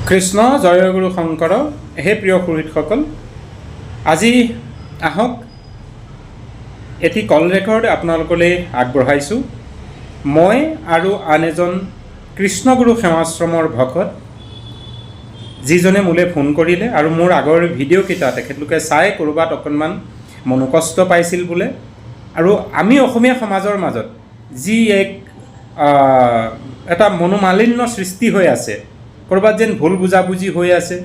কৃষ্ণ জয়গুৰু শংকৰ। হে প্ৰিয় সুহৃদসকল, আজি আহক এটি কল ৰেকৰ্ড আপোনালোকলৈ আগবঢ়াইছোঁ। মই আৰু আন এজন কৃষ্ণগুৰু সেৱাশ্ৰমৰ ভকত, যিজনে মোলৈ ফোন কৰিলে আৰু মোৰ আগৰ ভিডিঅ'কেইটা তেখেতলোকে চাই ক'ৰবাত অকণমান মনোকষ্ট পাইছিল বোলে। আৰু আমি অসমীয়া সমাজৰ মাজত যি এটা মনোমালিন্য সৃষ্টি হৈ আছে, ক'ৰবাত যেন ভুল বুজাবুজি হৈ আছে,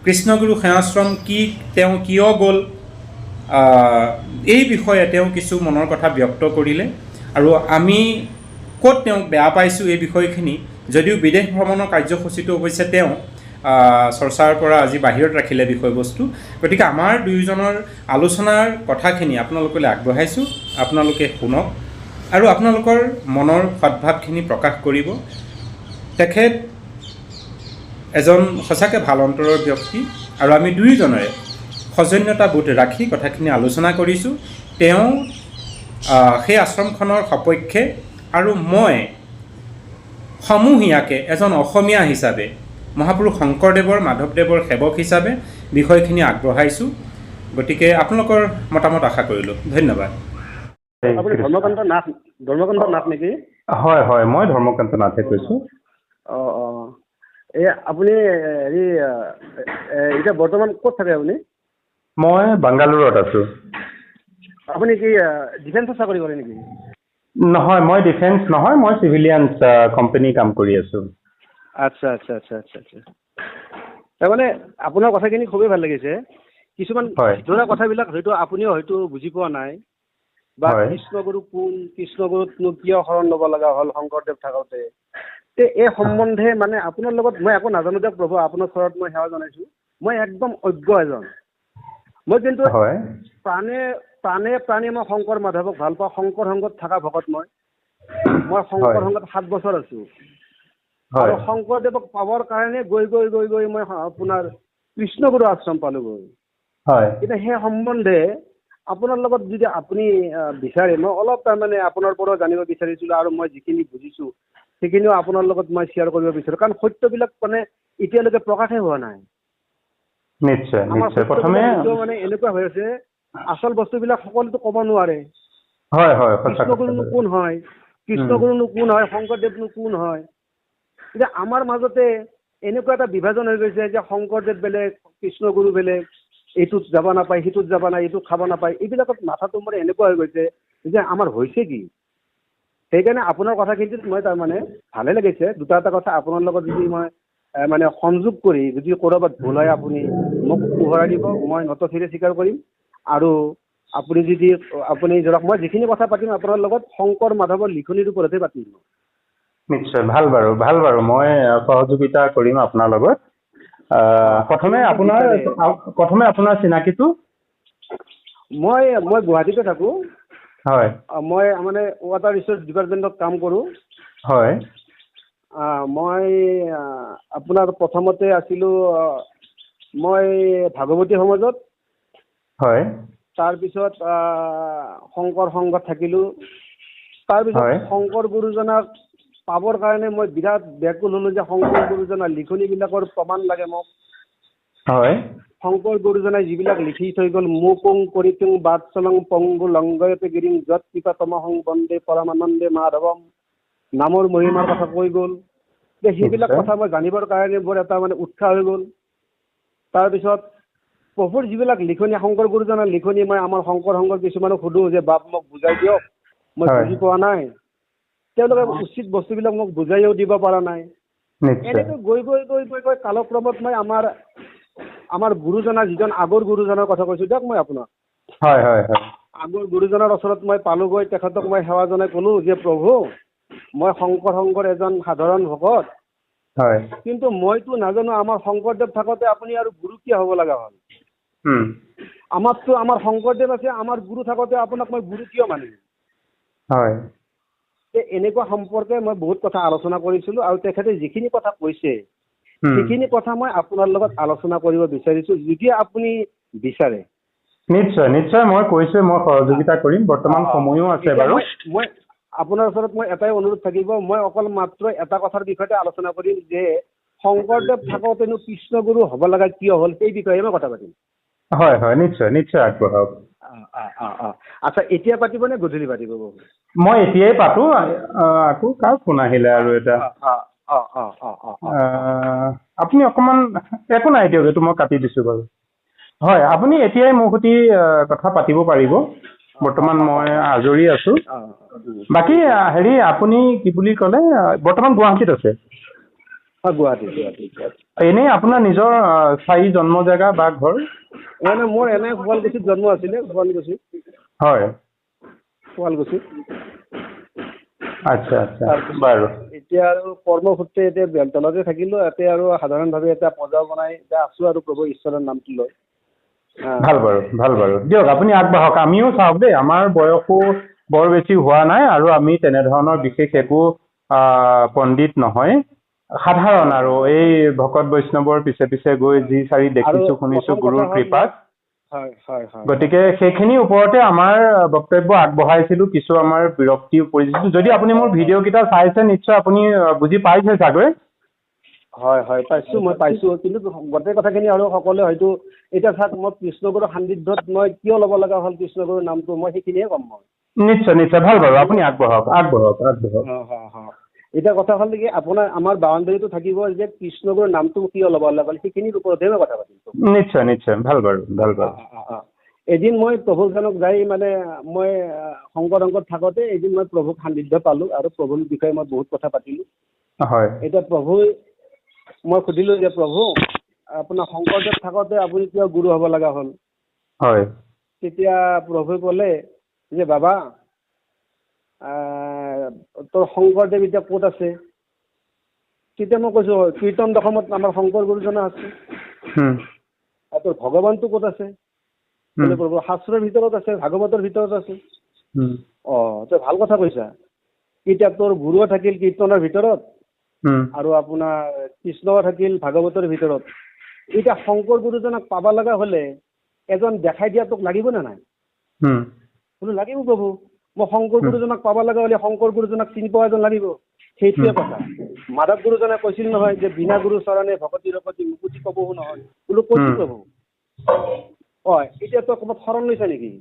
কৃষ্ণগুৰু সেৱাশ্ৰম কি, তেওঁ কিয় গ'ল, এই বিষয়ে তেওঁ কিছু মনৰ কথা ব্যক্ত কৰিলে। আৰু আমি ক'ত তেওঁক বেয়া পাইছোঁ এই বিষয়খিনি, যদিও বিদেশ ভ্ৰমণৰ কাৰ্যসূচীটো অৱশ্যে তেওঁ চৰ্চাৰ পৰা আজি বাহিৰত ৰাখিলে বিষয়বস্তু। গতিকে আমাৰ দুয়োজনৰ আলোচনাৰ কথাখিনি আপোনালোকলৈ আগবঢ়াইছোঁ, আপোনালোকে শুনক আৰু আপোনালোকৰ মনৰ সদ্ভাৱখিনি প্ৰকাশ কৰিব। তেখেত এজন সঁচাকৈ ভাল অন্তৰৰ ব্যক্তি আৰু আমি দুয়োজনৰে সৌজন্যতা বোধ ৰাখি কথাখিনি আলোচনা কৰিছোঁ। তেওঁ সেই আশ্ৰমখনৰ সপক্ষে আৰু মই সমূহীয়াকৈ এজন অসমীয়া হিচাপে, মহাপুৰুষ শংকৰদেৱৰ মাধৱদেৱৰ সেৱক হিচাপে বিষয়খিনি আগবঢ়াইছোঁ। গতিকে আপোনালোকৰ মতামত আশা কৰিলোঁ। ধন্যবাদ। আপুনি ধৰ্মকান্ত নাথ নেকি? হয় হয়, মই ধৰ্মকান্ত নাথে কৈছোঁ। এই আপুনি হেৰি এতিয়া বৰ্তমান ক'ত থাকে আপুনি? মই বাংগালোৰত আছোঁ। আপুনি কি ডিফেন্সৰ চাকৰি কৰে নেকি? নহয়, মই ডিফেন্স নহয়, মই চিভিলিয়ানছ কোম্পানী কাম কৰি আছোঁ। আচ্ছা আচ্ছা আচ্ছা আচ্ছা আচ্ছা। তাৰমানে আপোনাৰ কথাখিনি খুবেই ভাল লাগিছে। কিছুমান ভিতৰুৱা কথাবিলাক হয়তো আপুনিও হয়তো বুজি পোৱা নাই, বা কৃষ্ণগুৰু কোন, কৃষ্ণগুৰুতনো কিয় শৰণ ল'ব লগা হ'ল শংকৰদেৱ থাকোঁতে, এই সম্বন্ধে মানে আপোনাৰ লগত মই একো নাজানো দিয়ক প্ৰভু, আপোনাৰ ওচৰত মই সেৱা জনাইছোঁ। মই একদম অজ্ঞ এজন। মই কিন্তু প্ৰাণে মই শংকৰ মাধৱক ভাল পাওঁ। শংকৰ সংঘত থকা ভকত মই শংকৰ সংঘত 7 বছৰ আছোঁ। আৰু শংকৰদেৱক পাবৰ কাৰণে গৈ গৈ গৈ গৈ মই আপোনাৰ কৃষ্ণগুৰু আশ্ৰম পালোগৈ। কিন্তু সেই সম্বন্ধে আপোনাৰ লগত যদি আপুনি বিচাৰে, মই অলপ তাৰমানে আপোনাৰ পৰাও জানিব বিচাৰিছিলোঁ, আৰু মই যিখিনি বুজিছোঁ সেইখিনিও আপোনাৰ লগত মই শ্বেয়াৰ কৰিব বিচাৰোঁ। কাৰণ সত্যবিলাক মানে এতিয়ালৈকে প্ৰকাশে হোৱা নাই। নিশ্চয় নিশ্চয়। প্ৰথমে মানে এনেকুৱা হৈ আছে, আচল বস্তুবিলাক সকলোতো ক'ব নোৱাৰে। কৃষ্ণগুৰুনো কোন হয়, শংকৰদেৱনো কোন হয়। এতিয়া আমাৰ মাজতে এনেকুৱা এটা বিভাজন হৈ গৈছে যে শংকৰদেৱ বেলেগ, কৃষ্ণগুৰু বেলেগ, এইটোত যাব নাপায়, সিটোত যাব নাই, এইটোত খাব নাপায়। এইবিলাকত মাথাটো মোৰ এনেকুৱা হৈ গৈছে যে আমাৰ হৈছে কি। সেইকাৰণে আপোনাৰ কথাখিনিত মই তাৰমানে ভালে লাগিছে। দুটা কথা আপোনাৰ লগত যদি মই মানে সংযোগ কৰি যদি ক'ৰবাত ভুল হয় আপুনি মোক পোহৰাই দিব, মই নতশিৰে স্বীকাৰ কৰিম। আৰু আপুনি ধৰক মই যিখিনি কথা পাতিম আপোনাৰ লগত শংকৰ মাধৱৰ লিখনিৰ ওপৰতহে পাতিম। নিশ্চয়, ভাল বাৰু, মই সহযোগিতা কৰিম আপোনাৰ লগত। প্ৰথমে আপোনাৰ চিনাকিটো। মই গুৱাহাটীতে থাকোঁ। হয়। মই মানে ৱাটাৰ ৰিচোৰ্চ ডিপাৰ্টমেণ্টত কাম কৰোঁ। হয়। মই আপোনাৰ প্ৰথমতে আছিলোঁ মই ভাগৱতী সমাজত। হয়। তাৰপিছত শংকৰ সংঘত থাকিলোঁ। তাৰপিছত শংকৰ গুৰুজনাক পাবৰ কাৰণে মই বিৰাট ব্যাকুল হ'লোঁ যে শংকৰ গুৰুজনাৰ লিখনিবিলাকৰ প্ৰমাণ লাগে মোক। শংকৰ গুৰুজনাই যিবিলাক লিখি থৈ গ'ল, মুকুং কৰিতুং বাৎসলং পংগু লংগয়তে গিৰিং যৎ কৃপা তমহং বন্দে পৰমানন্দে মাধৱম, নামৰ মহিমাৰ কথা কৈ গ'ল। সেইবিলাক কথা মই জানিবৰ কাৰণে বৰ এটা মানে উৎসাহ হৈ গ'ল। তাৰপিছত প্ৰভুৰ যিবিলাক লিখনি, শংকৰ গুৰুজনাৰ লিখনি, মই আমাৰ শংকৰ সংঘৰ কিছুমানক সোধোঁ যে বাপ মোক বুজাই দিয়ক, মই বুজি পোৱা নাই। তেওঁলোকে উচিত বস্তুবিলাক মোক বুজাইও দিব পৰা নাই। এনেকৈ গৈ গৈ গৈ গৈ গৈ কালক্ৰমত মই আমাৰ গুৰুজনাৰ যিজন আগৰ গুৰুজনাৰ কথা কৈছোঁ দিয়ক মই আপোনাক। আগৰ গুৰুজনাৰ ওচৰত মই পালোগৈ। তেখেতক মই সেৱা জনাই ক'লোঁ যে প্ৰভু, মই শংকৰ সংঘৰ এজন সাধাৰণ ভকত, কিন্তু মইতো নাজানো আমাৰ শংকৰদেৱ থাকোঁতে আপুনি আৰু গুৰু কিয় হ'ব লগা হ'ল। আমাৰ শংকৰদেৱ আছে, আমাৰ গুৰু থাকোঁতে আপোনাক মই গুৰু কিয় মানিম। এনেকুৱা সম্পৰ্কে মই বহুত কথা আলোচনা কৰিছিলোঁ, আৰু তেখেতে যিখিনি কথা কৈছে সেইখিনি কথা মই আপোনাৰ লগত আলোচনা কৰিব বিচাৰিছোঁ, যদি আপুনি বিচাৰে। নিশ্চয় নিশ্চয়, মই কৈছোঁ মই সহযোগিতা কৰিম। বৰ্তমান সময়ো আছে বাৰু। মই আপোনাৰ ওচৰত মই এটাই অনুৰোধ থাকিব, মই অকল মাত্ৰ এটা কথাৰ বিষয়তে আলোচনা কৰিম যে শংকৰদেৱ থাকোঁতেনো কৃষ্ণগুৰু হ'ব লগা কিয় হ'ল সেই বিষয়ে মই কথা পাতিম। হয় হয়, নিশ্চয় নিশ্চয় আগবঢ়াওক। আচ্ছা, এতিয়া পাতিব নে গধূলি পাতিব? মই এতিয়াই পাতো। আকৌ কাৰ ফোন আহিলে আৰু এটা। আপুনি অকণমান একো নাই দিয়ক, এইটো মই কাটি দিছোঁ বাৰু। হয়, আপুনি এতিয়াই মোৰ সৈতে কথা পাতিব পাৰিব। বৰ্তমান মই আজৰি আছোঁ। বাকী হেৰি, আপুনি কি বুলি ক'লে, বৰ্তমান গুৱাহাটীত আছে? গুৱাহাটী। এনেই আপোনাৰ নিজৰ স্থায়ী জন্ম জেগা বা ঘৰ? মোৰ এনে শুৱালকুছিত জন্ম আছিলে, শুৱালকুছিত। হয়, শুৱালকুছিত। আচ্ছা আচ্ছা, বাৰু। এতিয়া আৰু কৰ্মসূত্ৰে এতিয়া বেলতলাতে থাকিলো, ইয়াতে আৰু সাধাৰণভাৱে এটা পজা বনাই এতিয়া আছো আৰু প্ৰভু ঈশ্বৰৰ নামটো লৈ। ভাল বাৰু, ভাল বাৰু, দিয়ক আপুনি আগবাঢ়ক। আমিও চাওক দেই, আমাৰ বয়সো বৰ বেছি হোৱা নাই আৰু আমি তেনেধৰণৰ বিশেষ একো পণ্ডিত নহয়, সাধাৰণ আৰু এই ভকত বৈষ্ণৱৰ পিছে পিছে গৈ যি চাৰি দেখিছো শুনিছো গুৰুৰ কৃপাত। গতিকে সেইখিনিৰ ওপৰতে আমাৰ বক্তব্য আগবঢ়াইছিলো, কিছু আমাৰ বিৰক্তি পৰিছিল। যদি আপুনি মোৰ ভিডিঅ' কেইটা চাইছে নিশ্চয় আপুনি বুজি পাইছে চাগৈ। হয় হয়, মই পাইছো, কিন্তু গোটেই কথাখিনি আৰু সকলোৱে হয়তো এতিয়া চাওক, মই কৃষ্ণগুৰুৰ সান্নিধ্যত মই কিয় ল'ব লগা হ'ল কৃষ্ণগুৰুৰ নামটো, মই সেইখিনিয়ে ক'ম মই। নিশ্চয় নিশ্চয়, ভাল বাৰু, আপুনি আগবঢ়াওক। এতিয়া কথা হ'ল কি, আপোনাৰ আমাৰ বাউণ্ডেৰীটো থাকিব যে কৃষ্ণগুৰুৰ নামটো কিয় ল'ব লগা হ'ল, সেইখিনিৰ ওপৰতহে মই কথা পাতিম। নিশ্চয় নিশ্চয়, ভাল বাৰু, ভাল বাৰু। এদিন মই প্ৰভুজনক যাই মানে মই শংকৰংগত থাকোঁতে এদিন মই প্ৰভুক সান্নিধ্য পালোঁ আৰু প্ৰভুৰ বিষয়ে মই বহুত কথা পাতিলোঁ। হয়। এতিয়া মই সুধিলোঁ যে প্ৰভু, আপোনাৰ শংকৰদেৱ থাকোঁতে আপুনি কিয় গুৰু হ'ব লগা হ'ল? হয়। তেতিয়া প্ৰভুৱে ক'লে যে বাবা, তোৰ শংকৰদেৱ এতিয়া ক'ত আছে? তেতিয়া মই কৈছোঁ, কীৰ্তন দশমত আমাৰ শংকৰ গুৰুজনা আছে। আৰু তোৰ ভগৱানটো ক'ত আছে? প্ৰভু শাস্ত্ৰৰ ভিতৰত আছে, ভাগৱতৰ ভিতৰত আছে। তই ভাল কথা কৈছা। এতিয়া তোৰ গুৰুও থাকিল কীৰ্তনৰ ভিতৰত আৰু আপোনাৰ কৃষ্ণও থাকিল ভাগৱতৰ ভিতৰত। এতিয়া শংকৰ গুৰুজনাক পাব লগা হ'লে এজন দেখাই দিয়া তোক লাগিব নে নাই? বোলো লাগিব প্ৰভু। মই শংকৰ গুৰুজনাক পাব লগা হ'লে শংকৰ গুৰুজনাক চিনি পোৱা এজন লাগিব। সেইটোৱে কথা। মাধৱ গুৰুজনে কৈছিল নহয় যে বিনা গুৰু চৰণে ভকতি ৰকতি মুকুতি কবহু নহয়। বোলো কৈছো প্ৰভু। এতিয়া তই ক'ৰবাত শৰণ লৈছা নেকি?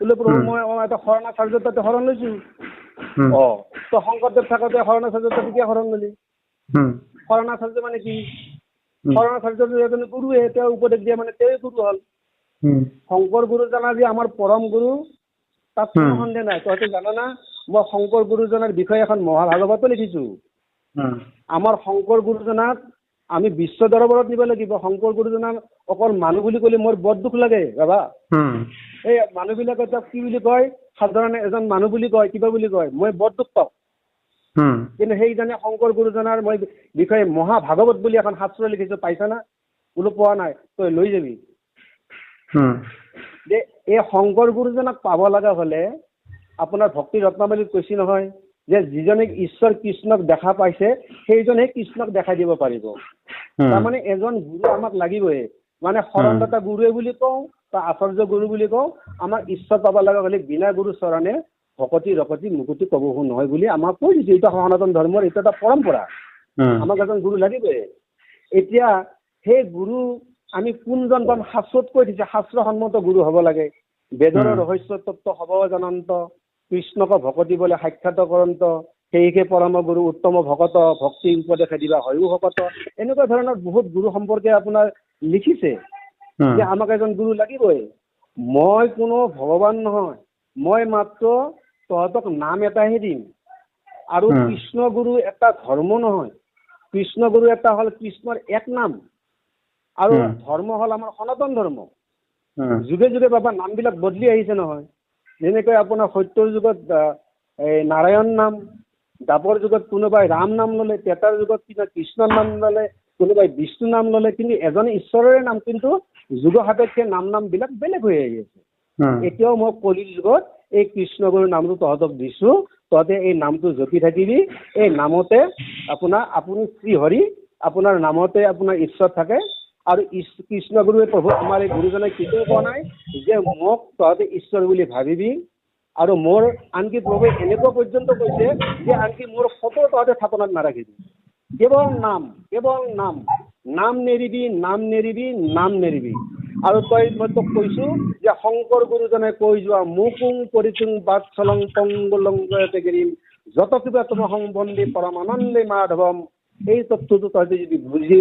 বোলে প্ৰভু মই এটা শৰণাচাৰ্যৰ তাতে শৰণ লৈছো। তই শংকৰদেৱ থাকোঁতে শৰণাচাৰ্যৰ তাতে কিয় শৰণ ললি? শৰণাচাৰ্য মানে কি? শৰণাচাৰ্য এজনে গুৰুৱে, তেওঁ উপদেশ দিয়া মানে তেওঁৱে গুৰু হ'ল। শংকৰ গুৰুজনা যে আমাৰ পৰম গুৰু তাত কোনো সন্দেহ নাই। তহঁতে জানা, মই শংকৰ গুৰুজনাৰ বিষয়ে এখন মহাভাগৱতো লিখিছো। আমাৰ শংকৰ গুৰুজনাক আমি বিশ্ব দৰবাৰত নিব লাগিব। শংকৰ গুৰুজনাক অকল মানুহ বুলি ক'লে মোৰ বৰ দুখ লাগে বাবা। এই মানুহবিলাকে তেওঁক কি বুলি কয়, সাধাৰণ এজন মানুহ বুলি কয়, কিবা বুলি কয়, মই বৰ দুখ পাওঁ। কিন্তু সেইজনে শংকৰ গুৰুজনাৰ মই বিষয়ে মহাভাগৱত বুলি এখন শাস্ত্ৰ লিখিছো, পাইছা না? বোলো পোৱা নাই, তই লৈ যাবি। যে এই শংকৰ গুৰুজনাক পাব লগা হ'লে আপোনাৰ ভক্তি ৰত্নাৱলীত কৈছে নহয় যে যিজনে ঈশ্বৰ কৃষ্ণক দেখা পাইছে সেইজনে কৃষ্ণক দেখাই দিব পাৰিব। তাৰমানে এজন গুৰু আমাক লাগিবই। মানে শৰণদাতা গুৰুৱে বুলি কওঁ বা আচাৰ্য গুৰু বুলি কওঁ, আমাৰ ঈশ্বৰ পাব লগা হ'লে বিনা গুৰু চৰণে ভকতি ৰকতি মুকুতি কবহু নহয় বুলি আমাক কৈ দিছে। এইটো সনাতন ধৰ্মৰ এইটো এটা পৰম্পৰা। আমাক এজন গুৰু লাগিবই। এতিয়া সেই গুৰু আমি কোনজন পাম? শাস্ত্ৰত কৈ দিছে, শাস্ত্ৰসন্মত গুৰু হ'ব লাগে। বেদৰ ৰহস্য তত্ত্ব হ'ব জনন্ত, কৃষ্ণক ভকতি বোলে সাক্ষাৎ কৰন্ত, সেইহে পৰম গুৰু উত্তম ভকত, ভক্তি উপদেশে দিবা হয়ো ভকত। এনেকুৱা ধৰণৰ বহুত গুৰু সম্পৰ্কে আপোনাৰ লিখিছে যে আমাক এজন গুৰু লাগিবই। মই কোনো ভগৱান নহয়, মই মাত্ৰ তহঁতক নাম এটাহে দিম। আৰু কৃষ্ণ গুৰু এটা ধৰ্ম নহয়, কৃষ্ণ গুৰু এটা হ'ল কৃষ্ণৰ এক নাম। আৰু ধৰ্ম হ'ল আমাৰ সনাতন ধৰ্ম। যুগে যুগে বাবা নামবিলাক বদলি আহিছে নহয়। যেনেকৈ আপোনাৰ সত্যৰ যুগত এই নাৰায়ণ নাম, দ্বাপৰ যুগত কোনোবাই ৰাম নাম ল'লে, তেতাৰ যুগত কিবা কৃষ্ণৰ নাম ল'লে, কোনোবাই বিষ্ণু নাম ল'লে। কিন্তু এজনে ঈশ্বৰৰে নাম, কিন্তু যুগ সাপেক্ষে নামবিলাক বেলেগ হৈ আহি আছে। এতিয়াও মই কলিৰ যুগত এই কৃষ্ণগুৰুৰ নামটো তহঁতক দিছো, তহঁতে এই নামটো জপি থাকিবি। এই নামতে আপুনি শ্ৰীহৰি, আপোনাৰ নামতে আপোনাৰ ঈশ্বৰ থাকে। আৰু কৃষ্ণগুৰুৱে প্ৰভু আমাৰ এই গুৰুজনে কেতিয়াও কোৱা নাই যে মোক তহঁতে ঈশ্বৰ বুলি ভাবিবি। আৰু মোৰ আনকি প্ৰভুৱে এনেকুৱা পৰ্যন্ত কৈছে যে আনকি মোৰ ফটো তহঁতে স্থাপনাত নাৰাখিবি। কেৱল নাম, কেৱল নাম, নাম নেৰিবি, নাম নেৰিবি, নাম নেৰিবি। আৰু মই তোক কৈছো যে শংকৰ গুৰুজনে কৈ যোৱা মুকুং পৰিচুং বাট চলং পংগু লংগয়তে গিৰিম যত কিবা তোমাহং বন্দে পৰমানন্দে মাধৱম। এই তথ্যটো তই যদি বুজি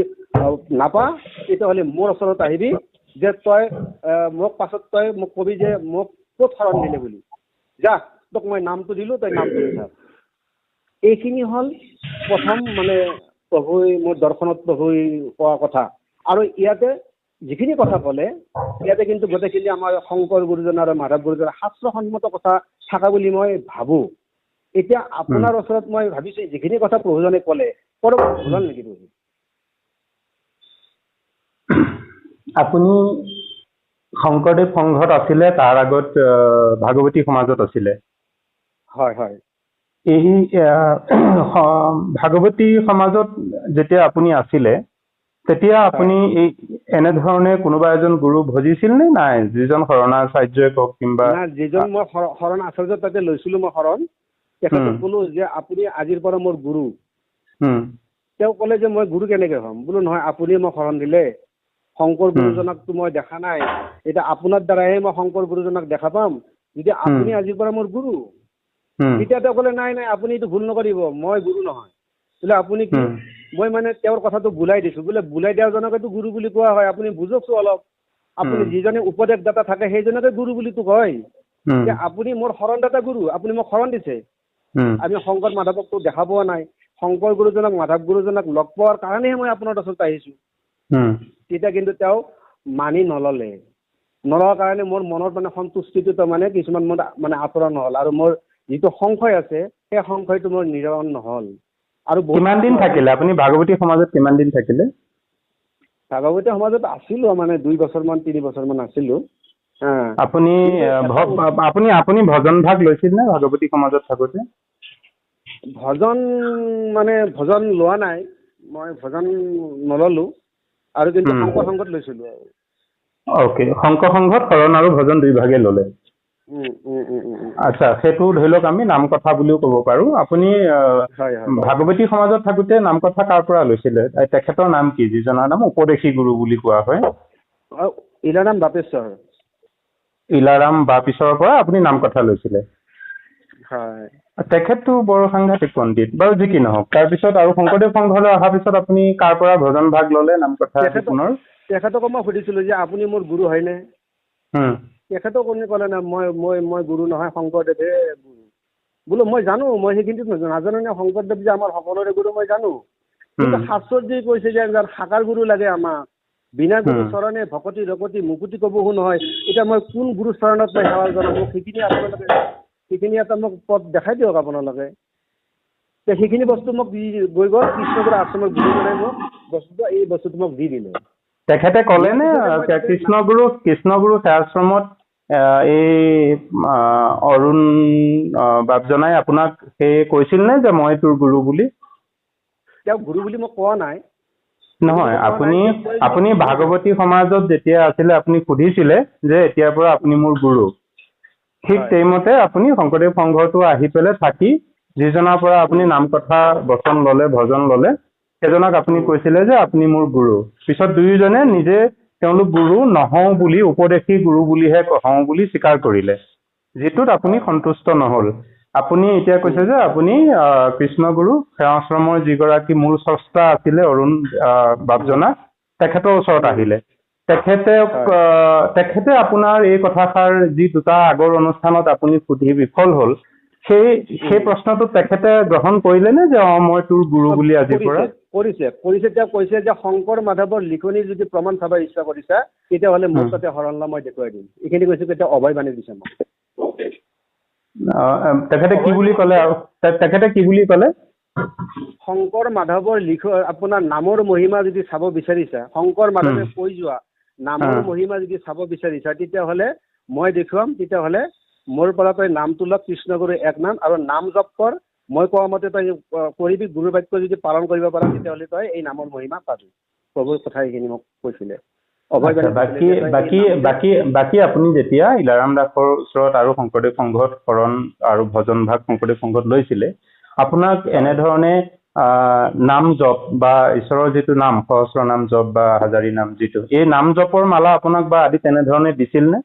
নাপা তেতিয়াহ'লে মোৰ ওচৰত আহিবি, যে তই মোক পাছত তই মোক কবি যে মোক ক'ত শৰণ দিলে বুলি। যা, তোক মই নামটো দিলো, তই নামটো লৈ থাক। এইখিনি হ'ল প্ৰথম মানে প্ৰভুই মোৰ দৰ্শনত প্ৰভুই কোৱা কথা। আৰু ইয়াতে যিখিনি কথা ক'লে ইয়াতে কিন্তু গোটেইখিনি আমাৰ শংকৰ গুৰুজন আৰু মাধৱ গুৰুজনৰ শাস্ত্ৰসন্মত কথা থকা বুলি মই ভাবোঁ। এতিয়া আপোনাৰ ওচৰত মই ভাবিছোঁ যিখিনি কথা প্ৰভুজনে ক'লে কৰবাত ভুল হ'ল নেকি প্ৰভু? আপুনি শংকৰদেৱ সংঘত আছিলে, তাৰ আগত ভাগৱতী সমাজত আছিলে। হয় হয়। এই ভাগৱতী সমাজত যেতিয়া আপুনি আছিলে তেতিয়া আপুনি এই এনেধৰণে কোনোবা এজন গুৰু ভজিছিল নে নাই? যিজন শৰণাচাৰ্যই কওক কিংবা যিজন মই শৰণ আচাৰ্য তাতে লৈছিলো মই শৰণ, তেখেতক ক'লো যে আপুনি আজিৰ পৰা মোৰ গুৰু। তেওঁ ক'লে যে মই গুৰু কেনেকে হ'ম? বোলো নহয়, আপুনি মোক শৰণ দিলে, শংকৰ গুৰুজনকতো মই দেখা নাই, এতিয়া আপোনাৰ দ্বাৰাহে মই শংকৰ গুৰুজনক দেখা পাম, যদি আপুনি আজিৰ পৰা মোৰ গুৰু। তেতিয়া তেওঁ ক'লে নাই নাই, আপুনি এইটো ভুল নকৰিব, মই গুৰু নহয়। বোলে আপুনি কি? মই মানে তেওঁৰ কথাটো বুলাই দিছো। বোলে বুলাই দিয়াজনকেতো গুৰু বুলি কোৱা হয়, আপুনি বুজকচোন অলপ। আপুনি যিজনে উপদেশদাতা থাকে সেইজনকে গুৰু বুলিতো কয়। যে আপুনি মোৰ শৰণদাতা গুৰু, আপুনি মোক শৰণ দিছে। আমি শংকৰ মাধৱকতো দেখা পোৱা নাই, শংকৰ গুৰুজনক মাধৱ গুৰুজনক লগ পোৱাৰ কাৰণেহে মই আপোনাৰ ওচৰত আহিছো। তেতিয়া কিন্তু তেওঁ মানি নললে। নলোৱাৰ কাৰণে মোৰ মনত মানে সন্তুষ্টিটো তাৰমানে কিছুমান মোৰ মানে আঁতৰণ নহ'ল, আৰু মোৰ যিটো সংশয় আছে সেই সংশয়টো মোৰ নিৰাকৰণ নহ'ল। আৰু কিমান দিন থাকিলে আপুনি ভাগৱতী সমাজত? কিমান দিন থাকিলে? ভাগৱতী সমাজত আছিলো মানে 2 বছৰমান 3 বছৰমান আছিলো। আপুনি আপুনি আপুনি ভজন ভাগ লৈছিল নে ভাগৱতী সমাজত থাকোতে? ভজন মানে ভজন লোৱা নাই, মই ভজন নললো, আৰু কিন্তু শংকৰ সংঘত লৈছিলো। অ'কে, শংকৰ সংঘত শৰণ আৰু ভজন 2 ভাগে ললে। আচ্ছা, সেইটো ধৰি লওক আমি নাম কথা বুলিও ক'ব পাৰো। আপুনি ভাগৱতী সমাজত থাকোতে নাম কথা কাৰ পৰা লৈছিলে? তেখেতৰ নাম কি? যিজনৰ নাম উপদেশী গুৰু বুলি কোৱা হয়। ইলাৰাম বাপেশ্বৰ। ইলাৰাম বাপেশ্বৰৰ পৰা আপুনি নাম কথা লৈছিলে? হয়। তেখেতটো বৰ সাংঘাতিক পণ্ডিত। বাৰু যি কি নহওক, তাৰপিছত আৰু শংকৰদেৱ সংঘলৈ অহাৰ পিছত আপুনি কাৰ পৰা ভজন ভাগ ললে নাম কথা? তেখেতকো মই সুধিছিলো যে আপুনি মোৰ গুৰু হয়নে? তেখেতক কোনে ক'লে না মই গুৰু নহয়, শংকৰদেৱে গুৰু। বোলো মই জানো, মই সেইখিনিত নাজানো নে শংকৰদেৱ যে আমাৰ সকলোৰে গুৰু মই জানো, কিন্তু শাস্ত্ৰত যে কৈছে যে এজন সাকাৰ গুৰু লাগে আমাক, বিনা গুৰু চৰণে ভকতি ৰকতি মুকুতি কবহো নহয়। এতিয়া মই কোন গুৰু চৰণত মই সেৱা জনাম? মোক সেইখিনি এটা মোক পথ দেখাই দিয়ক আপোনালোকে। সেইখিনি বস্তু মোক গৈ গ'ল কৃষ্ণগুৰু আশ্ৰমৰ গুৰুজনে মোক বস্তুটো এই বস্তুটো মোক দি দিলে। তেখেতে ক'লে নে কৃষ্ণগুৰু সেৱাশ্ৰমত এই অৰুণ বাপজনাই আপোনাক সেই কৈছিল নে যে মই তোৰ গুৰু বুলি? তেওঁ গুৰু বুলি মোক কোৱা নাই। নহয়, আপুনি ভাগৱতী সমাজত যেতিয়া আছিলে আপুনি সুধিছিলে যে এতিয়াৰ পৰা আপুনি মোৰ গুৰু। ঠিক সেইমতে আপুনি শংকৰদেৱ সংঘটো আহি পেলাই থাকি যিজনৰ পৰা আপুনি নাম কথা বচন ললে, ভজন ললে, সেইজনক আপুনি কৈছিলে যে আপুনি মোৰ গুৰু। পিছত দুয়োজনে নিজে তেওঁলোক গুৰু নহওঁ বুলি, উপদেশী গুৰু বুলিহে হওঁ বুলি স্বীকাৰ কৰিলে, যিটোত আপুনি সন্তুষ্ট নহল। আপুনি এতিয়া কৈছে যে আপুনি কৃষ্ণগুৰু সেৱাশ্ৰমৰ যিগৰাকী মূল স্ৰষ্টা আছিলে অৰুণ বাপজনা, তেখেতৰ ওচৰত আহিলে। তেখেতে আপোনাৰ এই কথাষাৰ যি 2টা আগৰ অনুষ্ঠানত আপুনি সুধি বিফল হল, সেই প্ৰশ্নটো তেখেতে গ্ৰহণ কৰিলে নে যে মই তোৰ গুৰু বুলি আজিৰ পৰা? কৰিছে। তেওঁ কৈছে যে শংকৰ মাধৱৰ লিখনিৰ যদি প্ৰমাণ চাব ইচ্ছা কৰিছা তেতিয়াহ'লে মোৰ তাতে শৰণ লা, মই দেখুৱাই দিম। এইখিনি কৈছে, তেতিয়া অভয় বাণী দিছে মোক। তেখেতে কি বুলি ক'লে? আৰু তেখেতে কি বুলি ক'লে? শংকৰ মাধৱৰ আপোনাৰ নামৰ মহিমা যদি চাব বিচাৰিছা, শংকৰ মাধৱে কৈ যোৱা নামৰ মহিমা যদি চাব বিচাৰিছা, তেতিয়াহ'লে মই দেখুৱাম। তেতিয়াহ'লে মোৰ পৰা তই নামটো লগ, কৃষ্ণগুৰু এক নাম, আৰু নাম জপ কৰ। মই কোৱা মতে তই কৰিবি, গুৰু বাক্য যদি পালন কৰিব পাৰা তেতিয়াহ'লে তই এই নামৰ মহিমা পাবি। প্ৰভুৰ কথা এইখিনি মোক কৈছিলে। বাকী আপুনি যেতিয়া ইলাৰাম দাসৰ ওচৰত আৰু শংকৰদেৱ সংঘত শৰণ আৰু ভজন ভাগ শংকৰদেৱ সংঘত লৈছিলে, আপোনাক এনেধৰণে নাম জপ বা ঈশ্বৰৰ যিটো নাম সহস্ৰ নাম জপ বা হাজাৰী নাম যিটো এই নাম জপৰ মালা আপোনাক বা আদি তেনেধৰণে দিছিল নে?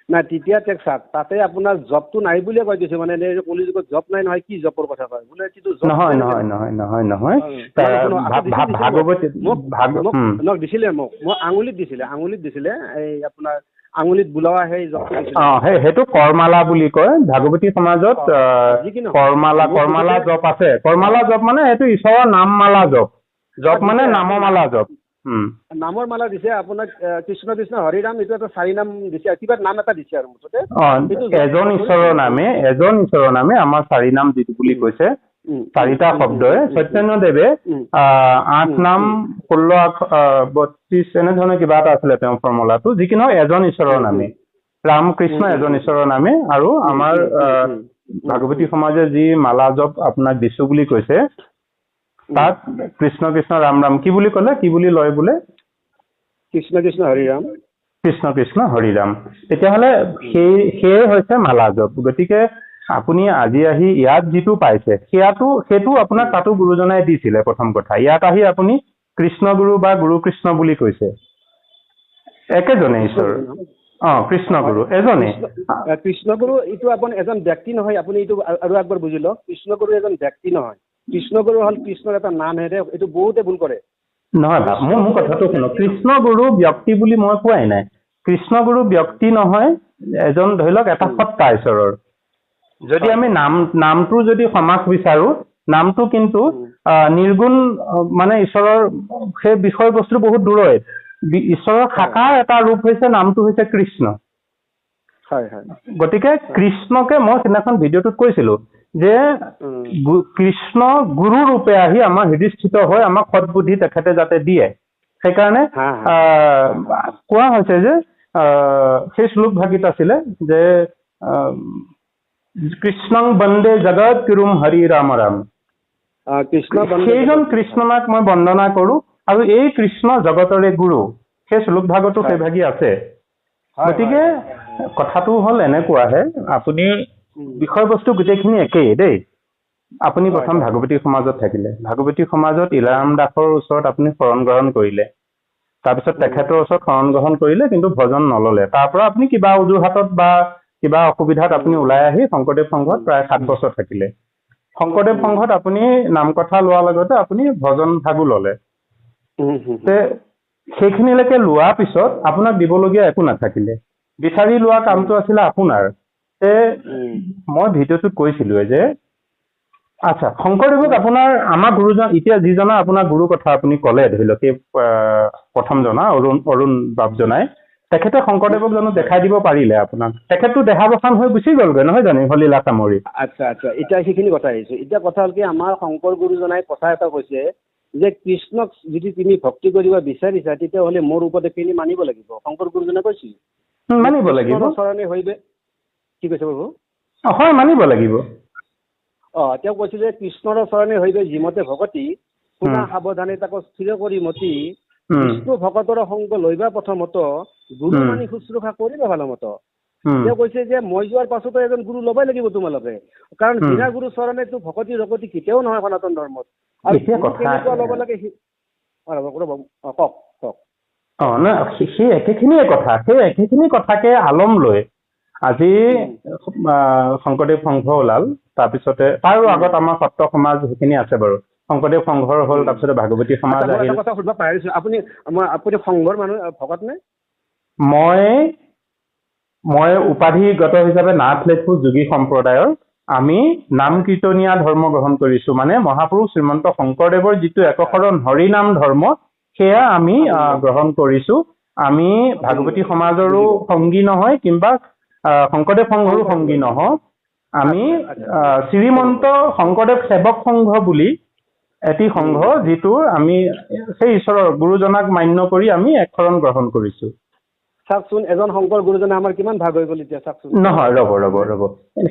নাই তেতিয়া তেওঁক চাওক তাতে আপোনাৰ জবটো নাই বুলিয়ে কৈ দিছে মানে কলিযুগত জব নাই নহয় কি জবৰ কথা কয় বোলে নহয় নহয় নহয় নহয় নহয় ভাগৱতী মোক দিছিলে মোক আঙুলিত দিছিলে এই আপোনাৰ আঙুলিত বোলোৱা সেই জবটো দিছিলে। সেইটো কৰমালা বুলি কয় ভাগৱতী সমাজত। কৰমালা জপ আছে। কৰমালা জপ মানে সেইটো ঈশ্বৰৰ নামমালা জপ। জপ মানে নামমালা জপ। নামৰ মালা দিছে আপোনাক কৃষ্ণ কৃষ্ণ হৰি ৰাম এইটো এটা 4 নাম দিছে কিবা নাম এটা দিছে আৰু মুঠতে এজন ঈশ্বৰৰ নামে আমাৰ 4 নাম যিটো বুলি কৈছে 4টা শব্দই চৈতন্যদেৱে 8 নাম 16 এনেধৰণে কিবা এটা আছিলে তেওঁৰ ফৰ্মুলাটো যি কি নহওক এজন ঈশ্বৰৰ নামে ৰামকৃষ্ণ এজন ঈশ্বৰৰ নামে আৰু আমাৰ ভাগৱতী সমাজে যি মালা জপ আপোনাক দিছো বুলি কৈছে তাত কৃষ্ণ কৃষ্ণ ৰাম ৰাম কি বুলি ক'লে কি বুলি লয় বোলে কৃষ্ণ কৃষ্ণ হৰি ৰাম কৃষ্ণ কৃষ্ণ হৰি ৰাম। তেতিয়াহ'লে সেয়ে হৈছে মালা জপ। গতিকে আপুনি আজি আহি ইয়াত যিটো পাইছে সেইটো আপোনাক তাতো গুৰুজনাই দিছিলে প্ৰথম কথা। ইয়াত আহি আপুনি কৃষ্ণ গুৰু বা গুৰু কৃষ্ণ বুলি কৈছে একেজনে ঈশ্বৰ কৃষ্ণ গুৰু এজনে। কৃষ্ণ গুৰু এইটো আপুনি এজন ব্যক্তি নহয় আপুনি এইটো আৰু একবাৰ বুজি লওক কৃষ্ণ গুৰু এজন ব্যক্তি নহয় কৃষ্ণ গুৰু হ'ল কৃষ্ণৰ এটা নাম হে এইটো বহুতে ভুল কৰে। নহয় মোৰ কথাটো শুনক কৃষ্ণ গুৰু ব্যক্তি বুলি মই কোৱাই নাই। কৃষ্ণ গুৰু ব্যক্তি নহয় এজন ধৰি লওক এটা সত্তা ঈশ্বৰৰ। যদি আমি নামটো যদি সমাস বিচাৰো নামটো কিন্তু নিৰ্গুণ মানে ঈশ্বৰৰ সেই বিষয়বস্তু বহুত দূৰৈত। ঈশ্বৰৰ সাকাৰ এটা ৰূপ হৈছে নামটো হৈছে কৃষ্ণ। গতিকে কৃষ্ণকে মই সিদিনাখন ভিডিঅ'টোত কৈছিলো যে কৃষ্ণ গুৰু ৰূপে আহি আমাৰ হৃদয়স্থিত হৈ আমাক সৎবুদ্ধি তেখেতে যাতে দিয়ে সেইকাৰণে কোৱা হৈছে যে সেই শ্লোক ভাগিত আছিলে যে কৃষ্ণং বন্দে জগত গুৰুম হৰি ৰাম ৰাম। সেইজন কৃষ্ণনাক মই বন্দনা কৰো আৰু এই কৃষ্ণ জগতৰে গুৰু সেই শ্লোক ভাগতো সেই ভাগি আছে। গতিকে কথাটো হ'ল এনেকুৱাহে আপুনি বিষয়বস্তু গোটেইখিনি একেই দেই। আপুনি প্ৰথম ভাগৱতী সমাজত থাকিলে ভাগৱতী সমাজত ইলাৰাম দাসৰ ওচৰত আপুনি শৰণ গ্ৰহণ কৰিলে তাৰপিছত তেখেতৰ ওচৰত শৰণ গ্ৰহণ কৰিলে কিন্তু ভজন নললে। তাৰ পৰা আপুনি কিবা অজুহাতত বা কিবা অসুবিধাত আপুনি ওলাই আহি শংকৰদেৱ সংঘত প্ৰায় 7 বছৰ থাকিলে। শংকৰদেৱ সংঘত আপুনি নাম কথা লোৱাৰ লগতে আপুনি ভজন ভাগো ললে। সেইখিনিলৈকে লোৱাৰ পিছত আপোনাক দিবলগীয়া একো নাথাকিলে। বিচাৰি লোৱা কামটো আছিলে আপোনাৰ। মই ভিডিঅ'টোত কৈছিলোৱে যে আচ্ছা শংকৰদেৱক আপোনাৰ আমাৰ গুৰুজন এতিয়া যিজনা আপোনাৰ গুৰু কথা আপুনি ক'লে ধৰি লওক সেই প্ৰথম জনা অৰুণ বাপজনাই তেখেতে শংকৰদেৱক জানো দেখাই দিব পাৰিলে আপোনাক? তেখেতটো দেহাৱসান হৈ গুচি গ'লগৈ নহয় জানো হলীলা চামৰি। আচ্ছা এতিয়া সেইখিনি কথা আহিছে। এতিয়া কথা হ'ল কি আমাৰ শংকৰ গুৰুজনাই কথা এটা কৈছে যে কৃষ্ণক যদি তুমি ভক্তি কৰিব বিচাৰিছা তেতিয়াহ'লে মোৰ উপদেশখিনি মানিব লাগিব। শংকৰ গুৰুজনে কৈছিল মানিব লাগিব। চৰণে হইবে কি কৈছে প্ৰভু? হয় মানিব লাগিব। তেওঁ কৈছিল যে কৃষ্ণৰ চৰণে হইবে যিমতে ভকতি শুনা সাৱধানে তাকো স্থিৰ কৰি মতি বিষ্ণু ভকতৰ সংগ লৈবা প্ৰথমত গুৰু মানি শুশ্ৰূষা কৰিবা ভালমত। তেওঁ কৈছে যে মই যোৱাৰ পাছতো এজন গুৰু ল'বই লাগিব তোমালোকে কাৰণ বিনা গুৰু চৰণে তো ভকতি ৰকতি কেতিয়াও নহয় সনাতন ধৰ্মত। আৰু কেনেকুৱা ল'ব লাগে কওক সেই একেখিনিয়ে কথা সেই একেখিনি কথাকে আলম লৈ আজি শংকৰদেৱ সংঘ ওলাল। তাৰপিছতে তাৰো আগত আমাৰ সত্ৰ সমাজ সেইখিনি আছে বাৰু। শংকৰদেৱ সংঘৰ হ'ল তাৰপিছতে ভাগৱতী সমাজ আহিল। আপুনি সংঘৰ মানুহ ভকত নে? মই উপাধিগত হিচাপে নাথ লেটফু যোগী সম্প্ৰদায়ৰ আমি নাম কীৰ্তনীয়া ধৰ্ম গ্ৰহণ কৰিছো। মানে মহাপুৰুষ শ্ৰীমন্ত শংকৰদেৱৰ যিটো একশৰণ হৰিনাম ধৰ্ম সেয়া আমি গ্ৰহণ কৰিছো। আমি ভাগৱতী সমাজৰো সংগী নহয় কিংবা শংকৰদেৱ সংঘৰো সংগী নহওঁ। আমি শ্ৰীমন্ত শংকৰদেৱ সেৱক সংঘ বুলি এটি সংঘ যিটো আমি সেই ঈশ্বৰৰ গুৰুজনাক মান্য কৰি আমি একশৰণ গ্ৰহণ কৰিছো। চাওকচোন এজন শংকৰ গুৰুজনে আমাৰ কিমান ভাগ হৈ গ'ল এতিয়া চাওকচোন। নহয় ৰ'ব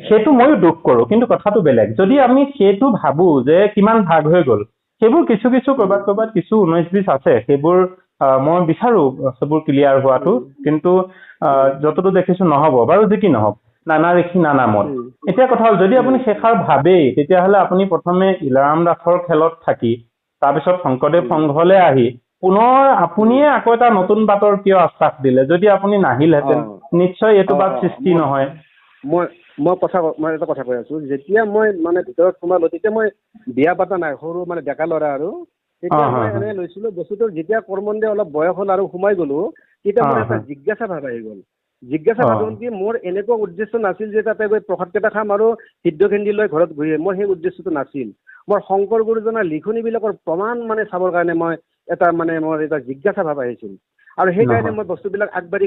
সেইটো ময়ো দুখ কৰোঁ কিন্তু কথাটো বেলেগ। যদি আমি সেইটো ভাবো যে কিমান ভাগ হৈ গ'ল সেইবোৰ কিছু ক'ৰবাত কিছু 19-20 আছে সেইবোৰ মই বিচাৰো সেইবোৰ ক্লিয়াৰ হোৱাটো কিন্তু যতটো দেখিছো নহ'ব বাৰু যি কি নহওক নানা ঋষি নানা মত। এতিয়া কথা হ'ল যদি আপুনি সেইষাৰ ভাবেই তেতিয়াহ'লে আপুনি প্ৰথমে ইলাৰাম দাসৰ খেলত থাকি তাৰপিছত শংকৰদেৱ সংঘলৈ আহি পুনৰ আপুনিয়ে আকৌ এটা নতুন বাটৰ কিয় আশ্বাস দিলে? যদি আপুনি নাহিলহেঁতেন নিশ্চয় এইটো বাট সৃষ্টি নহয়। মই এটা কথা কৈ আছো, যেতিয়া মই মানে ভিতৰত সোমালো তেতিয়া মই বিয়া পাতা নাই, সৰু মানে ডেকা ল'ৰা আৰু তেতিয়া মই এনে লৈছিলো বস্তুটো। যেতিয়া কৰ্মন্দে অলপ বয়স হ'ল আৰু সোমাই গলো তেতিয়া মোৰ এটা জিজ্ঞাসা ভাৱ আহি গ'ল। জিজ্ঞাসা ভাৱ হ'ল কি, মোৰ এনেকুৱা উদ্দেশ্য নাছিল যে তাতে গৈ প্ৰসাদ কেইটা খাম আৰু সিদ্ধখেন্দি লৈ ঘৰত ঘূৰি আহিম। মোৰ সেই উদ্দেশ্যটো নাছিল। মোৰ শংকৰ গুৰুজনাৰ লিখনিবিলাকৰ প্ৰমাণ মানে চাবৰ কাৰণে মই এটা মানে মোৰ এটা জিজ্ঞাসা ভাৱ আহিছিল। আৰু সেইকাৰণে মই বস্তুবিলাক আগবাঢ়ি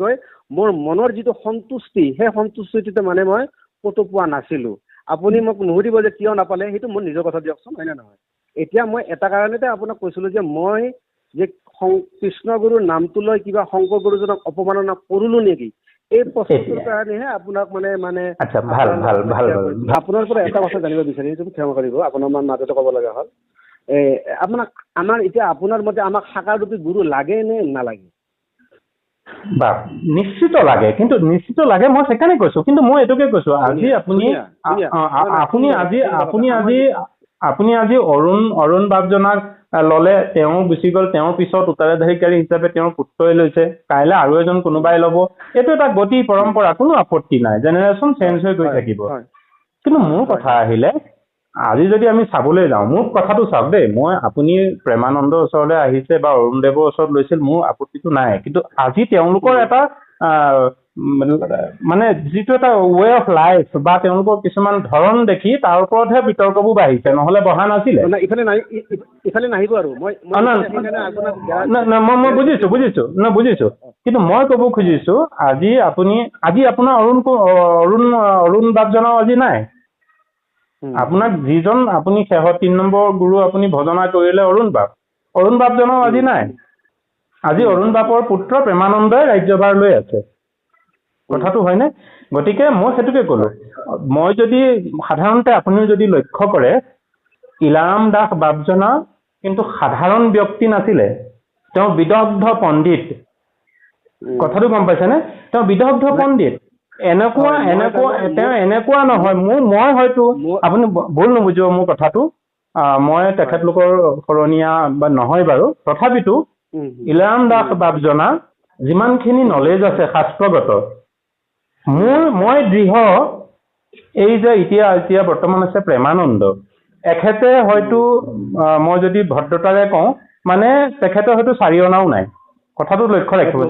গৈ মোৰ মনৰ যিটো সন্তুষ্টি, সেই সন্তুষ্টিটো মানে মই ক'তো পোৱা নাছিলো। আপুনি মোক নুসুধিব যে কিয় নাপালে, সেইটো মোৰ নিজৰ কথা দিয়কচোন, হয় নে নহয়? এতিয়া মই এটা কাৰণতে আপোনাক কৈছিলো যে মই যে কৃষ্ণগুৰুৰ নামটো লৈ কিবা শংকৰ গুৰুজনক অপমাননা কৰিলো নেকি, এই প্ৰশ্নটোৰ কাৰণেহে আপোনাক মানে আপোনাৰ পৰা এটা কথা জানিব বিচাৰিছো, ক্ষমা কৰিব, আপোনাৰ মাজতে ক'ব লগা হ'ল। আমাৰ এতিয়া আপোনাৰ মতে আমাক সাকাৰৰূপী গুৰু লাগে নে নালাগে? নিশ্চিত লাগে, কিন্তু নিশ্চিত লাগে মই সেইকাৰণে কৈছো। কিন্তু মই এইটোকে কৈছো, আজি আপুনি আজি অৰুণ বাপজনাক ললে, তেওঁ গুচি গ'ল, তেওঁৰ পিছত উত্তৰাধিকাৰী হিচাপে তেওঁৰ পুত্ৰই লৈছে, কাইলৈ আৰু এজন কোনোবাই ল'ব। এইটো এটা গতি পৰম্পৰা, কোনো আপত্তি নাই, জেনেৰেশ্যন চেঞ্জ হৈ গৈ থাকিব। কিন্তু মোৰ কথা আহিলে, আজি যদি আমি চাবলৈ যাওঁ, মোৰ কথাটো চাওক দেই, আপুনি প্ৰেমানন্দৰ ওচৰলৈ আহিছে বা অৰুণদেৱৰ ওচৰত লৈছিল, মোৰ আপত্তিটো নাই। কিন্তু আজি তেওঁলোকৰ এটা মানে যিটো এটা ৱে অফ লাইফ বা তেওঁলোকৰ কিছুমান ধৰণ দেখি তাৰ ওপৰতহে বিতৰ্কবোৰ বাঢ়িছে, নহলে বহা নাছিলে। মই বুজিছো, কিন্তু মই কব খুজিছো আজি আপোনাৰ অৰুণ বাপজনাও আজি নাই। আপোনাক যিজন আপুনি শেহত 3 নম্বৰ গুৰু আপুনি ভজনা কৰিলে অৰুণ বাপজনাও আজি নাই। আজি অৰুণ বাপৰ পুত্ৰ প্ৰেমানন্দই ৰাজ্যভাৰ লৈ আছে। কথাটো হয়নে? গতিকে মই সেইটোকে ক'লো। মই যদি সাধাৰণতে আপুনি যদি লক্ষ্য কৰে, ইলাৰাম দাস বাপজনা কিন্তু সাধাৰণ ব্যক্তি নাছিলে, তেওঁ বিদগ্ধ পণ্ডিত। কথাটো গম পাইছেনে? তেওঁ বিদগ্ধ পণ্ডিত। তেওঁ এনেকুৱা নহয়, মই হয়তো আপুনি ভুল নুবুজিব মোৰ কথাটো, মই তেখেতলোকৰ সৰণীয়া বা নহয় বাৰু, তথাপিতো ইলাৰাম দাস বাপজনা যিমানখিনি নলেজ আছে শাস্ত্ৰগত, মই দৃঢ় এই যে এতিয়া বৰ্তমান আছে প্ৰেমানন্দ, এখেতে হয়তো মই যদি ভদ্ৰতাৰে কওঁ মানে তেখেতে হয়তো 4 অনাও নাই। কথাটো লক্ষ্য ৰাখিব।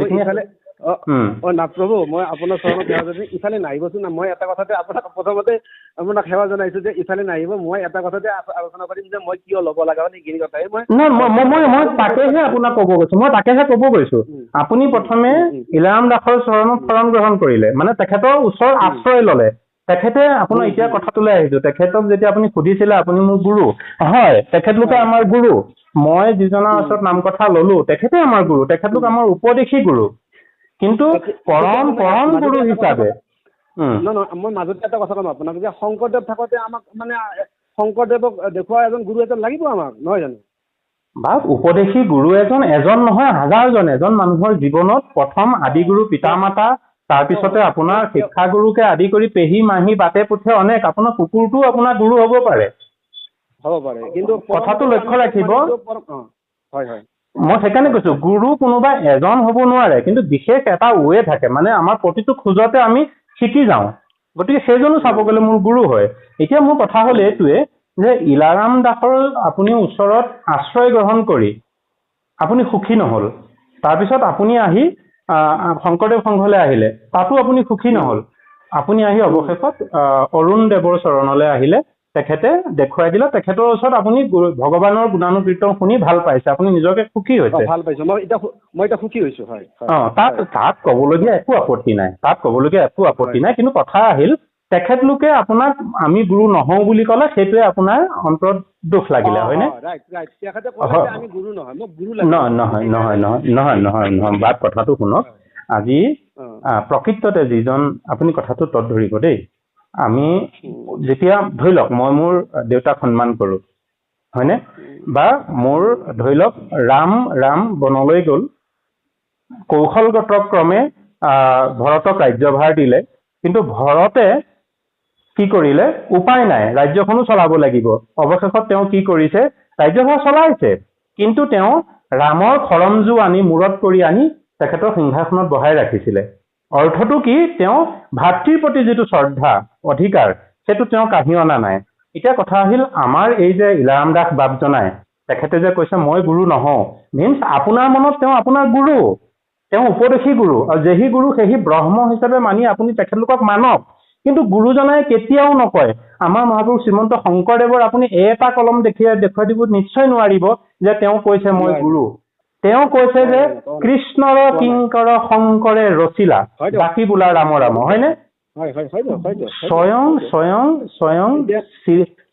প্ৰভু, মই আপোনাৰ চৰণত সেৱা জনাইছো, ইফালে নাহিবচোন। মই এটা কথাতে প্ৰথমতে আপোনাক সেৱা জনাইছো যে ইফালে নাহিব। মই এটা কথাতে আলোচনা কৰিম যে মই কিয় ল'ব লগা হ'ল এইখিনি কথাই। মই তাকেহে আপোনাক ক'ব গৈছো। আপুনি প্ৰথমে ইলাৰাম দাসৰ চৰণত শৰণ গ্ৰহণ কৰিলে, মানে তেখেতৰ ওচৰ আশ্ৰয় ললে। তেখেতে আপোনাৰ এতিয়া কথাটোলৈ আহিছো, তেখেতক যেতিয়া আপুনি সুধিছিলে আপুনি মোৰ গুৰু, হয় তেখেতলোকে আমাৰ গুৰু। মই যিজনৰ ওচৰত নাম কথা ললো তেখেতে আমাৰ গুৰু, তেখেতলোক আমাৰ উপদেশী গুৰু। কিন্তু পৰম গুৰু হিচাপে মই মাজতে এটা কথা ক'ম আপোনাক, যে শংকৰদেৱ থাকোতে আমাক মানে শংকৰদেৱক দেখুওৱা এজন গুৰু এজন লাগিব আমাক, নহয় জানো? উপদেশী গুৰু এজন নহয়, হাজাৰজন। এজন মানুহৰ জীৱনত প্ৰথম আদিগুৰু পিতা মাতা, তাৰপিছতে আপোনাৰ শিক্ষাগুৰুকে আদি কৰি পেহী মাহী বাটে পুঠে অনেক, আপোনাৰ কুকুৰটোও আপোনাৰ গুৰু হ'ব পাৰে। কিন্তু কথাটো লক্ষ্য ৰাখিব। মই সেইকাৰণে কৈছো গুৰু কোনোবা এজন হ'ব নোৱাৰে, কিন্তু বিশেষ এটা ৱে থাকে, মানে আমাৰ প্ৰতিটো খোজতে আমি শিকি যাওঁ। গতিকে সেইজনো চাব গ'লে মোৰ গুৰু হয়। এতিয়া মোৰ কথা হ'ল এইটোৱে যে ইলাৰাম দাসৰ আপুনি ওচৰত আশ্ৰয় গ্ৰহণ কৰি আপুনি সুখী নহল, তাৰপিছত আপুনি আহি শংকৰদেৱ সংঘলৈ আহিলে, তাতো আপুনি সুখী নহল। আপুনি আহি অৱশেষত অৰুণদেৱৰ চৰণলৈ আহিলে, তেখেতে দেখুৱাই দিলে, তেখেতৰ ওচৰত আপুনি ভগৱানৰ গুণানুকীৰ্তন শুনি ভাল পাইছে, আপুনি নিজকে সুখী হৈছে। ভাল পাইছো, মই এতিয়া সুখী হৈছো। তাত ক'বলগীয়া একো আপত্তি নাই। কিন্তু কথা আহিল, তেখেতলোকে আপোনাক আমি গুৰু নহওঁ বুলি ক'লে সেইটোৱে আপোনাৰ অন্তৰত দুখ লাগিলে, হয়নে? নহয়, বাট কথাটো শুনক। আজি প্ৰকৃততে যিজন আপুনি কথাটো তত ধৰিব দেই, আমি যেতিয়া ধৰি লওক মই মোৰ দেউতাক সন্মান কৰো, হয়নে? বা মোৰ ধৰি লওক ৰাম বনলৈ গ'ল, কৌশলগত ক্ৰমে ভৰতক ৰাজ্যভাৰ দিলে, কিন্তু ভৰতে কি কৰিলে, উপায় নাই, ৰাজ্যখনো চলাব লাগিব, অৱশেষত তেওঁ কি কৰিছে, ৰাজ্যভাৰ চলাইছে, কিন্তু তেওঁ ৰামৰ খৰমজু আনি মূৰত কৰি আনি তেখেতৰ সিংহাসনত বহাই ৰাখিছিলে। অৰ্থটো কি, তেওঁ ভাতৃৰ প্ৰতি যিটো শ্ৰদ্ধা অধিকাৰ সেইটো তেওঁ কাঢ়ি অনা নাই। এতিয়া কথা আহিল, আমাৰ এই যে ইলাৰাম দাস বাপজনাই তেখেতে যে কৈছে মই গুৰু নহওঁ, মিনছ আপোনাৰ মনত তেওঁ আপোনাৰ গুৰু, তেওঁ উপদেশী গুৰু, আৰু যেহি গুৰু সেহি ব্ৰহ্ম হিচাপে মানি আপুনি তেখেতলোকক মানক। কিন্তু গুৰুজনাই কেতিয়াও নকয়, আমাৰ মহাপুৰুষ শ্ৰীমন্ত শংকৰদেৱৰ আপুনি এটা কলম দেখুৱাই দিব নিশ্চয় নোৱাৰিব যে তেওঁ কৈছে মই গুৰু। তেওঁ কৈছে যে কৃষ্ণৰ কিংকৰ শংকৰে ৰচিলা, বাকী বোলা ৰাম ৰাম, হয়নে?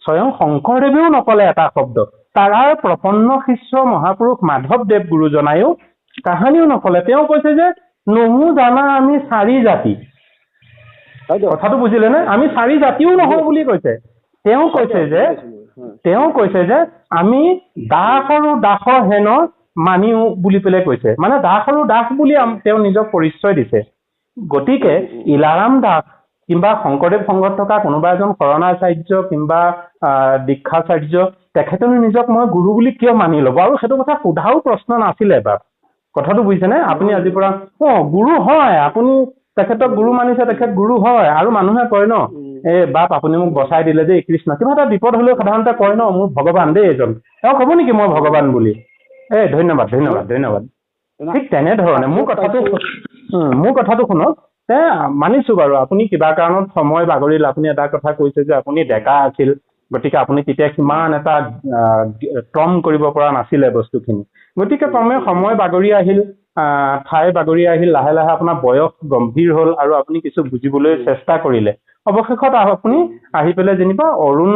স্বয়ং শংকৰদেৱেও নকলে এটা শব্দ, তাৰ প্ৰপন্ন শিষ্য মহাপুৰুষ মাধৱদেৱ গুৰুজনায়ো কাহানিও নকলে। তেওঁ কৈছে যে নহো জানা আমি চাৰি জাতি, কথাটো বুজিলে নে? আমি চাৰি জাতিও নহওঁ বুলি কৈছে। তেওঁ কৈছে যে আমি দাস আৰু দাসৰ হেন মানিও বুলি পেলাই কৈছে, মানে দাস আৰু দাস বুলি তেওঁ নিজক পৰিচয় দিছে। গতিকে ইলাৰাম দাস কিংবা শংকৰদেৱ সংঘত থকা কোনোবা এজন শৰণাচাৰ্য কিংবা দীক্ষাচাৰ্য তেখেতেনো নিজক মই গুৰু বুলি কিয় মানি ল'ব, আৰু সেইটো কথা সোধাও প্ৰশ্ন নাছিলে বাপ। কথাটো বুজিছেনে? আপুনি আজিৰ পৰা গুৰু হয়, আপুনি তেখেতক গুৰু মানিছে, তেখেত গুৰু হয়, আৰু মানুহে কয় ন বাপ আপুনি মোক বচাই দিলে যে কৃষ্ণ, কিবা এটা বিপদ হলেও সাধাৰণতে কয় ন মোৰ ভগৱান দেই এজন, তেওঁ কব নেকি মই ভগৱান বুলি? ধন্যবাদ ধন্যবাদ ধন্যবাদ। ঠিক তেনেধৰণে মোৰ কথাটো শুনক, মানিছো বাৰু আপুনি কিবা কাৰণত সময় বাগৰিল, আপুনি এটা কথা কৈছে যে আপুনি ডেকা আছিল, গতিকে আপুনি তেতিয়া সিমান এটা ক্ৰম কৰিব পৰা নাছিলে বস্তুখিনি, গতিকে ক্ৰমে সময় বাগৰি আহিল, ঠাই বাগৰি আহিল, লাহে লাহে আপোনাৰ বয়স গম্ভীৰ হ'ল আৰু আপুনি কিছু বুজিবলৈ চেষ্টা কৰিলে। অৱশেষত আপুনি আহি পেলাই যেনিবা অৰুণ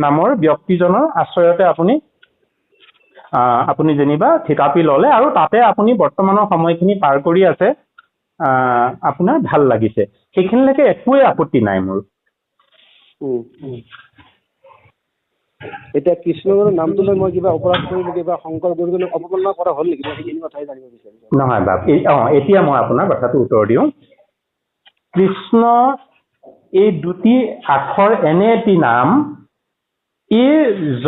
নামৰ ব্যক্তিজনৰ আশ্ৰয়তে আপুনি যেনিবা থিতাপি ললে, আৰু তাতে আপুনি বৰ্তমানৰ সময়খিনি পাৰ কৰি আছে, আপোনাৰ ভাল লাগিছে, সেইখিনিলৈকে একোৱেই আপত্তি নাই মোৰ। এতিয়া কৃষ্ণগুৰুৰ নামটো লৈ মই কিবা অপৰাধ কৰিলো, কিবা শংকৰ গুৰুজনক অপমাননা কৰা হ'ল নেকি? মই সেইখিনি কথাই জানিব বিচাৰিছো। নহয় বাপ, এতিয়া মই আপোনাৰ কথাটো উত্তৰ দিওঁ। কৃষ্ণ এই দুটি আখৰ এনে এটি নাম, ই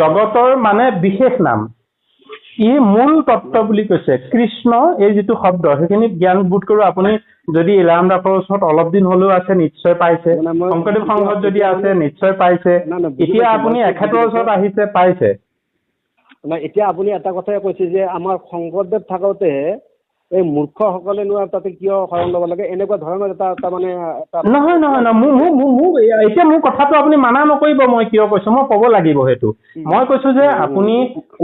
জগতৰ মানে বিশেষ নাম, ই মূল তত্ত্ব বুলি কৈছে। কৃষ্ণ এই যিটো শব্দ সেইখিনি জ্ঞান বোধ কৰো আপুনি যদি ইলাৰাম দাসৰ ওচৰত অলপ দিন হলেও আছে নিশ্চয় পাইছে, শংকৰদেৱ সংঘত যদি আছে নিশ্চয় পাইছে, এতিয়া আপুনি এখেতৰ ওচৰত আহিছে পাইছে। এতিয়া আপুনি এটা কথাই কৈছে যে আমাৰ শংকৰদেৱ থাকোতে এই মূৰ্খসকলে তাতে কিয় শৰণ ল'ব লাগে, এনেকুৱা ধৰণৰ এটা মানে নহয় এতিয়া মোৰ কথাটো আপুনি মানা নকৰিব, মই কিয় কৈছো মই ক'ব লাগিব সেইটো। মই কৈছো যে আপুনি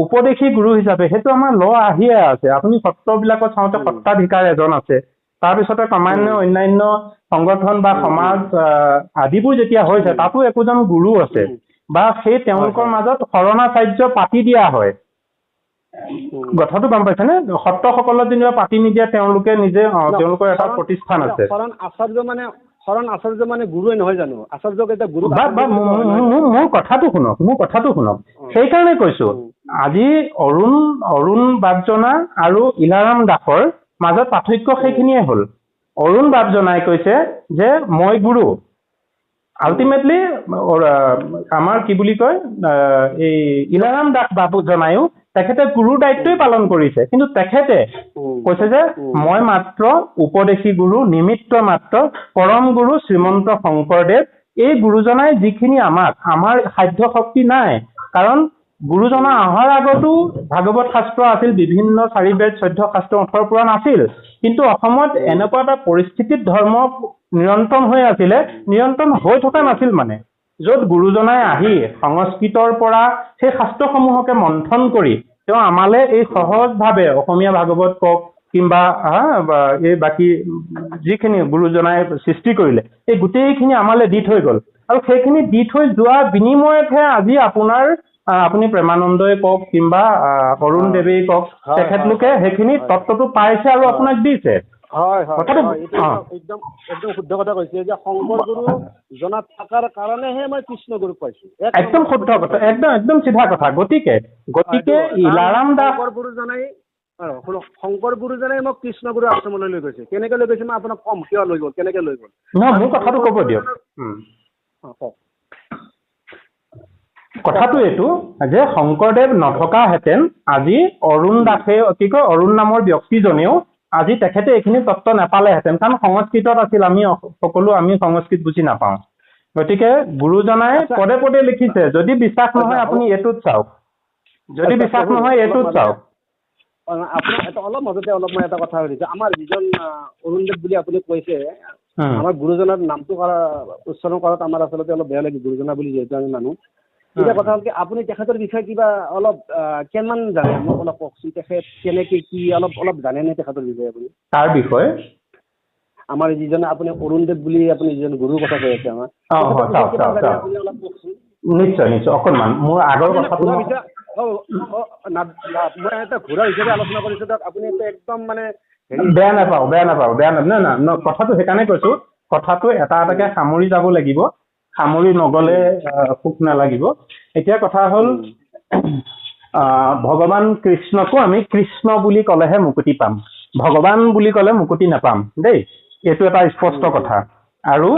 উপদেশী গুৰু হিচাপে সেইটো আমাৰ আহিয়ে আছে। আপুনি সত্ৰবিলাকত চাওঁতে সত্ৰাধিকাৰ এজন আছে, তাৰপিছতে ক্ৰমান্বয়ে অন্যান্য সংগঠন বা সমাজ আদিবোৰ যেতিয়া হৈছে তাতো একোজন গুৰু আছে, বা সেই তেওঁলোকৰ মাজত শৰণাচাৰ্য পাতি দিয়া হয়। কথাটো গম পাইছেনে? সত্ৰসকলত যেনিবা পাতি নিদিয়ে, তেওঁলোকে নিজে তেওঁলোকৰ এটা প্ৰতিষ্ঠান আছে। শৰণ আচাৰ্য মানে গুৰুৱে নহয় জানো? আচাৰ্যক এটা গুৰু মোৰ কথাটো শুনক, সেইকাৰণে কৈছো আজি অৰুণ বাপজনা আৰু ইলাৰাম দাসৰ মাজত পাৰ্থক্য সেইখিনিয়ে হ'ল। অৰুণ বাপজনাই কৈছে যে মই গুৰু, আল্টিমেটলি আমাৰ কি বুলি কয় এই ইলাৰাম দাস বাপুজনায়ো তেখেতে গুৰুৰ দায়িত্বই পালন কৰিছে, কিন্তু তেখেতে কৈছে যে মই মাত্ৰ উপদেশী গুৰু, নিমিত্ত মাত্ৰ, পৰম গুৰু শ্ৰীমন্ত শংকৰদেৱ, এই গুৰুজনাই যিখিনি আমাৰ সাধ্য শক্তি নাই, কাৰণ গুৰুজনা অহাৰ আগতো ভাগৱত শাস্ত্ৰ আছিল, বিভিন্ন 4 বেদ 14 শাস্ত্ৰ 18 পুৰাণ আছিল, কিন্তু অসমত এনেকুৱা এটা পৰিস্থিতিত ধৰ্ম নিৰন্তন হৈ আছিলে, নিৰন্তন হৈ থকা নাছিল মানে, য'ত গুৰুজনাই আহি সংস্কৃতৰ পৰা সেই শাস্ত্ৰসমূহকে মন্থন কৰি তেওঁ আমালে এই সহজভাৱে অসমীয়া ভাগৱত কওক কিংবা এই বাকী যিখিনি গুৰুজনাই সৃষ্টি কৰিলে এই গোটেইখিনি আমালে দি থৈ গ'ল, আৰু সেইখিনি দি থৈ যোৱা বিনিময়তহে আজি আপুনি প্ৰেমানন্দই কওক কিংবা অৰুণ দেৱেই কওক, তেখেতলোকে সেইখিনি তত্ত্বটো পাইছে আৰু আপোনাক দিছে। একদম শুদ্ধ কথা কৈছে যে শংকৰ গুৰু জনাত থকাৰ কাৰণেহে মই কৃষ্ণ গুৰুক পাইছো। একদম শুদ্ধ কথা, একদম চিধা কথা। গতিকে ইলাৰাম দাস শুনক, শংকৰ গুৰুজনে মোক কৃষ্ণগুৰু আশ্ৰমলৈ লৈ গৈছে। কেনেকে লৈ গৈছে মই আপোনাক কম, কিয় লৈ গ'ল, কেনেকে লৈ গ'ল। নহয়, মোৰ কথাটো ক'ব দিয়ক। কওক। কথাটো এইটো যে শংকৰদেৱ নথকাহেঁতেন আজি অৰুণ দাসে কি কয় অৰুণ নামৰ ব্যক্তিজনেও আজি তেখেতে এইখিনি তত্ত্ব নাপালেহেঁতেন, কাৰণ সংস্কৃতত আছিল, আমি সংস্কৃত বুজি নাপাওঁ। গতিকে গুৰুজনাই পদে পদে লিখিছে। যদি বিশ্বাস নহয় আপুনি এইটোত চাওক, যদি বিশ্বাস নহয় এইটোত চাওক। আপোনাক অলপ মাজতে মই এটা কথা সুধিছোঁ। আমাৰ যিজন অৰুণদেৱ বুলি আপুনি কৈছে, আমাৰ গুৰুজনাৰ নামটো উচ্চাৰণ কৰাত আমাৰ আচলতে অলপ বেয়া লাগে, গুৰুজনা বুলি যিহেতু আমি মানুহ। এতিয়া কথা হ'ল কি, আপুনি তেখেতৰ বিষয়ে কিবা অলপ কিমান জানে মোক অলপ কওকচোন। তেখেত কেনেকে কি অলপ জানেনে তেখেতৰ বিষয়ে আপুনি? তাৰ বিষয়ে আমাৰ যিজন আপুনি অৰুণদেৱ বুলি আপুনি যিজন গুৰুৰ কথা কৈ আছে আমাৰ, আপুনি অলপ কওকচোন। নিশ্চয় নিশ্চয়, অকণমান মোৰ আগৰ কথাটো মই এটা ঘূৰা হিচাপে আলোচনা কৰিছোঁ তাত, আপুনি একদম মানে বেয়া নাপাওঁ না, কথাটো সেইকাৰণে কৈছো, কথাটো এটা এটাকে সামৰি যাব লাগিব, সামৰি নগলে সুখ নালাগিব। এতিয়া কথা হ'ল ভগৱান কৃষ্ণকো আমি কৃষ্ণ বুলি ক'লেহে মুকুতি পাম, ভগৱান বুলি ক'লে মুকুতি নাপাম দেই, এইটো এটা স্পষ্ট কথা। আৰু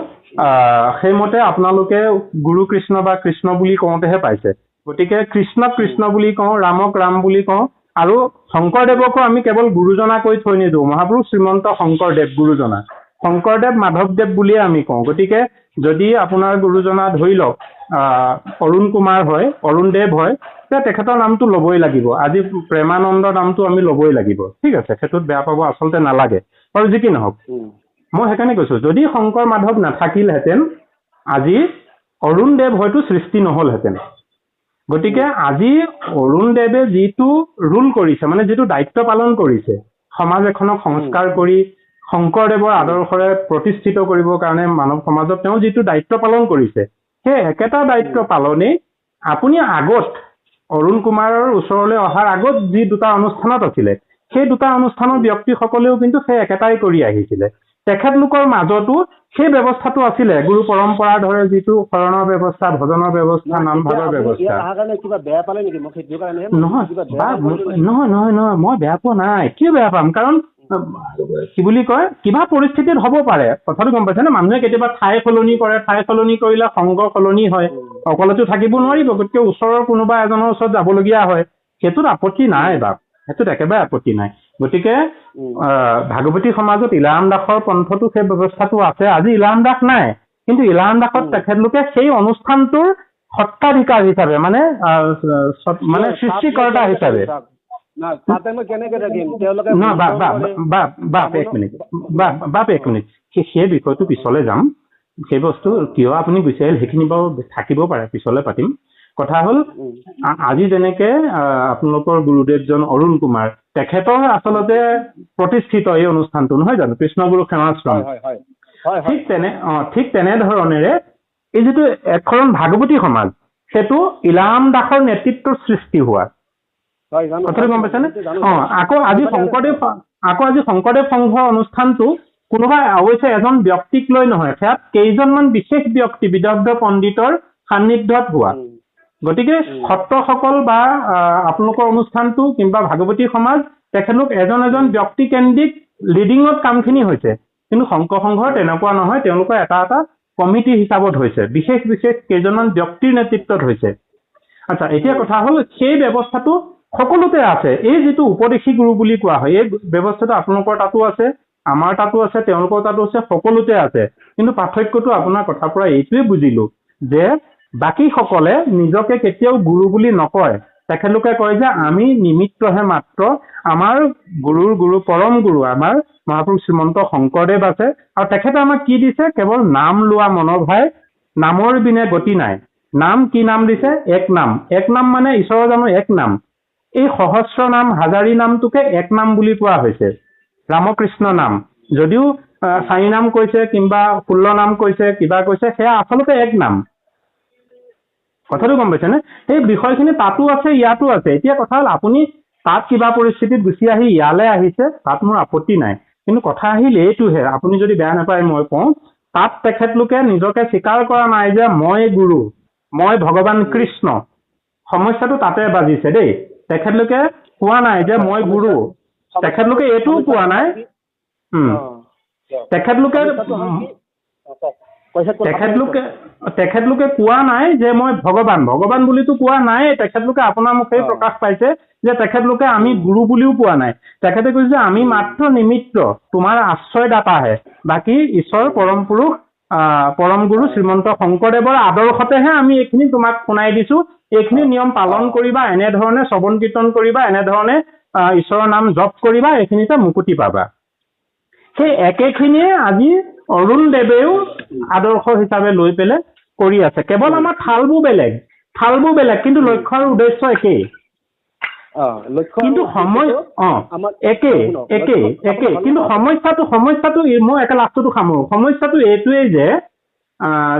সেইমতে আপোনালোকে গুৰু কৃষ্ণ বা কৃষ্ণ বুলি কওঁতেহে পাইছে। গতিকে কৃষ্ণক কৃষ্ণ বুলি কওঁ, ৰামক ৰাম বুলি কওঁ। আৰু শংকৰদেৱকো আমি কেৱল গুৰুজনা কৈ থৈ নিদিওঁ, মহাপুৰুষ শ্ৰীমন্ত শংকৰদেৱ গুৰুজনা, শংকৰদেৱ মাধৱদেৱ বুলিয়ে আমি কওঁ। গতিকে যদি আপোনাৰ গুৰুজনা ধৰি লওক অৰুণ কুমাৰ হয়, অৰুণদেৱ হয়, তেতিয়া তেখেতৰ নামটো ল'বই লাগিব। আজি প্ৰেমানন্দ নামটো আমি ল'বই লাগিব, ঠিক আছে, সেইটোত বেয়া পাব আচলতে নালাগে। আৰু যি কি নহওক, মই সেইকাৰণে কৈছো, যদি শংকৰ মাধৱ নাথাকিলহেঁতেন আজি অৰুণদেৱ হয়তো সৃষ্টি নহলহেঁতেন। গতিকে আজি অৰুণদেৱে যিটো ৰোল কৰিছে, মানে যিটো দায়িত্ব পালন কৰিছে, সমাজ এখনক সংস্কাৰ কৰি শংকৰদেৱৰ আদৰ্শৰে প্ৰতিষ্ঠিত কৰিবৰ কাৰণে মানৱ সমাজত তেওঁ যিটো দায়িত্ব পালন কৰিছে, সেই একেটা দায়িত্ব পালনেই আপুনি আগত অৰুণ কুমাৰৰ ওচৰলৈ অহাৰ আগত যি দুটা অনুষ্ঠানত আছিলে, সেই দুটা অনুষ্ঠানৰ ব্যক্তিসকলেও কিন্তু সেই একেটাই কৰি আহিছিলে। তেখেতলোকৰ মাজতো সেই ব্যৱস্থাটো আছিলে, গুৰু পৰম্পৰাৰ ধৰে যিটো শৰণৰ ব্যৱস্থা, ভজনৰ ব্যৱস্থা, নামভাগৰ ব্যৱস্থা। নহয়, মই বেয়া পোৱা নাই, কিয় বেয়া পাম? কাৰণ কি বুলি কয়, কিবা পৰিস্থিতিত হ'ব পাৰে, কথাটো গম পাইছে নে? মানুহে কেতিয়াবা ঠাই সলনি কৰে, ঠাই সলনি কৰিলে সংগ সলনি হয়, অকলেতো থাকিব নোৱাৰিব, গতিকে ওচৰৰ কোনোবা এজনৰ ওচৰত যাবলগীয়া হয়, সেইটোত আপত্তি নাই বাপ, সেইটোত একেবাৰে আপত্তি নাই। গতিকে ভাগৱতী সমাজত ইলাৰাম দাসৰ পন্থটো সেই ব্যৱস্থাটো আছে। আজি ইলাৰাম দাস নাই, কিন্তু ইলাৰাম দাসত তেখেতলোকে সেই অনুষ্ঠানটোৰ সত্তাধিকাৰ হিচাপে, মানে সৃষ্টিকৰ্তা হিচাপে। এক মিনিট, সেই বিষয়টো পিছলৈ যাম। সেই বস্তু কিয় আপুনি বিচাৰিল সেইখিনি বাৰু থাকিব পাৰে, পিছলৈ পাতিম। কথা হ'ল আজি যেনেকে আপোনালোকৰ গুৰুদেৱজন অৰুণ কুমাৰ, তেখেতৰ আচলতে প্ৰতিষ্ঠিত এই অনুষ্ঠানটো নহয় জানো, কৃষ্ণগুৰু সেৱাশ্ৰম, ঠিক তেনেধৰণেৰে এই যিটো একশৰণ ভাগৱতী সমাজ, সেইটো ইলাৰাম দাসৰ নেতৃত্বত সৃষ্টি হোৱা, কথাটো গম পাইছেনে? আকৌ আজি শংকৰদেৱ সংঘৰ অনুষ্ঠানটো কোনোবা অৱশ্যে এজন ব্যক্তিক লৈ নহয়, সেয়াত কেইজনমান বিশেষ ব্যক্তি বিদগ্ধ পণ্ডিতৰ সান্নিধ্যত হোৱা। গতিকে সত্ৰসকল বা আপোনালোকৰ অনুষ্ঠানটো কিংবা ভাগৱতী সমাজ, তেখেতলোক এজন এজন ব্যক্তি কেন্দ্ৰিক লিডিঙত কামখিনি হৈছে। কিন্তু শংকৰ সংঘৰ তেনেকুৱা নহয়, তেওঁলোকৰ এটা এটা কমিটি হিচাপত হৈছে, বিশেষ বিশেষ কেইজনমান ব্যক্তিৰ নেতৃত্বত হৈছে। আচ্ছা, এতিয়া কথা হ'ল সেই ব্যৱস্থাটো সকলোতে আছে। এই যিটো উপদেশী গুৰু বুলি কোৱা হয়, এই ব্যৱস্থাটো আপোনালোকৰ তাতো আছে, আমাৰ তাতো আছে, তেওঁলোকৰ তাতো আছে, সকলোতে আছে। কিন্তু পাৰ্থক্যটো আপোনাৰ কথাৰ পৰা এইটোৱে বুজিলো যে বাকী সকলে নিজকে কেতিয়াও গুৰু বুলি নকয়, তেখেতলোকে কয় যে আমি নিমিত্তহে মাত্ৰ, আমাৰ গুৰু পৰম গুৰু আমাৰ মহাপুৰুষ শ্ৰীমন্ত শংকৰদেৱ আছে, আৰু তেখেতে আমাক কি দিছে? কেৱল নাম লোৱা মনোভাৱ, নামৰ বিনে গতি নাই। নাম কি নাম দিছে? এক নাম। এক নাম মানে ঈশ্বৰৰ জানো এক নাম? এই সহস্ৰ নাম, হাজাৰী নামটোকে এক নাম বুলি কোৱা হৈছে, ৰামকৃষ্ণ নাম। যদিও 4 নাম কৈছে, কিংবা 16 নাম কৈছে, কিবা কৈছে, সেয়া আচলতে এক নাম। কথাটো গম পাইছেনে? সেই বিষয়খিনি তাতো আছে, ইয়াতো আছে। এতিয়া কথা হ'ল আপুনি তাত কিবা পৰিস্থিতিত গুচি আহি ইয়ালৈ আহিছে, তাত মোৰ আপত্তি নাই। কিন্তু কথা আহিল এইটোহে, আপুনি যদি বেয়া নাপায় মই কওঁ, তাত তেখেতলোকে নিজকে স্বীকাৰ কৰা নাই যে মই গুৰু, মই ভগৱান কৃষ্ণ। সমস্যাটো তাতে বাজিছে দেই। তেখেতলোকে কোৱা নাই যে মই গুৰু, তেখেতলোকে এইটোও কোৱা নাই তেখেতলোকে তেখেতলোকে কোৱা নাই যে মই ভগৱান বুলিতো কোৱা নাই। তেখেতলোকে আপোনাৰ মুখেই প্ৰকাশ পাইছে যে তেখেতলোকে আমি গুৰু বুলিও কোৱা নাই। তেখেতে কৈছে আমি মাত্ৰ নিমিত্ত, তোমাৰ আশ্ৰয়দাতাহে, বাকী ঈশ্বৰ পৰম পুৰুষ পৰম গুৰু শ্ৰীমন্ত শংকৰদেৱৰ আদৰ্শতেহে আমি এইখিনি তোমাক শুনাই দিছো। এইখিনি নিয়ম পালন কৰিবা, এনেধৰণে শ্ৰৱণ কীৰ্তন কৰিবা, এনেধৰণে ঈশ্বৰৰ নাম জপ কৰিবা, এইখিনিতে মুকুতি পাবা। সেই একেখিনিয়ে আজি অৰুণদেৱেও আদৰ্শ হিচাপে লৈ পেলাই কৰি আছে। কেৱল আমাৰ থালবোৰ বেলেগ কিন্তু লক্ষ্য আৰু উদ্দেশ্য একেই। কিন্তু কিন্তু সমস্যাটো মই একে লাষ্টটো সামৰো। সমস্যাটো এইটোৱেই যে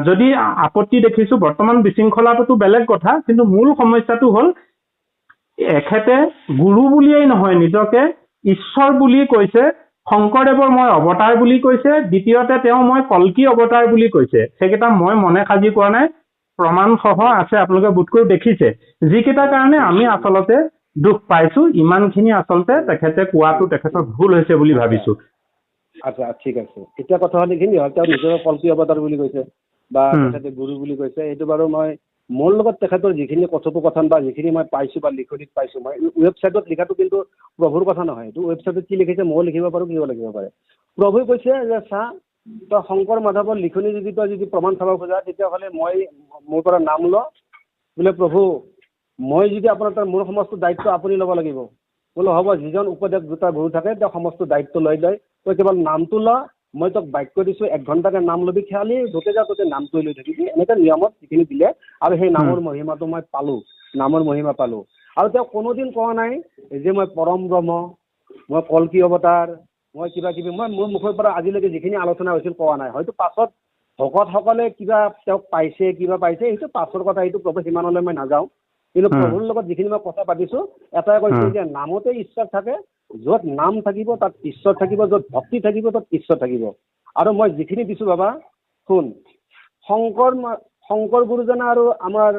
যদি আপত্তি দেখিছো বৰ্তমান বিশৃংখলাটোতো বেলেগ কথা, কিন্তু মূল সমস্যাটো হ'ল এখেতে গুৰু বুলিয়েই নহয়, নিজকে ঈশ্বৰ বুলি কৈছে। শংকৰদেৱৰ মই অৱতাৰ বুলি কৈছে। দ্বিতীয়তে তেওঁ মই কল্কি অৱতাৰ বুলি কৈছে। সেইকেইটা মই মনে সাজি কোৱা নাই, প্ৰমাণসহ আছে, আপোনালোকে বোধকৰো দেখিছে। যিকেইটাৰ কাৰণে আমি আচলতে দুখ পাইছো, ইমানখিনি আচলতে তেখেতে কোৱাটো তেখেতৰ ভুল হৈছে বুলি ভাবিছো। আচ্ছা, ঠিক আছে। এতিয়া কথা হ'ল এইখিনি, তেওঁ নিজৰ কল্কি অৱতাৰ বুলি কৈছে বা তেখেতে গুৰু বুলি কৈছে। এইটো বাৰু মই মোৰ লগত তেখেতৰ যিখিনি কথোপকথন বা যিখিনি মই পাইছো বা লিখনিত পাইছো, মই ৱেবছাইটত লিখাটো কিন্তু প্ৰভুৰ কথা নহয়। এইটো ৱেবছাইটত কি লিখিছে ময়ো লিখিব পাৰো, কিয় লিখিব পাৰে। প্ৰভুৱে কৈছে যে চা, তই শংকৰ মাধৱৰ লিখনি তই যদি প্ৰমাণ চাব খোজা, তেতিয়াহ'লে মই মোৰ পৰা নাম ল। বোলে প্ৰভু, মই যদি আপোনাৰ মোৰ সমস্ত দায়িত্ব আপুনি ল'ব লাগিব। বোলে হ'ব, যিজন উপদেশ দুটা গুৰু থাকে তেওঁ সমস্ত দায়িত্ব লৈ যায়। তই কেৱল নামটো ল, মই তোক বাক্য দিছো 1 ঘণ্টাকে নাম ল'বি, খেয়ালি য'তে যা ত'তে নামটো লৈ থাকিবি। এনেকে নিয়মত যিখিনি দিলে, আৰু সেই নামৰ মহিমাটো মই পালো, নামৰ মহিমা পালো। আৰু তেওঁ কোনোদিন কোৱা নাই যে মই পৰম ব্ৰহ্ম, মই কল্কি অৱতাৰ, মই কিবা কিবি। মই মোৰ মুখৰ পৰা আজিলৈকে যিখিনি আলোচনা হৈছিল কোৱা নাই। হয়তো পাছত ভকতসকলে কিবা তেওঁক পাইছে, কিবা পাইছে, সেইটো পাছৰ কথা, সেইটো প্ৰভু সিমানলৈ মই নাযাওঁ। কিন্তু প্ৰভুৰ লগত যিখিনি মই কথা পাতিছো, এটাই কৈছে যে নামতে ঈশ্বৰ থাকে, য'ত নাম থাকিব তাত ঈশ্বৰ থাকিব, য'ত ভক্তি থাকিব তাত ঈশ্বৰ থাকিব। আৰু মই যিখিনি দিছো বাবা শুন, শংকৰ গুৰুজনা আৰু আমাৰ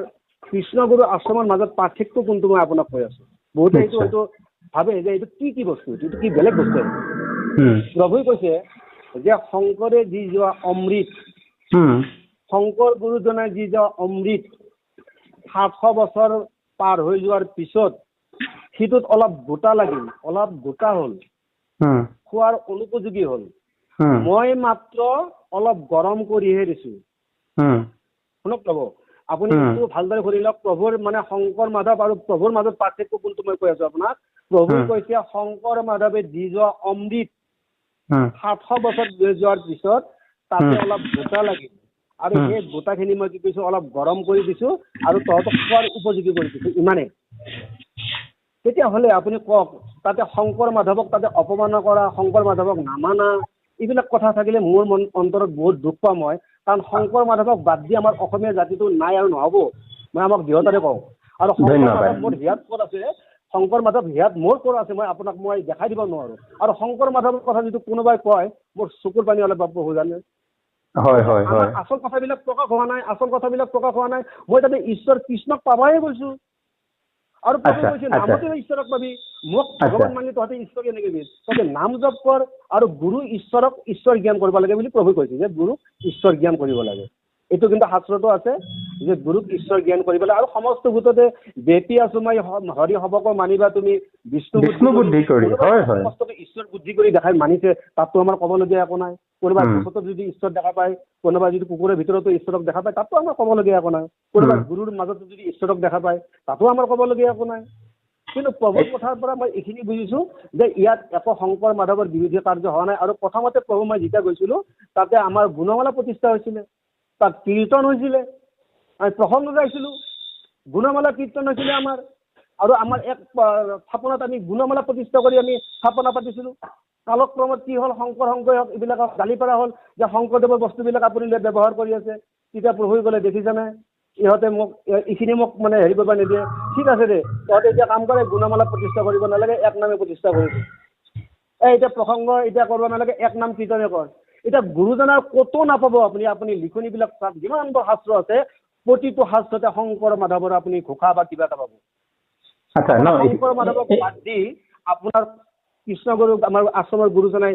কৃষ্ণ গুৰু আশ্ৰমৰ মাজত পাৰ্থক্য কোনটো মই আপোনাক কৈ আছো। বহুতে এইটো হয়তো ভাবে যে এইটো কি বস্তু, এইটো কি বেলেগ বস্তু। প্ৰভুৱে কৈছে যে শংকৰে যি যোৱা অমৃত, শংকৰ গুৰুজনাই যি যোৱা অমৃত 700 বছৰ পাৰ হৈ যোৱাৰ পিছত সিটোত অলপ গোটা লাগিল, অলপ গোটা হ'ল, খোৱাৰ অনুপযোগী হ'ল। মই মাত্ৰ অলপ গৰম কৰিহে দিছো। শুনক প্ৰভু, আপুনি কিন্তু ভালদৰে শুনি লওক। প্ৰভুৰ মানে শংকৰ মাধৱ আৰু প্ৰভুৰ মাজত পাৰ্থক্য কোনটো মই কৈ আছো আপোনাক। প্ৰভুৱে কৈছে শংকৰ মাধৱে দি যোৱা অমৃত 700 বছৰ যোৱাৰ পিছত তাতে অলপ গোটা লাগিল, আৰু সেই গোটাখিনি মই কি কৈছো অলপ গৰম কৰি দিছো আৰু তহঁতক খোৱাৰ উপযোগী কৰি দিছো, ইমানেই। তেতিয়াহ'লে আপুনি কওক, তাতে শংকৰ মাধৱক তাতে অপমান কৰা, শংকৰ মাধৱক নামানা, এইবিলাক কথা থাকিলে মোৰ অন্তৰত বহুত দুখ পাওঁ মই। কাৰণ শংকৰ মাধৱক বাদ দি আমাৰ অসমীয়া জাতিটো নাই আৰু নহ'ব, মই আমাক দৃঢ়তাৰে কওঁ। আৰু শংকৰ মাধৱ মোৰ হিয়াত ক'ত আছে, শংকৰ মাধৱ হিয়াত মোৰ ক'ত আছে, মই আপোনাক মই দেখাই দিব নোৱাৰো। আৰু শংকৰ মাধৱৰ কথা যদি কোনোবাই কয়, মোৰ চকুৰ পানী অলপ বাবু জানে। আচল কথাবিলাক প্ৰকাশ হোৱা নাই, মই তাতে ঈশ্বৰ কৃষ্ণক পাবাই গৈছো। আৰু প্ৰভু কৈছে নামতে ঈশ্বৰক পাবি, মোক ভগৱান মানি তহঁতে ঈশ্বৰ কেনেকে দিবি, তহঁতে নাম জপ কৰ আৰু গুৰু ঈশ্বৰক ঈশ্বৰ জ্ঞান কৰিব লাগে বুলি প্ৰভু কৈছে, যে গুৰুক ঈশ্বৰ জ্ঞান কৰিব লাগে। এইটো কিন্তু শাস্ত্ৰতো আছে যে গুৰুক ঈশ্বৰ জ্ঞান কৰিব লাগে। আৰু সমস্ত ভূততে বেপি আছো মই হৰি হবক মানিবা তুমি বিষ্ণু বুদ্ধি কৰি, সমস্তকে ঈশ্বৰ বুদ্ধি কৰি দেখাই মানিছে, তাততো আমাৰ ক'বলগীয়া একো নাই। কোনোবা ভূতত যদি ঈশ্বৰ দেখা পায়, কোনোবা যদি কুকুৰৰ ভিতৰতো ঈশ্বৰক দেখা পায়, তাতো আমাৰ ক'বলগীয়া একো নাই। কোনোবা গুৰুৰ মাজতো যদি ঈশ্বৰক দেখা পায়, তাতো আমাৰ ক'বলগীয়া একো নাই। কিন্তু প্ৰভুৰ কথাৰ পৰা মই এইখিনি বুজিছো যে ইয়াত একো শংকৰ মাধৱৰ বিৰোধী কাৰ্য হোৱা নাই। আৰু প্ৰথমতে প্ৰভু মই যেতিয়া গৈছিলো, তাতে আমাৰ গুণমালা প্ৰতিষ্ঠা হৈছিলে, তাত কীৰ্তন হৈছিলে, আমি প্ৰসংগ গাইছিলো, গুণমালা কীৰ্তন হৈছিলে আমাৰ। আৰু আমাৰ এক স্থাপনাত আমি গুণমালা প্ৰতিষ্ঠা কৰি আমি স্থাপনা পাতিছিলো। কালক্ৰমত কি হ'ল, শংকৰক এইবিলাকক গালি পৰা হ'ল যে শংকৰদেৱৰ বস্তুবিলাক আপুনি ব্যৱহাৰ কৰি আছে। তেতিয়া প্ৰভুৱে ক'লে দেখিছানে, ইহঁতে মোক এইখিনি মোক মানে হেৰি কৰিব নিদিয়ে। ঠিক আছে দে, তহঁতে এতিয়া কাম কৰে, গুণমালা প্ৰতিষ্ঠা কৰিব নালাগে, এক নামে প্ৰতিষ্ঠা কৰিছে। এতিয়া প্ৰসংগ এতিয়া কৰিব নালাগে, এক নাম কীৰ্তনে কৰ। এতিয়া গুৰুজনাৰ ক'তো নাপাব আপুনি লিখনিবিলাক চাওক, যিমানবোৰ শাস্ত্ৰ আছে প্ৰতিটো শাস্ত্ৰতে শংকৰ মাধৱৰ আপুনি ঘোষা বা কিবা এটা পাব। শংকৰ মাধৱক বাদ দি আপোনাৰ কৃষ্ণগুৰুক আমাৰ আশ্ৰমৰ গুৰুজনাই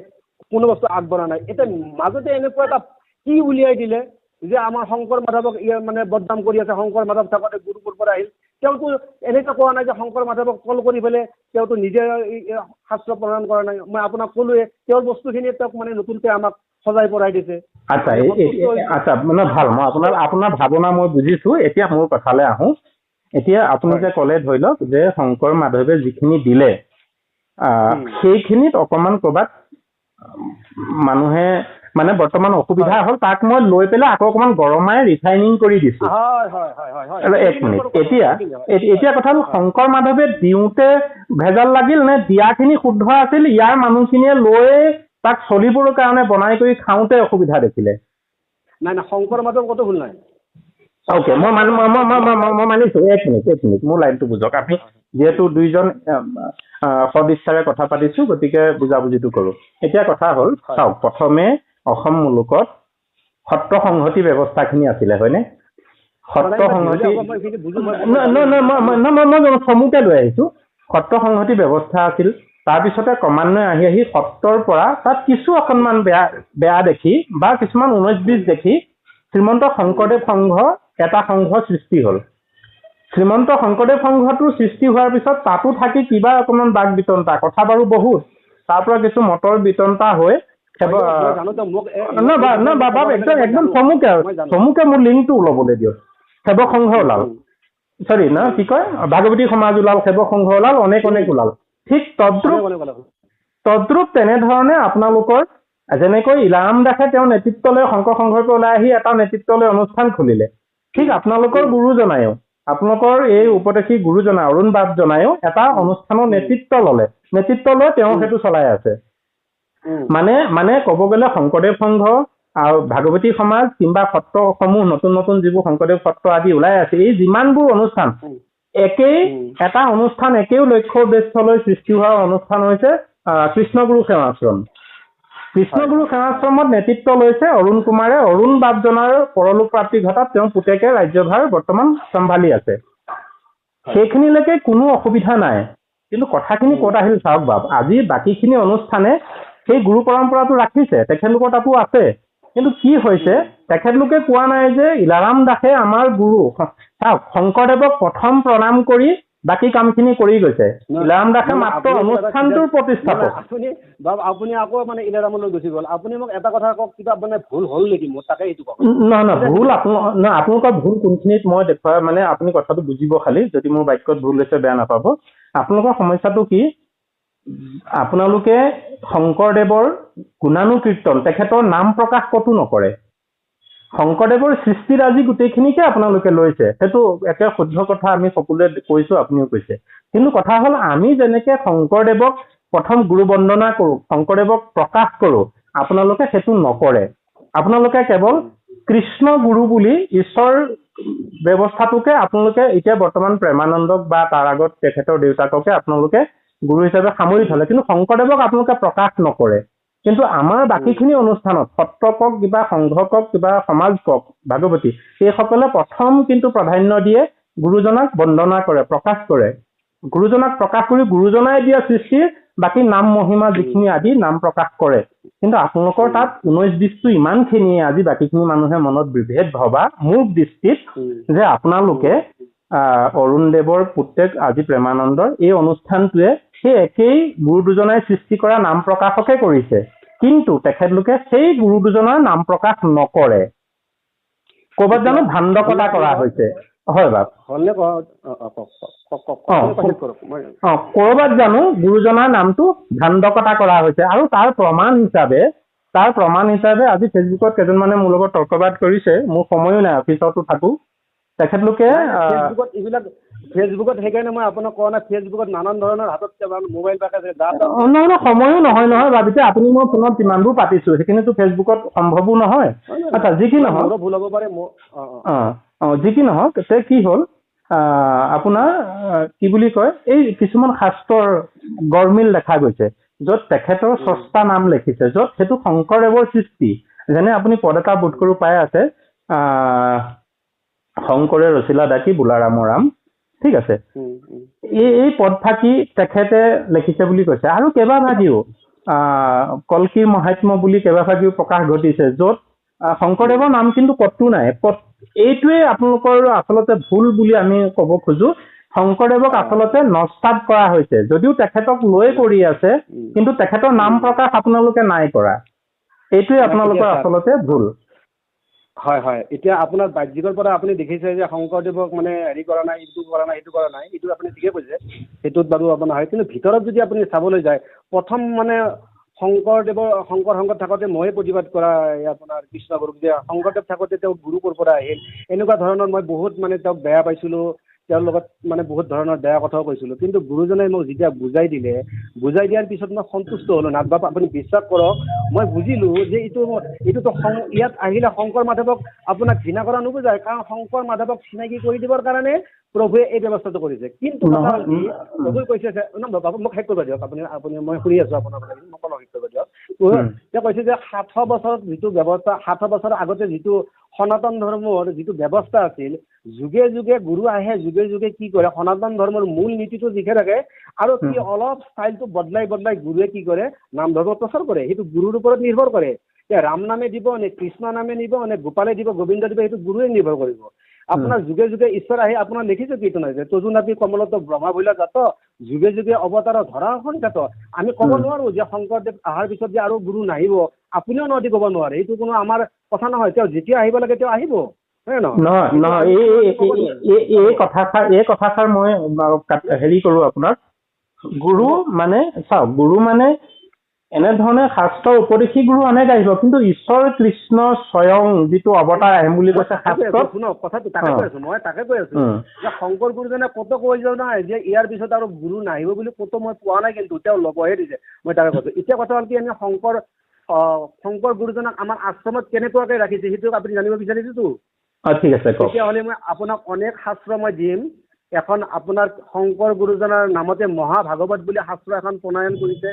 কোনো বস্তু আগবঢ়া নাই। এতিয়া মাজতে এনেকুৱা এটা কি উলিয়াই দিলে যে আমাৰ শংকৰ মাধৱক মানে বদনাম কৰি আছে, শংকৰ মাধৱ থাকোঁতে গুৰুকুলৰ পৰা আহিল। তেওঁতো এনেকৈ কোৱা নাই যে শংকৰ মাধৱক কল কৰি পেলাই তেওঁতো নিজে শাস্ত্ৰ প্ৰণয়ন কৰা নাই। মই আপোনাক ক'লোৱে তেওঁৰ বস্তুখিনি তেওঁক মানে নতুনকৈ আমাক সজাই পৰাই দিছে। আচ্ছা আচ্ছা মানে ভাল, মই আপোনাৰ ভাৱনা মই বুজিছো। এতিয়া মোৰ কথালৈ আহোঁ। এতিয়া আপুনি যে ক'লে ধৰি লওক যে শংকৰ মাধৱে যিখিনি দিলে সেইখিনিত অকণমান ক'ৰবাত মানুহে মানে বৰ্তমান অসুবিধা হ'ল, তাক মই লৈ পেলাই আকৌ অকণমান গৰমাই ৰিফাইনিং কৰি দিছোঁ। এক মিনিট, এতিয়া কথা হ'ল শংকৰ মাধৱে দিওঁতে ভেজাল লাগিল নে দিয়াখিনি শুদ্ধ আছিল, ইয়াৰ মানুহখিনিয়ে লৈ তাক চলিবৰ কাৰণে বনাই কৰি খাওঁতে অসুবিধা দেখিলে? নাই নাই, শংকৰ মাধৱ কতো ভুল নাই। অ'কে, মই মানিছোঁ। এক মিনিট মোৰ লাইনটো বুজক। আমি যিহেতু দুইজন সদিচ্ছাৰে কথা পাতিছোঁ, গতিকে বুজাবুজিটো কৰোঁ। এতিয়া কথা হ'ল চাওক, প্ৰথমে অসম মুলুকত সত্ৰ সংহতি ব্যৱস্থাখিনি আছিলে, হয়নে? সত্ৰ সংহতি মই চমুকে লৈ আহিছোঁ। সত্ৰ সংহতি ব্যৱস্থা আছিল। তাৰপিছতে ক্ৰমান্বয়ে আহি সত্ৰৰ পৰা তাত কিছু অকণমান বেয়া দেখি বা কিছুমান 19-20 দেখি শ্ৰীমন্ত শংকৰদেৱ সংঘ এটা সংঘ সৃষ্টি হ'ল। শ্ৰীমন্ত শংকৰদেৱ সংঘটোৰ সৃষ্টি হোৱাৰ পিছত তাতো থাকি কিবা অকণমান বাক বিতন্তা, কথা বাৰু বহুত, তাৰ পৰা কিছু মতৰ বিতন্তা হৈ একদম চমুকে মোৰ লিংকটো ওলাবলৈ দিয়ক। সেৱক সংঘ ওলাল, কি কয়, ভাগৱতী সমাজ ওলাল, সেৱক সংঘ ওলাল, অনেক ওলাল। ঠিক তদ্ৰুপ তেনেধৰণে আপোনালোকৰ যেনেকৈ ইলাৰাম দাসে তেওঁৰ নেতৃত্বলৈ শংকৰ সংঘৰ পৰা ওলাই আহি এটা নেতৃত্বলৈ অনুষ্ঠান খুলিলে, ঠিক আপোনালোকৰ গুৰুজনায়েও, আপোনালোকৰ এই উপদেশী গুৰুজনা অৰুণ বাপজনায়েও এটা অনুষ্ঠানৰ নেতৃত্ব ল'লে, তেওঁ সেইটো চলাই আছে। মানে ক'ব গ'লে শংকৰদেৱ সংঘ আৰু ভাগৱতী সমাজ কিংবা সত্ৰসমূহ নতুন যিবোৰ শংকৰদেৱ সত্ৰ আদি ওলাই আছে, এই যিমানবোৰ অনুষ্ঠান একেই এটা অনুষ্ঠান, একেই লক্ষ্য উদ্দেশ্যলৈ সৃষ্টি হোৱা অনুষ্ঠান হৈছে কৃষ্ণগুৰু সেৱাশ্ৰম। কৃষ্ণগুৰু সেৱাশ্ৰমত নেতৃত্ব লৈছে অৰুণ কুমাৰে। অৰুণ বাপজনাৰ পৰলোক প্ৰাপ্তি ঘটাত তেওঁৰ পুতেকে ৰাজ্যভাৰ বৰ্তমান চম্ভালি আছে। সেইখিনিলৈকে কোনো অসুবিধা নাই। কিন্তু কথাখিনি ক'ত আহিল চাওক বাপ, আজি বাকীখিনি অনুষ্ঠানে সেই গুৰু পৰম্পৰাটো ৰাখিছে, তেখেতলোকৰ তাতো আছে। কিন্তু কি হৈছে, তেখেতলোকে কোৱা নাই যে ইলাৰাম দাসে আমাৰ গুৰু, চাওক শংকৰদেৱক প্ৰথম প্ৰণাম কৰি বাকী কামখিনি কৰি গৈছে। ইলাৰাম দাসে মাত্ৰ অনুষ্ঠানটোৰ প্ৰতিষ্ঠাপক। আপুনি আকৌ মানে ইলাৰামলৈ গুচি গ'ল। আপুনি মোক এটা কথা কওক, কিবা মানে ভুল হ'ল নেকি? মোৰ তাকে এইটো কওক। নহয় ভুল আপোনালোকৰ ভুল কোনখিনিত মই দেখুৱাই, মানে আপুনি কথাটো বুজিব খালি, যদি মোৰ বাক্যত ভুল হৈছে বেয়া নাপাব। আপোনালোকৰ সমস্যাটো কি, আপোনালোকে শংকৰদেৱৰ গুণানুকীৰ্তন, তেখেতৰ নাম প্ৰকাশ ক'তো নকৰে। শংকৰদেৱৰ সৃষ্টিৰাজি গোটেইখিনিকে আপোনালোকে লৈছে, সেইটো একে শুদ্ধ কথা, আমি সকলোৱে কৈছোঁ, আপুনিও কৈছে। কিন্তু কথা হ'ল, আমি যেনেকে শংকৰদেৱক প্ৰথম গুৰু বন্দনা কৰোঁ, শংকৰদেৱক প্ৰকাশ কৰোঁ, আপোনালোকে সেইটো নকৰে। আপোনালোকে কেৱল কৃষ্ণ গুৰু বুলি ঈশ্বৰ ব্যৱস্থাটোকে আপোনালোকে এতিয়া বৰ্তমান প্ৰেমানন্দক বা তাৰ আগত তেখেতৰ দেউতাককে আপোনালোকে গুৰু হিচাপে সামৰি থলে, কিন্তু শংকৰদেৱক আপোনালোকে প্ৰকাশ নকৰে। কিন্তু আমাৰ বাকীখিনি অনুষ্ঠানত সত্ৰ কওক, কিবা সংঘ কওক, কিবা সমাজ কওক, ভাগৱতী, এইসকলে প্ৰথম কিন্তু প্ৰাধান্য দিয়ে গুৰুজনাক বন্দনা কৰে, প্ৰকাশ কৰে। গুৰুজনাক প্ৰকাশ কৰি গুৰুজনাই দিয়া সৃষ্টিৰ বাকী নাম মহিমা যিখিনি আদি নাম প্ৰকাশ কৰে। কিন্তু আপোনালোকৰ তাত 19-20টো ইমানখিনিয়ে আজি বাকীখিনি মানুহে মনত বিভেদ ভবা মোৰ দৃষ্টিত যে আপোনালোকে অৰুণদেৱৰ পুতেক আজি প্ৰেমানন্দৰ এই অনুষ্ঠানটোৱে সেই একেই গুৰু দুজনাই সৃষ্টি কৰা নাম প্ৰকাশকে কৰিছে, কিন্তু তেখেতলোকে সেই গুৰু দুজনৰ নাম প্ৰকাশ নকৰে। ক'ৰবাত জানো ভাণ্ডকতা কৰা হৈছে, হয় বাপ? ক'ৰবাত জানো গুৰুজনাৰ নামটো ভাণ্ডকতা কৰা হৈছে। আৰু তাৰ প্ৰমাণ হিচাপে আজি ফেচবুকত কেইজনমানে মোৰ লগত তৰ্কবাদ কৰিছে, মোৰ সময়ো নাই, অফিচতো থাকোঁ। তেখেতলোকে ফেচবুকত সেইকাৰণে মই আপোনাক কোৱা নাই, ফেচবুকত নানান ধৰণৰ হাতত মোবাইল থাকে, সময়ো নহয় ভাবিছে আপুনি। মই ফোনত যিমানবোৰ পাতিছোঁ সেইখিনিতো ফেচবুকত সম্ভৱো নহয়। আচ্ছা, যি কি নহওক, ভুল হ'ব পাৰে। যি কি নহওক, কি হ'ল আপোনাৰ কি বুলি কয়, এই কিছুমান শাস্ত্ৰৰ গৰমিল দেখা গৈছে, য'ত তেখেতৰ স্ৰষ্টা নাম লিখিছে, য'ত সেইটো শংকৰদেৱৰ সৃষ্টি। যেনে আপুনি পদ এটা বোধ কৰোঁ পাই আছে, শংকৰে ৰচিলা ডাকি বোলাৰামৰ ৰাম, ঠিক আছে। এই পদফাকি তেখেতে লিখিছে বুলি কৈছে আৰু কেইবাভাগিও কল্কীৰ মহাত্ম্য বুলি কেইবাভাগিও প্ৰকাশ ঘটিছে য'ত শংকৰদেৱৰ নাম কিন্তু কতো নাই। এইটোৱে আপোনালোকৰ আচলতে ভুল বুলি আমি ক'ব খোজো। শংকৰদেৱক আচলতে নস্তাত কৰা হৈছে, যদিও তেখেতক লৈ কৰি আছে, কিন্তু তেখেতৰ নাম প্ৰকাশ আপোনালোকে নাই কৰা। এইটোৱে আপোনালোকৰ আচলতে ভুল। হয় হয়, এতিয়া আপোনাৰ বাহ্যিকৰ পৰা আপুনি দেখিছে যে শংকৰদেৱক মানে হেৰি কৰা নাই, এইটো কৰা নাই, সেইটো কৰা নাই, এইটো আপুনি ঠিকে কৈছে, সেইটোত বাৰু আপোনাৰ হয়। কিন্তু ভিতৰত যদি আপুনি চাবলৈ যায়, প্ৰথম মানে শংকৰ সংঘত থাকোঁতে ময়ে প্ৰতিবাদ কৰা আপোনাৰ কৃষ্ণগুৰুক যে শংকৰদেৱ থাকোঁতে তেওঁ গুৰু ক'ৰ পৰা আহিল, এনেকুৱা ধৰণৰ মই বহুত মানে তেওঁক বেয়া পাইছিলোঁ, তেওঁৰ লগত মানে বহুত ধৰণৰ বেয়া কথাও কৈছিলোঁ। কিন্তু গুৰুজনে মোক যেতিয়া বুজাই দিয়াৰ পিছত মই সন্তুষ্ট হ'লোঁ। নাথবাবা আপুনি বিশ্বাস কৰক, মই বুজিলোঁ যে এইটোতো ইয়াত আহিলে শংকৰ মাধৱক আপোনাক ঘৃণা কৰা নুবুজায়, কাৰণ শংকৰ মাধৱক চিনাকি কৰি দিবৰ কাৰণে প্ৰভুৱে এই ব্যৱস্থাটো কৰিছে। কিন্তু কথা হ'ল কি, প্ৰভুৱে কৈছে যে বাবু মোক শেষ কৰিব দিয়ক, আপুনি মই শুনি আছোঁ আপোনাৰ কথা, মোক অলপ শেষ কৰিব দিয়ক। তেওঁ কৈছে যে 700 বছৰত যিটো ব্যৱস্থা, 700 বছৰৰ আগতে যিটো সনাতন ধৰ্মৰ যিটো ব্যৱস্থা আছিল, যুগে যুগে গুৰু আহে, যুগে যুগে কি কৰে, সনাতন ধৰ্মৰ মূল নীতিটো লিখে থাকে আৰু কি অলপ ষ্টাইলটো বদলাই গুৰুৱে কি কৰে, নাম ধৰ্ম প্ৰচাৰ কৰে। সেইটো গুৰুৰ ওপৰত নিৰ্ভৰ কৰে। এতিয়া ৰাম নামে দিব নে কৃষ্ণ নামে দিব নে গোপালে দিব গোবিন্দ দিব, সেইটো গুৰুৱে নিৰ্ভৰ কৰিব। আপোনাৰ যুগে যুগে ঈশ্বৰ আহি আপোনাৰ লিখিছে কীৰ্তন হৈছে তজুনাপি কমলত ব্ৰহ্মা বৈলা জাত, যুগে যুগে অৱতাৰ ধৰা সংঘাত। আমি ক'ব নোৱাৰো যে শংকৰদেৱ অহাৰ পিছত যে আৰু গুৰু নাহিব, আপুনিও নদী ক'ব নোৱাৰে, এইটো কোনো আমাৰ কথা নহয়। তেওঁ যেতিয়া আহিব লাগে তেওঁ আহিব, নহয়। এই কথাষাৰ মই হেৰি কৰো আপোনাক। গুৰু মানে চাওক, গুৰু মানে এনেধৰণে শাস্ত্ৰৰ উপদেশী গুৰু অনেক আহিব, কিন্তু ঈশ্বৰ কৃষ্ণ স্বয়ং যিটো অৱতাৰ আহিম বুলি কৈছে শাস্ত্ৰত, শুনক কথাটো তাকে কৈ আছো, মই তাকে কৈ আছো যে শংকৰ গুৰুজনে কত কৈ যোৱা নাই যে ইয়াৰ পিছত আৰু গুৰু নাহিব বুলি কতো মই পোৱা নাই, কিন্তু তেওঁ ল'বহে দিছে, মই তাকে কৈছো। এতিয়া কথা হ'ল কি, আমি শংকৰ গুৰুজনক আমাৰ আশ্ৰমত কেনেকুৱাকে ৰাখিছে সেইটো আপুনি জানিব বিচাৰিছেতো। ঠিক আছে, তেতিয়াহ'লে মই আপোনাক অনেক শাস্ত্ৰ মই দিম। এখন আপোনাৰ শংকৰ গুৰুজনাৰ নামতে মহাভাগৱত বুলি শাস্ত্ৰ এখন প্ৰণয়ন কৰিছে।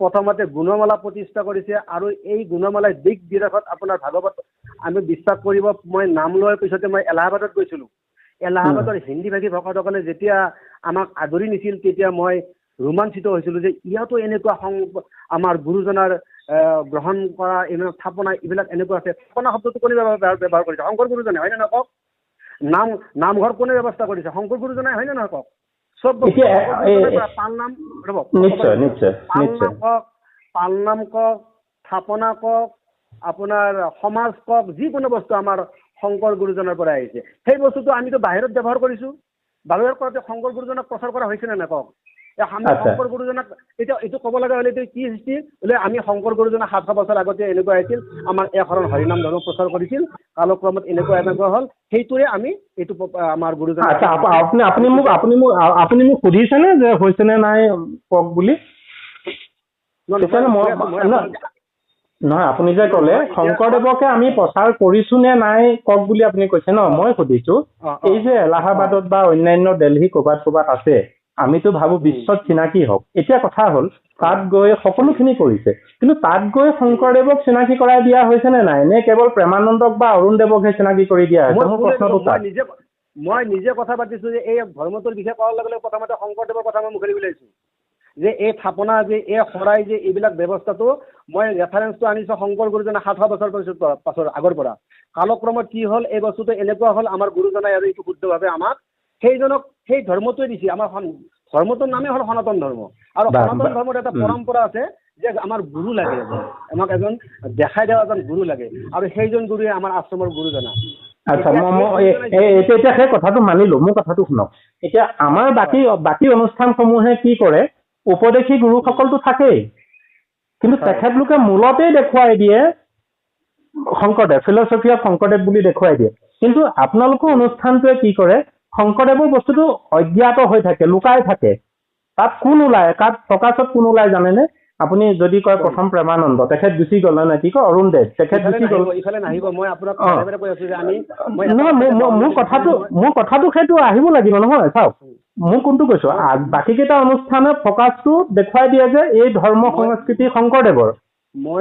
প্ৰথমতে গুণমালা প্ৰতিষ্ঠা কৰিছে, আৰু এই গুণমালাই দিক বিৰাসত আপোনাৰ ভাগৱত আমি বিশ্বাস কৰিব, মই নাম লোৱাৰ পিছতে মই এলাহাবাদত গৈছিলোঁ। এলাহাবাদৰ হিন্দী ভাষী ভকতসকলে যেতিয়া আমাক আদৰি নিছিল, তেতিয়া মই ৰোমাঞ্চিত হৈছিলোঁ যে ইয়াতো এনেকুৱা আমাৰ গুৰুজনাৰ গ্ৰহণ কৰা স্থাপনা এইবিলাক এনেকুৱা আছে। স্থাপনা শব্দটো কোনে ব্যৱহাৰ কৰিছে? শংকৰ গুৰুজনে, হয় নে নহয় কওক? নামঘৰ কোনে ব্যৱস্থা কৰিছে? শংকৰ গুৰুজনে, হয় নে নহয় কওক? চব পালনাম কওক, স্থাপনা কওক, আপোনাৰ সমাজ কওক, যিকোনো বস্তু আমাৰ শংকৰ গুৰুজনৰ পৰা আহিছে। সেই বস্তুটো আমিতো বাহিৰত ব্যৱহাৰ কৰিছো। বাহিৰত কৰাতে শংকৰ গুৰুজনক প্ৰচাৰ কৰা হৈছে নে নাই কওক? আমি শংকৰ গুৰুজনক এতিয়া এইটো ক'ব লগা হ'লে এইটো কি সৃষ্টি বোলে, আমি শংকৰ গুৰুজনক 700 বছৰ আগতে এনেকুৱা আহিছিল, আমাৰ একশৰণ হৰিনাম ধৰ্ম প্ৰচাৰ কৰিছিল, কালক্ৰমত এনেকুৱা হ'ল, সেইটোৰে আমি এইটো আমাৰ গুৰুজন। আপুনি মোক সুধিছেনে যে হৈছে নে নাই কওক বুলি? নহয়, আপুনি যে ক'লে শংকৰদেৱকে আমি প্ৰচাৰ কৰিছো নে নাই কওক বুলি আপুনি কৈছে ন, মই সুধিছো এই যে এলাহাবাদত বা অন্যান্য দিল্লী ক'ৰবাত আছে, আমিতো ভাবো বিশ্বত চিনাকি হওক। এতিয়া কথা হ'ল তাত গৈ সকলোখিনি কৰিছে, কিন্তু তাত গৈ শংকৰদেৱক চিনাকি কৰাই দিয়া হৈছে নে নাই, নে কেৱল প্ৰেমানন্দক বা অৰুণদেৱকহে চিনাকি কৰি দিয়া হৈছে? মোৰ প্ৰশ্নটো মই নিজে কথা পাতিছো যে এই ধৰ্মটোৰ বিষয়ে কোৱাৰ লগে লগে প্ৰথমতে শংকৰদেৱৰ কথা মই মুখেৰে ওলাইছো যে এই থাপনা যে এই শৰাই যে এইবিলাক ব্যৱস্থাটো মই ৰেফাৰেঞ্চটো আনিছো শংকৰ গুৰুজনে 700 বছৰ পাছৰ আগৰ পৰা। কালক্ৰমত কি হ'ল, এই বস্তুটো এনেকুৱা হ'ল, আমাৰ গুৰুজনাই আৰু এইটো শুদ্ধভাৱে আমাক সেইজনক সেই ধৰ্মটোৱে দিছে। আমাৰ ধৰ্মটোৰ নামেই হ'ল সনাতন ধৰ্ম, আৰু সনাতন ধৰ্মৰ এটা পৰম্পৰা আছে যে আমাৰ গুৰু লাগে, আমাক এজন দেখাই দিয়া এজন গুৰু লাগে, আৰু সেইজন গুৰুৱে আমাৰ আশ্ৰমৰ গুৰুজনা। আচ্ছা, এতিয়া সেই কথাটো মানিলো। মোৰ কথাটো শুনক। এতিয়া আমাৰ বাকী অনুষ্ঠানসমূহে কি কৰে, উপদেশী গুৰুসকলটো থাকেই, কিন্তু তেখেতলোকে মূলতেই দেখুৱাই দিয়ে শংকৰদেৱ, ফিলচফি অফ শংকৰদেৱ বুলি দেখুৱাই দিয়ে। কিন্তু আপোনালোকৰ অনুষ্ঠানটোৱে কি কৰে, শংকৰদেৱৰ বস্তুটো অজ্ঞাত হৈ থাকে, লুকাই থাকে। তাত কোন ওলায়, তাত ফকাছত কোন ওলায় জানেনে? আপুনি যদি কয় প্ৰথম প্ৰেমানন্দ, তেখেত গুচি গ'ল, নে কি কয় অৰুণদেৱ, তেখেত গুচি গ'ল। মোৰ কথাটো সেইটো আহিব লাগিব নহয়। চাওক, মই কোনটো কৈছো, বাকী কেইটা অনুষ্ঠানত ফকাচটো দেখুৱাই দিয়ে যে এই ধৰ্ম সংস্কৃতি শংকৰদেৱৰ,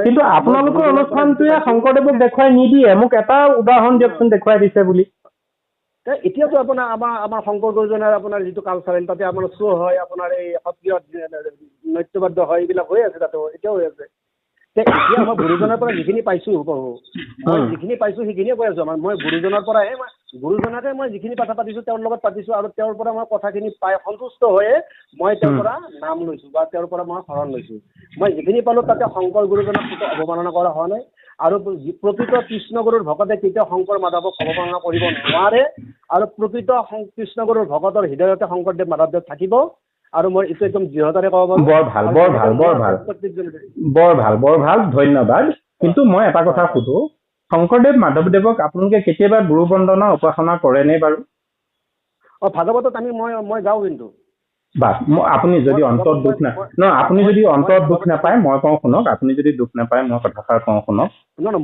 কিন্তু আপোনালোকৰ অনুষ্ঠানটোৱে শংকৰদেৱক দেখুৱাই নিদিয়ে। মোক এটা উদাহৰণ দিয়কচোন দেখুৱাই দিছে বুলি। এতিয়াতো আপোনাৰ আমাৰ শংকৰ গুৰুজনাৰ আপোনাৰ যিটো কালচাৰেল তাতে আপোনাৰ শ্ব' হয়, আপোনাৰ এই সত্ৰীয় নৃত্যবাদ্য হয়, এইবিলাক হৈ আছে তাতে, এতিয়াও হৈ আছে। এতিয়া মই গুৰুজনাৰ পৰা যিখিনি পাইছো মই যিখিনি পাইছো সেইখিনিয়ে কৈ আছো। মই গুৰুজনাৰ পৰাহে গুৰুজনাকে মই যিখিনি কথা পাতিছো তেওঁৰ লগত পাতিছো, আৰু তেওঁৰ পৰা মই কথাখিনি পাই সন্তুষ্ট হৈয়ে মই তেওঁৰ পৰা নাম লৈছো বা তেওঁৰ পৰা মই শৰণ লৈছো। মই যিখিনি পালো তাতে শংকৰ গুৰুজনাক কোনো অৱমাননা কৰা হোৱা নাই, আৰু প্ৰকৃত কৃষ্ণগুৰুৰ ভকতে কেতিয়াও শংকৰ মাধৱক অৱমাননা কৰিব নোৱাৰে, আৰু প্ৰকৃত কৃষ্ণগুৰুৰ ভকতৰ হৃদয়তে শংকৰদেৱ মাধৱদেৱ থাকিব। আৰু মই এইটো একদম দৃঢ়তাৰে ক'ব পাৰো। বৰ ভাল, ধন্যবাদ। কিন্তু মই এটা কথা সুধো, শংকৰদেৱ মাধৱদেৱক আপোনালোকে কেতিয়াবা গুৰু বন্দনা উপাসনা কৰেনে বাৰু? ভাগৱতত মই গাওঁ কিন্তু। বাস আপুনি যদি অন্তৰত দুখ আপুনি যদি অন্তৰত দুখ নাপায় মই কওঁ শুনক, আপুনি যদি দুখ নাপায় মই কথাষাৰ কওঁ শুনক।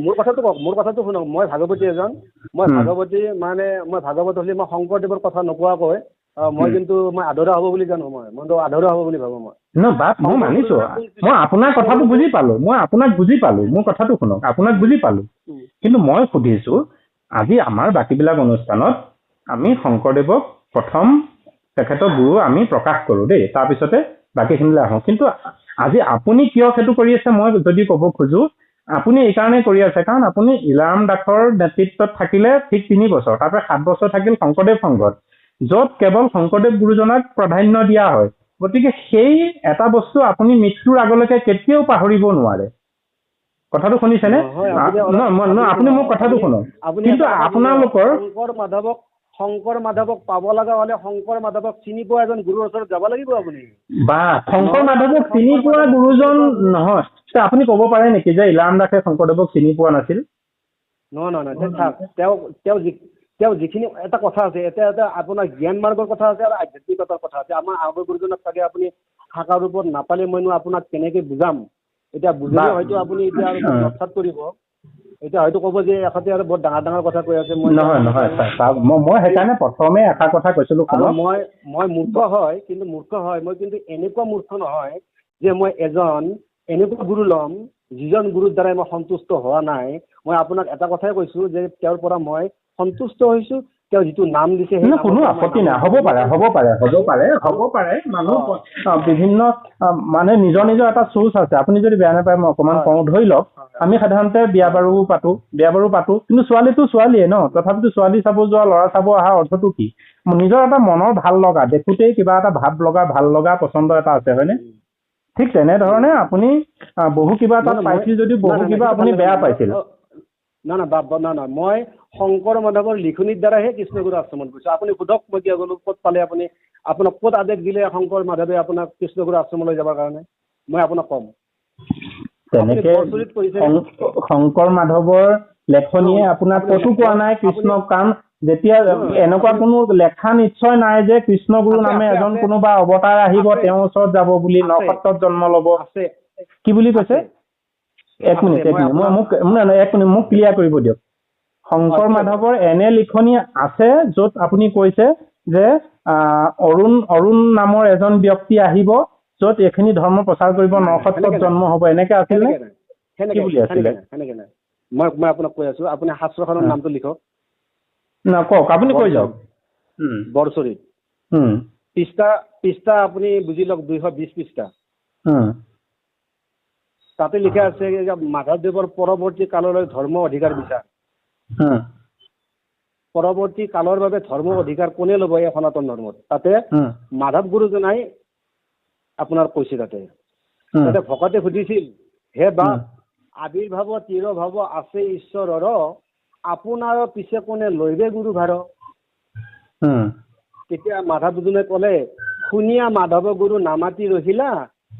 মোৰ কথাটো শুনক। মই ভাগৱতী এজন, মই ভাগৱতী মানে মই ভাগৱত হ'লে মই শংকৰদেৱৰ কথা নোকোৱাকৈ মই কিন্তু মই আধৰুৱা হ'ব বুলি জানো, মই আধৰুৱা হ'ব বুলি ভাবো। মই মানিছো, মই আপোনাৰ কথাটো বুজি পালো, মই আপোনাক বুজি পালো, মোৰ কথাটো শুনক, আপোনাক বুজি পালো। কিন্তু মই সুধিছো, আজি আমাৰ বাকীবিলাক অনুষ্ঠানত আমি শংকৰদেৱক প্ৰথম তেখেতৰ গুৰু আমি প্ৰকাশ কৰো দেই, তাৰপিছতে বাকীখিনিলৈ আহোঁ। কিন্তু আজি আপুনি কিয় সেইটো কৰি আছে মই যদি ক'ব খোজো, আপুনি এইকাৰণে কৰি আছে কাৰণ আপুনি ইলাৰাম দাসৰ নেতৃত্বত থাকিলে ঠিক 3 বছৰ, তাৰপৰা 7 বছৰ থাকিল শংকৰদেৱ সংঘত, য'ত কেৱল শংকৰদেৱ গুৰুজনাক প্ৰাধান্য দিয়া হয়। গতিকে সেই এটা বস্তু আপুনি মৃত্যুৰ আগলৈকে কেতিয়াও পাহৰিব নোৱাৰে। কথাটো শুনিছেনে? আপুনি মোৰ কথাটো শুনক। কিন্তু আপোনালোকৰ শংকৰ মাধৱক পাব লগা হলে শংকৰ মাধৱক চিনি পোৱা এজন গুৰুৰ ওচৰত যাব লাগিব আপুনি। বা শংকৰ মাধৱক চিনি পোৱা গুৰুজন নহয়, আপুনি ক'ব পাৰে নেকি যে ইলাৰাম দাসে শংকৰদেৱক চিনি পোৱা নাছিল? নহয়, তেওঁ যিখিনি এটা কথা আছে, এটা আপোনাৰ জ্ঞান মাৰ্গৰ কথা আছে আৰু আধ্যাত্মিকতাৰ কথা আছে। আমাৰ আগৰ গুৰুজনক চাগে আপুনি শাখাৰ ওপৰত নাপালে মইনো আপোনাক কেনেকে বুজাম। এতিয়া বুজিলে হয়তো আপুনি এতিয়া আৰু নৎসাত কৰিব, এতিয়া হয়তো ক'ব যে এখেতে আৰু বৰ ডাঙৰ ডাঙৰ কথা কৈ আছে। নহয় মই সেইকাৰণে প্ৰথমে এটা কথা কৈছিলো, মই মূৰ্খ হয়, কিন্তু মই কিন্তু এনেকুৱা মূৰ্খ নহয় যে মই এনেকুৱা গুৰু ল'ম যিজন গুৰুৰ দ্বাৰাই মই সন্তুষ্ট হোৱা নাই। মই আপোনাক এটা কথাই কৈছো যে তেওঁৰ পৰা মই সন্তুষ্ট হৈছো। তেওঁ যিটো নাম দিছে কোনো আপত্তি নাই, হ'ব পাৰে মানুহ বিভিন্ন মানে নিজৰ এটা চুজ আছে। আপুনি যদি বেয়া নাপায় মই অকণমান কওঁ, ধৰি লওক আমি সাধাৰণতে বিয়া বাৰু পাতো, কিন্তু ছোৱালীয়ে ন, তথাপিতো ছোৱালী চাব যোৱা, ল'ৰা চাব অহা অৰ্থটো কি? নিজৰ এটা মনৰ ভাল লগা, দেখোতেই কিবা এটা ভাৱ লগা, ভাল লগা পচন্দ এটা আছে, হয়নে? ঠিক তেনেধৰণে আপুনি বহু কিবা তাত পাইছিল যদিও বহু কিবা আপুনি বেয়া পাইছিল। না মই শংকৰ মাধৱৰ লিখনিৰ দ্বাৰাহে কৃষ্ণগুৰু আশ্ৰমত গৈছো। আপুনি সোধক মই কিয় গ'লো, ক'ত পালে আপুনি, আপোনাক ক'ত আদেশ দিলে শংকৰ মাধৱে আপোনাক কৃষ্ণগুৰু আশ্ৰমলৈ যাবৰ কাৰণে, মই আপোনাক ক'ম। তেনেকে শংকৰ মাধৱৰ লেখনিয়ে আপোনাক ক'তো কোৱা নাই কৃষ্ণক, কাৰণ যেতিয়া এনেকুৱা কোনো লেখা নিশ্চয় নাই যে কৃষ্ণগুৰু নামে এজন কোনোবা অৱতাৰ আহিব তেওঁৰ ওচৰত যাব বুলি, নক্ষত্ৰত জন্ম ল'ব। কি বুলি কৈছে? এক মিনিট মোক ক্লিয়াৰ কৰিব দিয়ক। শংকৰ মাধৱৰ এনে লিখনি আছে য'ত আপুনি কৈছে যে অৰুণ নামৰ এজন ব্যক্তি আহিব য'ত এইখিনি ধৰ্ম প্ৰচাৰ কৰিব, নক্ষত্ৰত জন্ম হ'ব, এনেকে আছিল নে? কি বুলি আছিলে? মই আপোনাক কৈ আছো, আপুনি শাস্ত্ৰখনৰ নামটো লিখক। কওক, আপুনি কৈ যাওক। বৰচৰিত পৃষ্ঠা আপুনি বুজি লওক, 220 পৃষ্ঠা। তাতে লিখা আছে মাধৱদেৱৰ পৰৱৰ্তী কাললৈ ধৰ্ম অধিকাৰ বিচাৰ। পৰৱৰ্তী কালৰ বাবে ধৰ্ম অধিকাৰ কোনে ল'ব এই সনাতন ধৰ্মত? তাতে মাধৱ গুৰুজনাই আপোনাৰ কৈছে। তাতে ভকতে সুধিছিল, হে বাপ, আবিৰ্ভাৱ তিৰোভাৱ আছে ঈশ্বৰৰ, আপোনাৰ পিছে কোনে লৈবে গুৰু ভাৰ? তেতিয়া মাধৱ গুৰুজনে ক'লে, শুনিয়া মাধৱ গুৰু নামাতি ৰহিলা,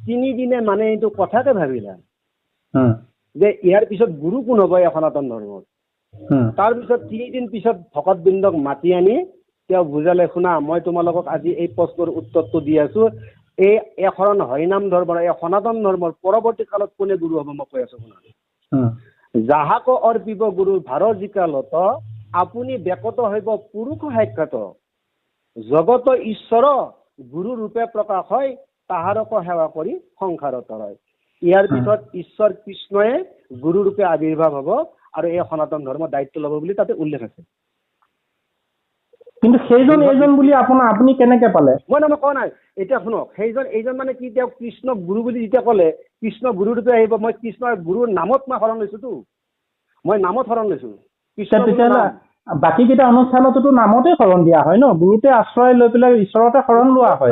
3 দিনে মানে এইটো কথাকে ভাবিলা যে ইয়াৰ পিছত গুৰু কোন হ'ব এই সনাতন ধৰ্মত। তাৰপিছত 3 দিন পিছত ভকতবৃন্দক মাতি আনি তেওঁ বুজালে, শুনা, মই তোমালোকক আজি এই প্ৰশ্নৰ উত্তৰটো দি আছো। এই শৰণ হৰিনাম ধৰ্মৰ, এই সনাতন ধৰ্মৰ পৰৱৰ্তী কালত কোনে গুৰু হ'ব মই কৈ আছো, শুনা। যাহাক অৰ্পিব গুৰুৰ ভাৰ জিকালত, আপুনি বেকত হইব পুৰুষ সাক্ষাৎ, জগত ঈশ্বৰ গুৰু ৰূপে প্ৰকাশ হয়, তাহাৰক সেৱা কৰি সংসাৰত হয়। ইয়াৰ পিছত ঈশ্বৰ কৃষ্ণয়ে গুৰু ৰূপে আবিৰ্ভাৱ হ'ব আৰু এই সনাতন ধৰ্মৰ দায়িত্ব ল'ব বুলি তাতে উল্লেখ আছে। কিন্তু সেইজন এইজন বুলি আপুনি কেনেকে পালে? মই কোৱা নাই, এতিয়া শুনক, এইজন মানে কি, তেওঁ কৃষ্ণ গুৰু বুলি যেতিয়া ক'লে, কৃষ্ণ গুৰুটোতে আহিব, মই কৃষ্ণৰ গুৰুৰ নামত মই শৰণ লৈছোতো, মই নামত শৰণ লৈছো। তেতিয়াহ'লে বাকী কেইটা অনুষ্ঠানতো নামতে শৰণ দিয়া হয় ন, গুৰুতে আশ্ৰয় লৈ পেলাই ঈশ্বৰতে শৰণ লোৱা হয়।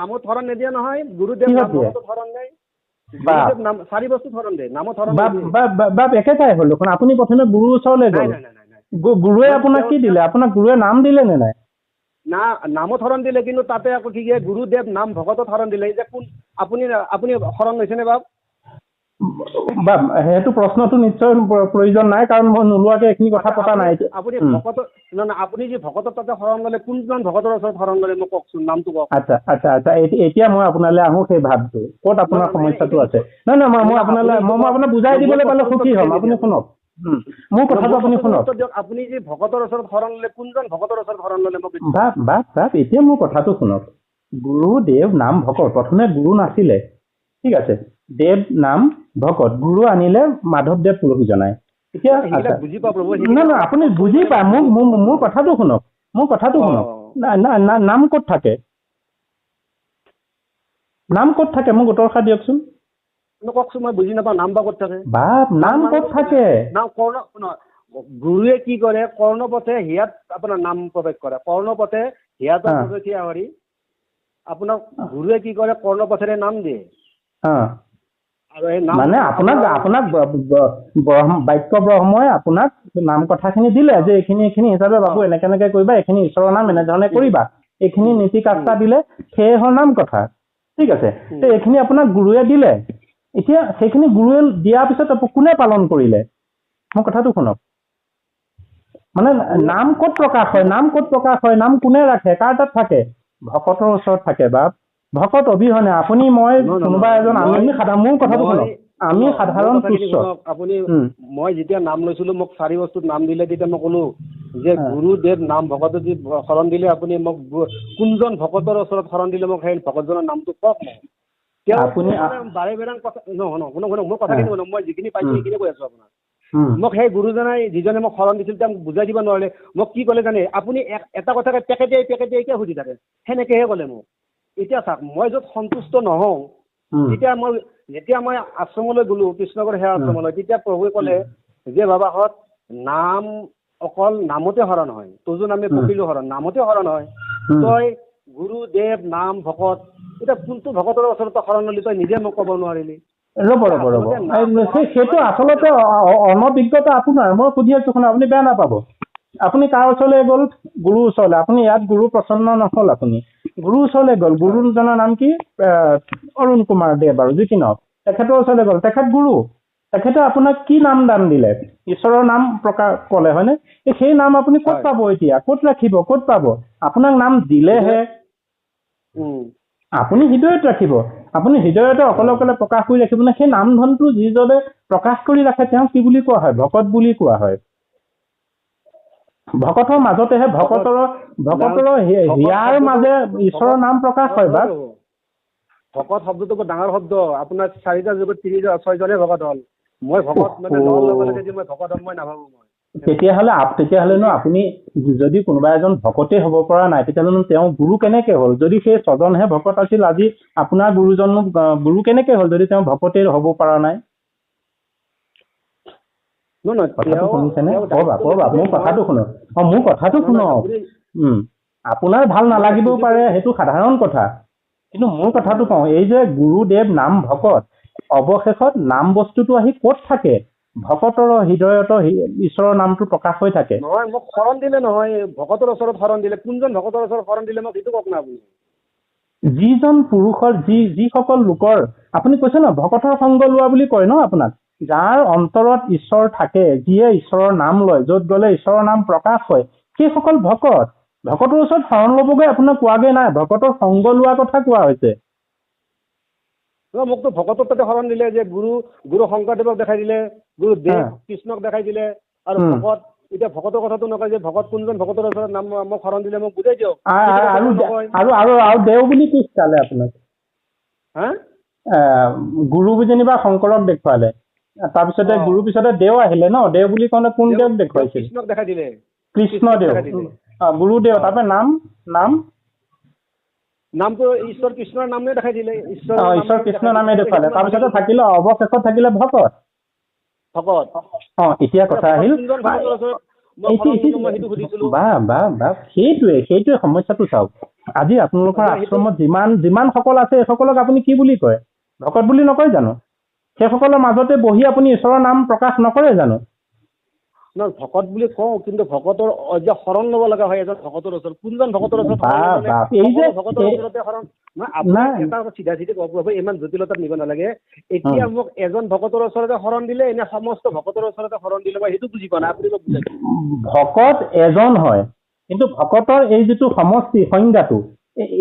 নামত শৰণ নিদিয়া নহয়, গুৰুদেৱ নাম ভকতত শৰণ নাই, গুৰুদেৱ নাম 4 বস্তু শৰণ দিয়ে, নামত শৰণ একেটাই হ'ল দেখোন। আপুনি প্ৰথমে গুৰুৰ ওচৰলৈ গ'ল, গুৰুৱে আপোনাক কি দিলে? আপোনাক গুৰুৱে নাম দিলে নে নাই? নামত শৰণ দিলে, কিন্তু তাতে আকৌ কি গুৰুদেৱ নাম ভকতত শৰণ দিলে। যে কোন আপুনি শৰণ লৈছেনে বাৰু? সেইটো প্ৰশ্নটো নিশ্চয় প্ৰয়োজন নাই, কাৰণ মই নোলোৱাকে এইখিনি কথা পতা নাই। আপুনি ভকতৰ আপুনি যে ভকতৰ তাতে শৰণ ল'লে, কোনজন ভকতৰ ওচৰত শৰণ ল'লে মোক কওকচোন, নামটো কওক। আচ্ছা, এতিয়া মই আপোনালৈ আহো সেই ভাৱটো, ক'ত আপোনাৰ সমস্যাটো আছে। নহয়, মই আপোনাক বুজাই দিবলৈ পালে সুখী হ'ম। আপুনি শুনক, মোৰ কথাটো আপুনি শুনক। আপুনি যে ভকতৰ ওচৰত শৰণ ল'লে, কোনজন ভকতৰ ওচৰত শৰণ ল'লে মোক বাপ, এতিয়া মোৰ কথাটো শুনক। গুৰুদেৱ নাম ভকত, প্ৰথমে গুৰু নাছিলে, ঠিক আছে, দেৱ নাম ভকত, গুৰু আনিলে মাধৱদেৱ পুৰোহিত জনাই। এতিয়া নহয়, আপুনি বুজি পায়, মোৰ কথাটো শুনক, নাম ক'ত থাকে? নাম ক'ত থাকে মোক উত্তৰ দিয়কচোন। কওকচোন, মই বুজি নাপাওঁ, নাম বা ক'ত থাকে? নাম ক'ত থাকে? গুৰুৱে কি কৰে, কৰ্ণপথে হিয়াত আপোনাৰ নাম প্ৰৱেশ কৰে, কৰ্ণপথে হিয়াত প্ৰৱেশ কৰি আপোনাক গুৰুৱে কি কৰে, কৰ্ণপথেৰে নাম দিয়ে। মানে আপোনাক বাক্য ব্ৰহ্মই আপোনাক নাম কথাখিনি দিলে, যে এইখিনি হিচাপে বাবু এনেকে কৰিবা, এইখিনি ঈশ্বৰৰ নাম এনেধৰণে কৰিবা, এইখিনি নীতি কাষ্টা দিলে, সেয়ে হ'ল নাম কথা, ঠিক আছে। এইখিনি আপোনাক গুৰুৱে দিলে, এতিয়া সেইখিনি গুৰুৱে দিয়াৰ পিছত কোনে পালন কৰিলে? মোৰ কথাটো শুনক। মানে নাম ক'ত প্ৰকাশ হয়? নাম কোনে ৰাখে? কাৰ তাত থাকে? ভকতৰ ওচৰত থাকে। বা ভকত অবিহনে আপুনি, মই, কোনোবা এজন, মোৰ কথাটো শুনক, আমি সাধাৰণ তুচ্ছ। মই যেতিয়া নাম লৈছিলো, মোক 4 বস্তুত নাম দিলে, তেতিয়া মই ক'লো যে গুৰুদেৱ নাম ভকত যদি শৰণ দিলে, আপুনি মোক কোনজন ভকতৰ ওচৰত শৰণ দিলে মোক সেই ভকতজনৰ নামটো কওক। আপুনি বাৰে বাৰে কথা মোৰ কথাখিনি শুনক, মই যিখিনি পাইছো সেইখিনি কৈ আছো আপোনাক। মোক সেই গুৰুজনাই, যিজনে মোক শৰণ দিছিল, তেওঁক বুজাই দিব নোৱাৰিলে। মোক কি ক'লে জানে? আপুনি এটা কথাকে পেকেটিয়াই সুধি থাকে, সেনেকেহে ক'লে মোক। এতিয়া চাওক, মই য'ত সন্তুষ্ট নহওঁ, যেতিয়া মই আশ্ৰমলৈ গ'লো, কৃষ্ণগড় সেৱা আশ্ৰমলৈ, তেতিয়া প্ৰভুৱে ক'লে যে বাবাহঁত, নাম অকল নামতে শৰণ হয়, তোজো নামে পকিলো শৰণ, নামতে শৰণ হয়। তই গুৰুদেৱ নাম ভকত, এতিয়া কোনটো ভকতৰ ওচৰত শৰণ ল'লি তই নিজে মোক ক'ব নোৱাৰিলি। ৰ'ব, সেইটো আচলতে অনভিজ্ঞতা আপোনাৰ। মই সুধি আছো শুনা, আপুনি বেয়া নাপাব। আপুনি কাৰ ওচৰলৈ গ'ল? গুৰুৰ ওচৰলৈ। আপুনি ইয়াত গুৰু প্ৰসন্ন নহ'ল, আপুনি গুৰুৰ ওচৰলৈ গ'ল। গুৰুজনৰ নাম কি? অৰুণ কুমাৰ দেৱ, আৰু যি কি নহওক, তেখেতৰ ওচৰলৈ গ'ল। তেখেত গুৰু, তেখেতে আপোনাক কি নাম দান দিলে? ঈশ্বৰৰ নাম প্ৰকাশ ক'লে, হয়নে? সেই নাম আপুনি ক'ত পাব? এতিয়া ক'ত ৰাখিব? ক'ত পাব? আপোনাক নাম দিলেহে। আপুনি হৃদয়ত ৰাখিব। আপুনি হৃদয়তে অকলে প্ৰকাশ কৰি ৰাখিব নে? সেই নাম ধনটো যিজনে প্ৰকাশ কৰি ৰাখে, তেওঁ কি বুলি কোৱা হয়? ভকত বুলি কোৱা হয়। ভকতৰ মাজতেহে, ভকতৰ হিয়াৰ মাজে ঈশ্বৰৰ নাম প্ৰকাশ হয়। বা ভকত শব্দটো বৰ ডাঙৰ শব্দ। আপোনাৰ 4টা যুগত 6জনে ভকত হ'ল। মই ভকত মানে লগে লগে যে মই ভকত হ'ম, মই নাভাবো। মই তেতিয়াহ'লে আপুনি যদি কোনোবা এজন ভকতেই হ'ব পৰা নাই, তেতিয়াহ'লে তেওঁ গুৰু কেনেকে হ'ল? যদি সেই 6জনহে ভকত আছিল, আজি আপোনাৰ গুৰুজনো গুৰু কেনেকে হ'ল, যদি তেওঁ ভকতেই হ'ব পৰা নাই? কথাটো শুনিছেনে? মোৰ কথাটো শুনক। মোৰ কথাটো শুনক। আপোনাৰ ভাল নালাগিবও পাৰে, সেইটো সাধাৰণ কথা, কিন্তু মোৰ কথাটো কওঁ, এই যে গুৰুদেৱ নাম ভকত, অৱশেষত নাম বস্তুটো আহি ক'ত থাকে? ভকতৰ হৃদয়ত ঈশ্বৰৰ নামটো প্ৰকাশ হৈ থাকে। নহয়, মোক শৰণ দিলে নহয়, ভকতৰ ওচৰত শৰণ দিলে। কোনজন ভকতৰ ওচৰত শৰণ দিলে মোক সেইটো কওক না আপুনি। যিজন পুৰুষৰ, যিসকল লোকৰ, আপুনি কৈছে ন, ভকতৰ সংগ লোৱা বুলি কয় ন আপোনাক, যাৰ অন্তৰত ঈশ্বৰ থাকে, যিয়ে ঈশ্বৰৰ নাম লয়, য'ত গ'লে ঈশ্বৰৰ নাম প্ৰকাশ হয়, সেইসকল ভকত। ভকতৰ ওচৰত শৰণ ল'বগৈ আপোনাক কোৱাগৈ নাই, ভকতৰ সংগ লোৱাৰ কথা কোৱা হৈছে। মোকতো ভকতৰ তাতে শৰণ দিলে, যে গুৰু শংকৰদেৱক দেখাই দিলে, গুৰুদেৱ কৃষ্ণক দেখাই দিলে, আৰু ভকত, এতিয়া ভকতৰ কথাটো নকয় যে ভকত কোনজন ভকতৰ ওচৰত নাম মোক শৰণ দিলে মোক বুজাই দিয়ক। আৰু দেও বুলি কি শিকালে আপোনাক? গুৰু যেনিবা শংকৰক দেখুৱালে, তাৰপিছতে গুৰুৰ পিছতে দেও আহিলে ন? দেও বুলি কওঁতে কোন দেৱক দেখুৱাইছিল? কৃষ্ণক দেখাই দিলে। কৃষ্ণদেৱ। গুৰুদেৱ তাৰপৰা নাম নামটো ঈশ্বৰ কৃষ্ণৰ নামে দেখাই দিলে। ঈশ্বৰ কৃষ্ণৰ নামে দেখুৱালে, তাৰপিছতে থাকিলে অৱশেষত থাকিলে ভকত। ভকত এতিয়া কথা আহিল সেইটোৱে সমস্যাটো চাওক। আজি আপোনালোকৰ আশ্ৰমত যিমানসকল আছে এইসকলক আপুনি কি বুলি কয়? ভকত বুলি নকয় জানো? সেইসকলৰ মাজতে বহি আপুনি ঈশ্বৰৰ নাম প্ৰকাশ নকৰে জানো? নহয়, ভকত বুলি কওঁ, কিন্তু ভকতৰ যে শৰণ ল'ব লগা হয় এজন ভকতৰ ওচৰত, কোনজন ভকতৰ ওচৰত ভকতৰ ওচৰতে শৰণ? এটা চিধা চিধি ক'ব, ইমান জটিলতাত নিব নালাগে। এতিয়া মোক এজন ভকতৰ ওচৰতে শৰণ দিলে এনে সমস্ত ভকতৰ ওচৰতে শৰণ দিলে, মই সেইটো বুজি পোৱা নাই, আপুনি মোক বুজাই। ভকত এজন হয়, কিন্তু ভকতৰ এই যিটো সমষ্টি সংজ্ঞাটো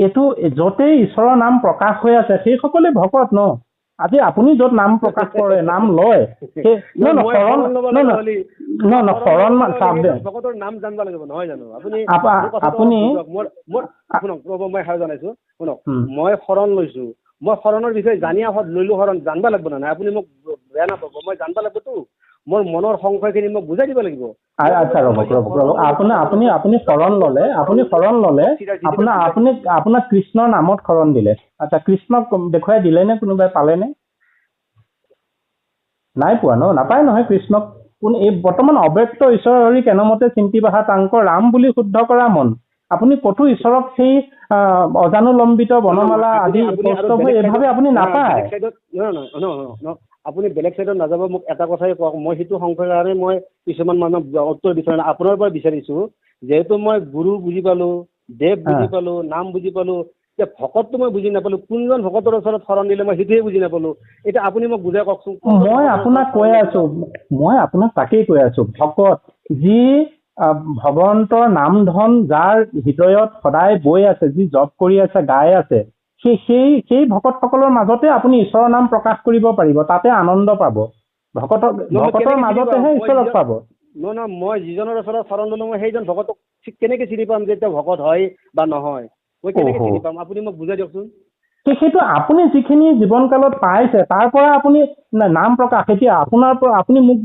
এইটো য'তেই ঈশ্বৰৰ নাম প্ৰকাশ হৈ আছে সেইসকলে ভকত ন। আজি আপুনি য'ত নাম প্ৰকাশ কৰে, নাম লয়, ভকতৰ নাম জানিব লাগিব নহয় জানো? আপুনি মই সাৰ জনাইছো, শুনক, মই শৰণ লৈছো, মই শৰণৰ বিষয়ে জানি লৈলো, শৰণ জানিব লাগিব না নাই? আপুনি মোক বেয়া নাপাব, মই জানিব লাগিবতো। মোৰ মনৰ সংশয়খিনি মোক বুজাই দিব লাগিব। আচ্ছা ৰ'ব আপুনি শৰণ ললে, আপোনাক কৃষ্ণৰ নামত শৰণ দিলে। আচ্ছা, কৃষ্ণক দেখুৱাই দিলে নে? কোনোবাই পালেনে? নাই পোৱা ন? নাপায় নহয় কৃষ্ণক। এই বৰ্তমান অব্যক্ত ঈশ্বৰ হৰি কেনমতে চিন্তি বাহা তাংক ৰাম বুলি শুদ্ধ কৰা মন। আপুনি ক'তো ঈশ্বৰক সেই অজানুলম্বিত বনমালা আদি এইভাৱে আপুনি নাপায়। আপুনি বেলেগ চাইডত নাযাব। মোক এটা কথাই কওক, মই সেইটো সংশয়ৰ কাৰণে মই কিছুমান মানুহক উত্তৰ বিচৰা নাই, আপোনাৰ পৰা বিচাৰিছো। যিহেতু মই গুৰু বুজি পালো, দেৱ বুজি পালো, নাম বুজি পালো, এতিয়া ভকতটো মই বুজি নাপালো। কোনজন ভকতৰ ওচৰত শৰণ দিলে মই সেইটোৱে বুজি নাপালো। এতিয়া আপুনি মোক বুজাই কওকচোন। মই আপোনাক তাকেই কৈ আছো, ভকত যি ভগৱন্তৰ নাম ধন যাৰ হৃদয়ত সদায় বৈ আছে, যি জপ কৰি আছে, গাই আছে, সেই ভকতসকলৰ মাজতে আপুনি ঈশ্বৰৰ নাম প্ৰকাশ কৰিব পাৰিব, তাতে আনন্দ পাব। ভকতৰ মাজতেহে ঈশ্বৰক পাব। নহয়, মই যিজনৰ ওচৰত শৰণ ললো, মই সেইজন ভকতক কেনেকে চিনি পাম যে তেওঁ ভকত হয় বা নহয়? মই কেনেকে চিনি পাম? আপুনি মোক বুজাই দিয়কচোন। সেইটো আপুনি যিখিনি জীৱন কালত পাইছে তাৰ পৰা আপুনি নাম প্ৰকাশ, এতিয়া আপোনাৰ পৰা আপুনি মোক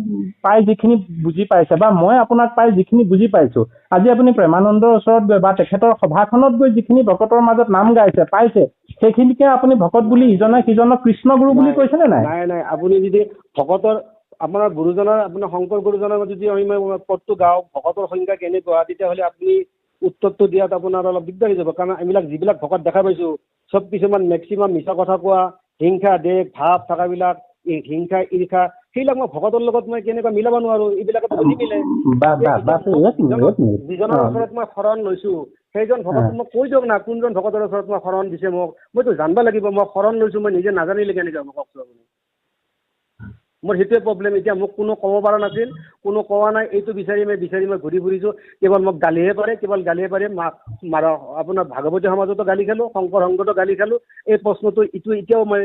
পাই যিখিনি বুজি পাইছে বা মই আপোনাক পাই যিখিনি বুজি পাইছো, আজি আপুনি প্ৰেমানন্দৰ ওচৰত গৈ বা তেখেতৰ সভাখনত গৈ যিখিনি ভকতৰ মাজত নাম গাইছে পাইছে, সেইখিনিকে আপুনি ভকত বুলি ইজনে সিজনক কৃষ্ণ গুৰু বুলি কৈছে নে নাই? নাই, আপুনি যদি ভকতৰ আপোনাৰ গুৰুজনৰ, আপোনাৰ শংকৰ গুৰুজনৰ যদি আমি পদটো গাওঁ, ভকতৰ সংখ্যা কেনেকুৱা, তেতিয়াহ'লে আপুনি উত্তৰটো দিয়াত আপোনাৰ অলপ দিগদাৰ হৈ যাব। কাৰণ এইবিলাক যিবিলাক ভকত দেখা পাইছো, চব কিছুমান মেক্সিমাম মিছা কথা কোৱা, হিংসা দেশ ভাৱ থকাবিলাক, হিংসা ঈৰ্ষা, সেইবিলাক মই ভকতৰ লগত মই কেনেকুৱা মিলাব নোৱাৰো। এইবিলাকতো নিমিলে। যিজনৰ ওচৰত মই শৰণ লৈছো সেইজন ভকত মোক কৈ দিয়ক না, কোনজন ভকতৰ ওচৰত মই শৰণ দিছে মোক, মইতো জানিব লাগিব। মই শৰণ লৈছো, মই নিজে নাজানিলে কেনেকৈ হ'ব কওকচোন আপুনি? মোৰ সেইটোৱে প্ৰব্লেম। এতিয়া মোক কোনো ক'ব পৰা নাছিল, কোনো কোৱা নাই। এইটো বিচাৰি মই ঘূৰি ফুৰিছো। কেৱল মোক গালিহে পাৰে, আপোনাৰ ভাগৱতী সমাজতো গালি খালো, শংকৰ সংঘতো গালি খালো। এই প্ৰশ্নটো এতিয়াও মই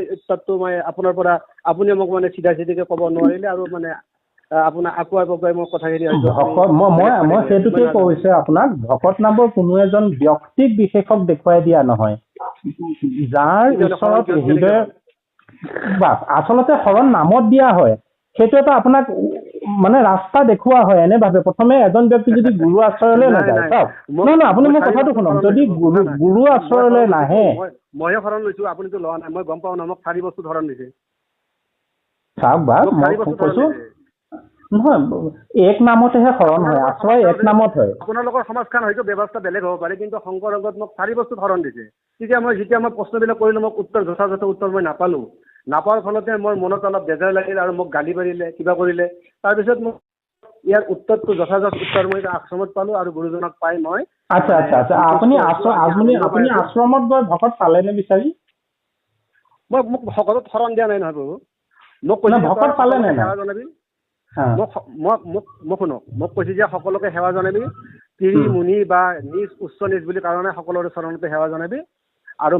আপোনাৰ পৰা আপুনি মোক মানে চিধা চিধিকে ক'ব নোৱাৰিলে, আৰু মানে আপোনাৰ আকুৱাই পকুৱাই মই কথাখিনি মই সেইটোকে কৈছে আপোনাক, ভকত নামৰ কোনো এজন ব্যক্তিক বিশেষক দেখুৱাই দিয়া নহয়, যাৰ ওচৰত হৃদয় আচলতে শৰণ নামত দিয়া হয়। সেইটো এটা আপোনাক মানে ৰাস্তা দেখুওৱা হয়। এনে ভাবে প্ৰথমে এজন ব্যক্তি যদি গুৰু আশ্ৰয়লৈ নাযায়, চাওক, নহয় আপুনি মোৰ কথাটো শুনক, যদি গুৰু আশ্ৰয়লৈ নাহে, মইহে শৰণ লৈছো, আপুনিতো লোৱা নাই, মই গম পাওঁ না। মোক 4 বছৰ শৰণ দিছে। চাওক মই কৈছো নহয়, এক নামতেহে শৰণ হয়, আশ্ৰয় এক নামত হয়। আপোনালোকৰ সমাজখন হয়তো ব্যৱস্থা বেলেগ হ'ব পাৰে, কিন্তু শংকৰ সংঘত মোক 4 বছৰ শৰণ দিছে। যেতিয়া মই প্ৰশ্নবিলাক কৰিলো, মোক যথাযথ উত্তৰ মই নাপালো। নাপাৰ ফলতে মোৰ মনত অলপ বেজাৰ লাগিল, আৰু মোক গালি পাৰিলে, কিবা কৰিলে। তাৰপিছত মোক ইয়াৰ উত্তৰটো যথাযথ উত্তৰ মই আশ্ৰমত পালো, আৰু গুৰুজনক পাই মই আচ্ছা আপুনি আশ্ৰমত গৈ ভকত পালেনে বিচাৰি? মোক ভকতত শৰণ দিয়া নাই নহয় প্ৰভু। মোক কৈছে ভকত পালে নে সেৱা জনাবি। মোক শুনক, মোক কৈছে যে সকলোকে সেৱা জনাবি, তিৰি মুনি বা নিজ উচ্চ নিজ বুলি কাৰণে সকলোৰে চৰণতে সেৱা জনাবি, আৰু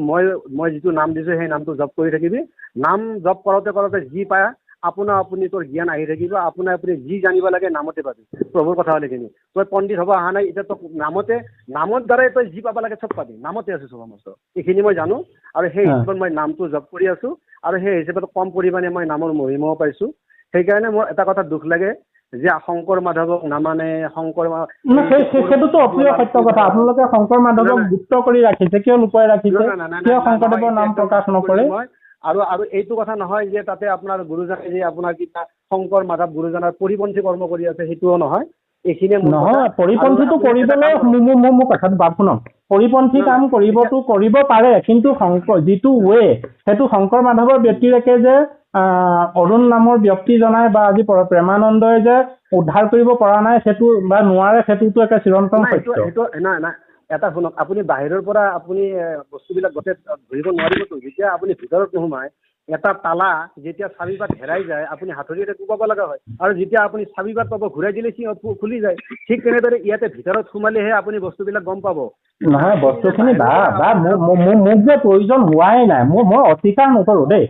মই যিটো নাম দিছো সেই নামটো জপ কৰি থাকিবি। নাম জপ কৰোঁতে যি পায় আপুনি তোৰ জ্ঞান আহি থাকিব। আপুনি যি জানিব লাগে নামতে পাবি। প্ৰভুৰ কথা হ'ল এইখিনি। তই পণ্ডিত হ'ব অহা নাই, এতিয়া তোক নামৰ দ্বাৰাই তই যি পাব লাগে চব পাবি। নামতে আছে চব সমস্ত। এইখিনি মই জানো, আৰু সেই হিচাপত মই নামটো জপ কৰি আছো, আৰু সেই হিচাপত কম পৰিমাণে মই নামৰ মহিমাও পাইছো। সেইকাৰণে মোৰ এটা কথা দুখ লাগে যে শংকৰ মাধৱক নামানে, সেইটোতো অপ্ৰিয় সত্য কথা। আপোনালোকে শংকৰ মাধৱক গুপ্ত কৰি ৰাখিছে, কিয় লুকুৱাই ৰাখিছে? কিয় শংকৰদেৱৰ নাম প্ৰকাশ নকৰে? আৰু এইটো কথা নহয় যে তাতে আপোনাৰ গুৰুজনে যে আপোনাৰ কিবা শংকৰ মাধৱ গুৰুজনাৰ পৰিপন্থী কৰ্ম কৰি আছে, সেইটোও নহয়। এইখিনিয়ে নহয়, পৰিপন্থীটো কৰিবলৈ মোৰ কথাটো বাদ শুনক। পৰিপন্থী কাম কৰিব পাৰে, কিন্তু যিটো ৱে সেইটো শংকৰ মাধৱৰ ব্যক্তিৰেকে যে অৰুণ নামৰ ব্যক্তিজনাই বা আজি প্ৰেমানন্দই যে উদ্ধাৰ কৰিব পৰা নাই সেইটো বা নোৱাৰে, সেইটোতো একে চিৰন্তন সত্য। সেইটো নাই এটা শুনক, আপুনি বাহিৰৰ পৰা আপুনি বস্তুবিলাক গোটেই ধৰিব নোৱাৰিবতো। যেতিয়া আপুনি ভিতৰত নোসোমায়, এটা তালা যেতিয়া চাবি পাত হেৰাই যায় আপুনি হাতৰিৰে কোবাব লগা হয়, আৰু যেতিয়া আপুনি চাবি পাত পাব ঘূৰাই দিলে খুলি যায়। ঠিক তেনেদৰে ইয়াতে ভিতৰত সোমালেহে আপুনি বস্তুবিলাক গম পাব। নহয়, বস্তুখিনি মোক যে প্ৰয়োজন হোৱাই নাই, মই অস্বীকাৰ নকৰো দেই।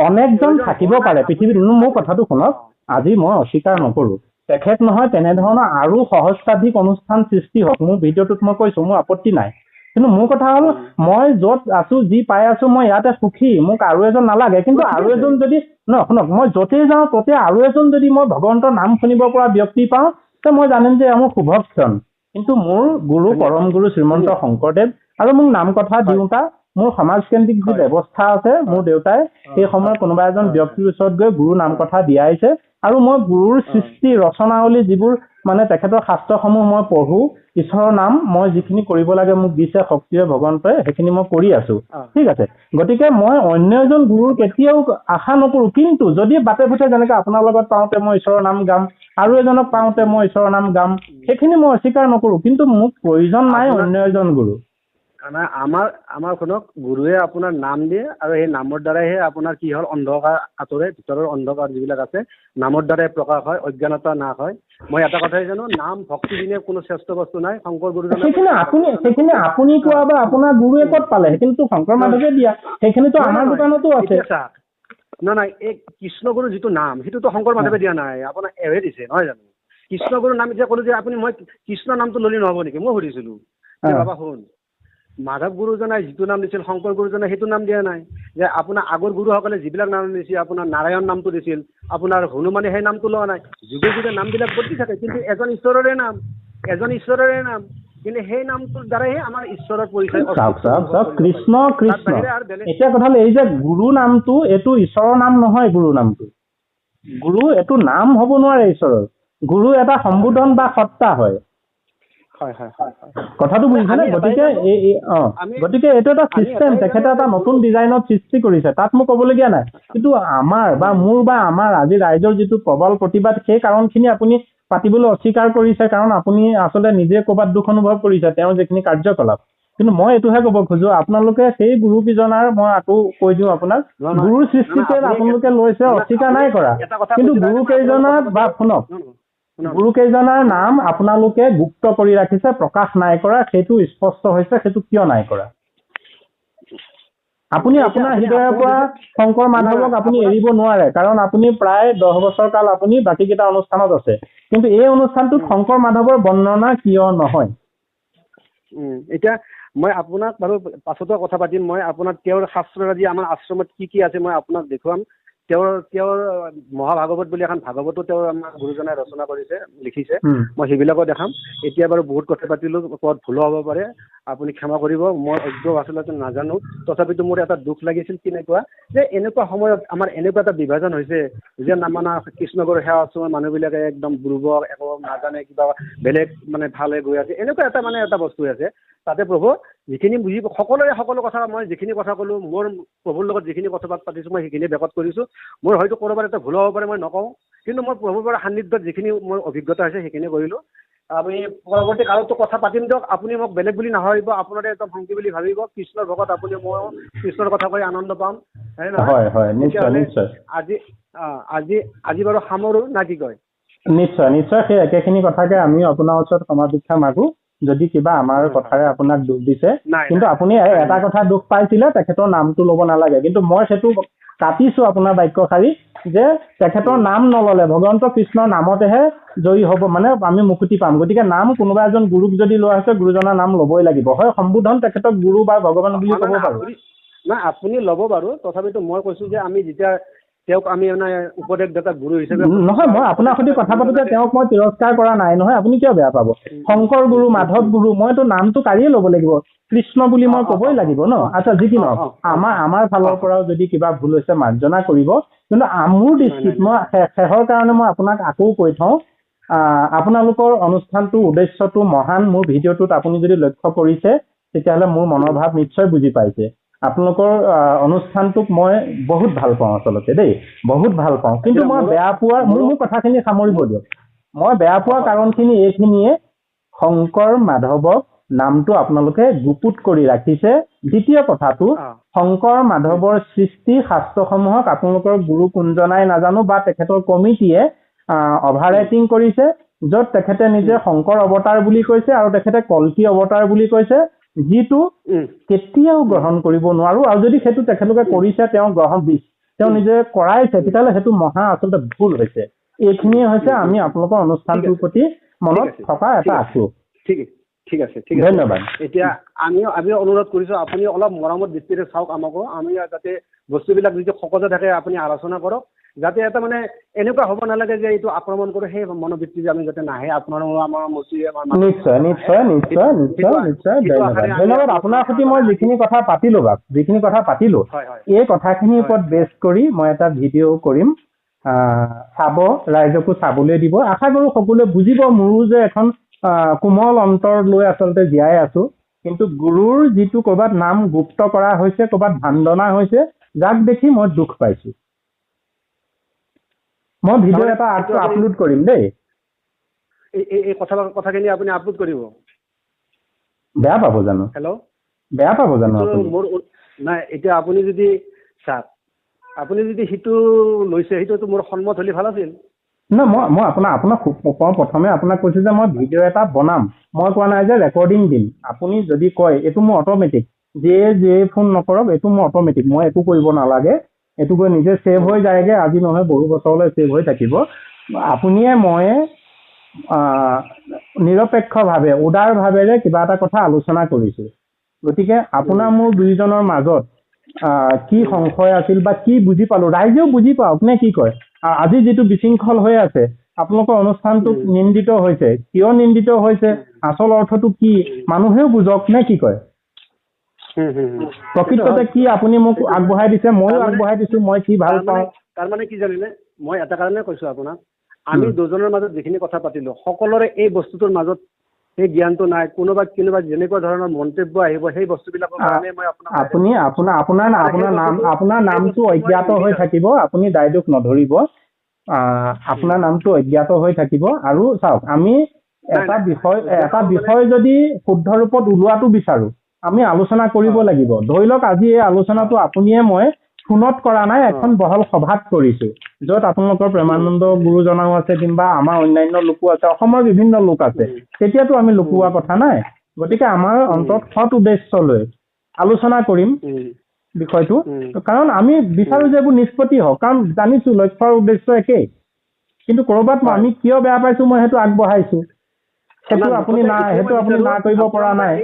অনেকজন থাকিব পাৰে পৃথিৱীত। মোৰ কথাটো শুনক, আজি মই অস্বীকাৰ নকৰো। তেখেত নহয়, তেনেধৰণৰ আৰু সহস্ৰাধিক অনুষ্ঠান সৃষ্টি হওক, মোৰ ভিডিঅ'টোত মই কৈছো, মোৰ আপত্তি নাই। কিন্তু মোৰ কথা হ'ল, মই য'ত আছো, যি পাই আছো, মই ইয়াতে সুখী, মোক আৰু এজন নালাগে। কিন্তু আৰু এজন যদি শুনক, মই য'তেই যাওঁ ততে আৰু এজন যদি মই ভগৱন্তৰ নাম শুনিব পৰা ব্যক্তি পাওঁ, তে মই জানিম যে মোৰ শুভক্ষণ। কিন্তু মোৰ গুৰু পৰম গুৰু শ্ৰীমন্ত শংকৰদেৱ, আৰু মোক নাম কথা দিওঁতা মোৰ সমাজকেন্দ্ৰিক যি ব্যৱস্থা আছে, মোৰ দেউতাই সেই সময়ত কোনোবা এজন ব্যক্তিৰ ওচৰত গৈ গুৰু নাম কথা দিয়াইছে, আৰু মই গুৰুৰ সৃষ্টি ৰচনাৱলী যিবোৰ মানে তেখেতৰ শাস্ত্ৰসমূহ মই পঢ়ো, ঈশ্বৰৰ নাম মই যিখিনি কৰিব লাগে মোক দিছে শক্তিৰে ভগৱন্তই, সেইখিনি মই কৰি আছো। ঠিক আছে, গতিকে মই অন্য এজন গুৰুৰ কেতিয়াও আশা নকৰো। কিন্তু যদি বাটে পথে যেনেকে আপোনাৰ লগত পাওঁতে মই ঈশ্বৰৰ নাম গাম, আৰু এজনক পাওঁতে মই ঈশ্বৰৰ নাম গাম, সেইখিনি মই অস্বীকাৰ নকৰো। কিন্তু মোক প্ৰয়োজন নাই অন্য এজন গুৰু। আমাৰ শুনক, গুৰুৱে আপোনাৰ নাম দিয়ে, আৰু সেই নামৰ দ্বাৰাইহে আপোনাৰ কি হ'ল অন্ধকাৰ আঁতৰে, ভিতৰৰ অন্ধকাৰ যিবিলাক আছে নামৰ দ্বাৰাই প্ৰকাশ হয়, অজ্ঞানতা নাশ হয়। মই এটা কথাই জানো, নাম ভক্তি দিনে কোনো শ্ৰেষ্ঠ বস্তু নাই। শংকৰ গুৰু সেইখিনি আপুনি কোৱা বা আপোনাৰ গুৰুৱে ক'ত পালে? সেইখিনিতো শংকৰ মাধৱে দিয়া, সেইখিনিতো আমাৰ দোকানতো আছে। নাই, এই কৃষ্ণগুৰু যিটো নাম সেইটোতো শংকৰ মাধৱে দিয়া নাই, আপোনাৰ এৱে দিছে, নহয় জানো? কৃষ্ণগুৰুৰ নাম এতিয়া ক'লো যে আপুনি, মই কৃষ্ণ নামটো ল'লে নহ'ব নেকি? মই সুধিছিলো, বাবা শুন, মাধৱ গুৰুজনাই যিটো নাম দিছিল শংকৰ গুৰুজনাই সেইটো নাম দিয়া নাই। যে আপোনাৰ আগৰ গুৰুসকলে যিবিলাক নাম দিছিল, আপোনাৰ নাৰায়ণ নামটো দিছিল, আপোনাৰ হনুমানে সেই নামটো লোৱা নাই। যুগে যুগে নামবিলাক বদলি থাকে, কিন্তু এজন ঈশ্বৰৰে নাম, কিন্তু সেই নামটোৰ দ্বাৰাইহে আমাৰ ঈশ্বৰৰ পৰিচয়। কৃষ্ণ কৃষ্ণ। এতিয়া কথা হ'ল এই যে গুৰু নামটো, এইটো ঈশ্বৰৰ নাম নহয়। গুৰু নামটো, গুৰু এইটো নাম হ'ব নোৱাৰে ঈশ্বৰৰ। গুৰু এটা সম্বোধন বা সত্তা হয়। কথাটো বুজিছেনে? গতিকে এইটো এটা চিষ্টেম, তেখেতে এটা নতুন ডিজাইনত সৃষ্টি কৰিছে, তাত মোৰ ক'বলগীয়া নাই। কিন্তু আমাৰ বা মোৰ বা আমাৰ আজি ৰাইজৰ যিটো প্ৰবল প্ৰতিবাদ, সেই কাৰণখিনি আপুনি পাতিবলৈ অস্বীকাৰ কৰিছে, কাৰণ আপুনি আচলতে নিজে ক'ৰবাত দুখ অনুভৱ কৰিছে তেওঁৰ যিখিনি কাৰ্যকলাপ। কিন্তু মই এইটোহে ক'ব খোজো, আপোনালোকে সেই গুৰু কিজনাৰ, মই আকৌ কৈ দিওঁ আপোনাক, গুৰুৰ সৃষ্টিকে আপোনালোকে লৈছে, অস্বীকাৰ নাই কৰা। কিন্তু গুৰু কেইজনাৰ বা শুনক, গুৰু কেইজনাৰ নাম আপোনালোকে গুপ্ত কৰি ৰাখিছে, প্ৰকাশ নাই কৰা। সেইটো স্পষ্ট হৈছে, সেইটো কিয় নাই কৰা? আপুনি আপোনাৰ হৃদয়ৰ পৰা শংকৰ মাধৱক আপুনি এৰিব নোৱাৰে, কাৰণ আপুনি প্ৰায় 10 বছৰ কাল আপুনি বাকীকেইটা অনুষ্ঠানত আছে। কিন্তু এই অনুষ্ঠানটোত শংকৰ মাধৱৰ বৰ্ণনা কিয় নহয়? এতিয়া মই আপোনাক বাৰু পাছতো কথা পাতিম। মই আপোনাক তেওঁৰ শাস্ত্ৰৰাজি আমাৰ আশ্ৰমত কি আছে মই আপোনাক দেখুৱাম। তেওঁৰ মহাভাগৱত বুলি এখন ভাগৱতো তেওঁৰ আমাৰ গুৰুজনাই ৰচনা কৰিছে, লিখিছে। মই সেইবিলাকো দেখাম। এতিয়া বাৰু বহুত কথা পাতিলো, ক'ত ভুলো হ'ব পাৰে, আপুনি ক্ষমা কৰিব। মই অজ্ঞ আচলতে নাজানো, তথাপিতো মোৰ এটা দুখ লাগিছিল কেনেকুৱা যে এনেকুৱা সময়ত আমাৰ এনেকুৱা এটা বিভাজন হৈছে যে মানে কৃষ্ণগুৰুৰ সেৱা আশ্ৰমৰ মানুহবিলাকে একদম দুৰ্বল, একো নাজানে, কিবা বেলেগ মানে ভালে গৈ আছে, এনেকুৱা এটা বস্তু আছে। তাতে প্ৰভু যিখিনি বুজি সকলোৰে সকলো কথা, মই যিখিনি কথা ক'লো, মোৰ প্ৰভুৰ লগত যিখিনি কথা পাতিছোঁ মই সেইখিনি বেকত কৰিছোঁ। মোৰ হয়তো ক'ৰবাত এটা ভুল হ'ব পাৰে, মই নকওঁ। কিন্তু মই প্ৰভুৰ পৰা সান্নিধ্যত যিখিনি মোৰ অভিজ্ঞতা হৈছে সেইখিনি কৰিলোঁ। আমি পৰৱৰ্তী কালতো কথা পাতিম দিয়ক। আপুনি মোক বেলেগ বুলি নাভাবিব, আপোনাৰে একদম ভংকী বুলি ভাবিব। কৃষ্ণৰ ভকত আপুনি, মই কৃষ্ণৰ কথা কৈ আনন্দ পাম, হয় নহয়? আজি বাৰু সামৰো না কি কয়? নিশ্চয় নিশ্চয়, সেই একেখিনি কথাকে আমি আপোনাৰ ওচৰত ক্ষমা ভিক্ষা মাগো, যদি কিবা আমাৰ কথাৰে আপোনাক দুখ দিছে। কিন্তু আপুনি এটা কথা দুখ পাইছিলে, তেখেতৰ নামটো ল'ব নালাগে। কিন্তু মই সেইটো কাটিছো আপোনাৰ বাক্য শাৰী, যে তেখেতৰ নাম নল'লে ভগৱন্ত কৃষ্ণৰ নামতেহে জয়ী হ'ব, মানে আমি মুকুতি পাম। গতিকে নাম কোনোবা এজন গুৰুক যদি লোৱা হৈছে, গুৰুজনাৰ নাম ল'বই লাগিব। হয়, সম্বোধন তেখেতক গুৰু বা ভগৱান বুলি ক'ব পাৰো। নাই, আপুনি ল'ব বাৰু, তথাপিতো মই কৈছো যে আমি যেতিয়া তেওঁক আমি মানে উপদেশদাতা গুৰু হিচাপে নহয়, মই আপোনাৰ সৈতে কথা পাতোতে তেওঁক মই তিৰস্কাৰ কৰা নাই নহয়, আপুনি কিয় বেয়া পাব? শংকৰ গুৰু, মাধৱ গুৰু, মইতো নামটো কাঢ়িয়ে ল'ব লাগিব, কৃষ্ণ বুলি মই ক'বই লাগিব ন। আচ্ছা, যি কি নহওক, আমাৰ ফালৰ পৰাও যদি কিবা ভুল হৈছে মাৰ্জনা কৰিব, কিন্তু মোৰ দৃষ্টিত মই শেষৰ কাৰণে মই আপোনাক আকৌ কৈ থওঁ, আপোনালোকৰ অনুষ্ঠানটোৰ উদ্দেশ্যটো মহান। মোৰ ভিডিঅ'টোত আপুনি যদি লক্ষ্য কৰিছে তেতিয়াহ'লে মোৰ মনৰ ভাৱ নিশ্চয় বুজি পাইছে। আপোনালোকৰ অনুষ্ঠানটোক মই বহুত ভাল পাওঁ আচলতে দেই, বহুত ভাল পাওঁ। কিন্তু মই বেয়া পোৱা, মোৰ কথাখিনি সামৰিব দিয়ক। মই বেয়া পোৱা কাৰণখিনি এইখিনিয়ে, শংকৰ মাধৱক নামটো আপোনালোকে গুপুত কৰি ৰাখিছে। দ্বিতীয় কথাটো, শংকৰ মাধৱৰ সৃষ্টি শাস্ত্ৰসমূহক আপোনালোকৰ গুৰু কুঞ্জনাই নাজানো বা তেখেতৰ কমিটিয়ে অভাৰ ৰাইটিং কৰিছে, য'ত তেখেতে নিজে শংকৰ অৱতাৰ বুলি কৈছে আৰু তেখেতে কল্কি অৱতাৰ বুলি কৈছে, যিটো কেতিয়াও গ্ৰহণ কৰিব নোৱাৰো। আৰু যদি সেইটো তেখেতলোকে কৰিছে, তেওঁ নিজে কৰাইছে, তেতিয়াহ'লে সেইটো মহা আচলতে ভুল হৈছে। এইখিনিয়ে হৈছে আমি আপোনালোকৰ অনুষ্ঠানটোৰ প্ৰতি মনত থকা এটা আছো। ঠিক আছে। ধন্যবাদ। এতিয়া আমি অনুৰোধ কৰিছো, আপুনি অলপ মৰমৰ দৃষ্টিৰে চাওক আমাকো, আমি যাতে বস্তুবিলাক যদি সকলোতে থাকে আপুনি আলোচনা কৰক, যাতে এটা মানে এনেকুৱা হ'ব নালাগে যে এইটো আক্ৰমণ কৰে, সেই মনোবৃত্তি যে আমি যাতে নাহে। আপোনাৰ আমাৰ নিশ্চয়। ধন্যবাদ। আপোনাৰ সৈতে মই যিখিনি কথা পাতিলো এই কথাখিনিৰ ওপৰত বেছ কৰি মই এটা ভিডিঅ' কৰিম, চাব, ৰাইজকো চাবলৈ দিব। আশা কৰো সকলোৱে বুজিব, মোৰো যে এখন কোমল অন্তৰ লৈ আচলতে জীয়াই আছো, কিন্তু গুৰুৰ যিটো ক'ৰবাত নাম গুপ্ত কৰা হৈছে, ক'ৰবাত ভান্দনা হৈছে, যাক দেখি মই দুখ পাইছো। মই ভিডিঅ' এটা আপলোড কৰিম দেই। এই কথাখিনি আপুনি আপলোড কৰিব? বেয়া পাব জানো? হেল্ল', বেয়া পাব জানো? মোৰ নাই, এতিয়া আপুনি যদি চাওক, আপুনি যদি সিটো লৈছে, সেইটোতো মোৰ সন্মত হ'লে ভাল আছিল। নহয়, মই আপোনাক প্ৰথমে আপোনাক কৈছো যে মই ভিডিঅ' এটা বনাম, মই কোৱা নাই যে ৰেকৰ্ডিং দিম। আপুনি যদি কয় এইটো মোৰ অট'মেটিক, যে ফোন নকৰক, এইটো মোৰ অট'মেটিক, মই একো কৰিব নালাগে, এইটো গৈ নিজে ছেভ হৈ যায়গে, আজি নহয় বহু বছৰলৈ ছেভ হৈ থাকিব। আপুনিয়ে ময়ে নিৰপেক্ষভাৱে, উদাৰ ভাৱেৰে কিবা এটা কথা আলোচনা কৰিছো। গতিকে আপোনাৰ মোৰ দুইজনৰ মাজত কি সংশয় আছিল বা কি বুজি পালো, ৰাইজেও বুজি পাওক নে কি কয়? আজি যিটো বিশৃংখল হৈ আছে, আপোনালোকৰ অনুষ্ঠানটো নিন্দিত হৈছে, কিয় নিন্দিত হৈছে, আচল অৰ্থটো কি, মানুহেও বুজক নে কি কয়? প্ৰকৃততে কি আপুনি মোক আগবঢ়াই দিছে, ময়ো আগবঢ়াই দিছো, মই কি ভাল পাওঁ। তাৰমানে কি জানিলে, মই এটা কাৰণে কৈছো আপোনাক, আমি দুজনৰ মাজত যিখিনি কথা পাতিলো, সকলোৰে এই বস্তুটোৰ মাজত সেই জ্ঞানটো নাই। কোনোবা যেনেকুৱা ধৰণৰ মন্তব্য আহিব, সেই বস্তুবিলাকৰ কাৰণে মই আপোনাৰ নামটো অজ্ঞাত হৈ থাকিব, আপুনি দায়দোষ নধৰিব, আপোনাৰ নামটো অজ্ঞাত হৈ থাকিব। আৰু চাওক, আমি এটা বিষয় যদি শুদ্ধ ৰূপত ওলোৱাটো বিচাৰো, আমি আলোচনা কৰিব লাগিব। ধৰি লওক আজি এই আলোচনাটো আপুনিয়ে মই ফোনত কৰা নাই, এখন বহল সভাত কৰিছো, য'ত আপোনালোকৰ প্ৰেমানন্দ গুৰুজনাও আছে, কিংবা আমাৰ অন্যান্য লোকো আছে, অসমৰ বিভিন্ন লোক আছে, তেতিয়াতো আমি লুকুওৱা কথা নাই। গতিকে আমাৰ অন্তত সৎ উদ্দেশ্য লৈ আলোচনা কৰিম বিষয়টো, কাৰণ আমি বিচাৰো যে এইবোৰ নিষ্পত্তি হওক, কাৰণ জানিছো লক্ষ্যৰ উদ্দেশ্য একেই, কিন্তু কৰবাত আমি কিয় বেয়া পাইছো মই সেইটো আগবঢ়াইছো, সেইটো আপুনি না কৰিব পৰা নাই।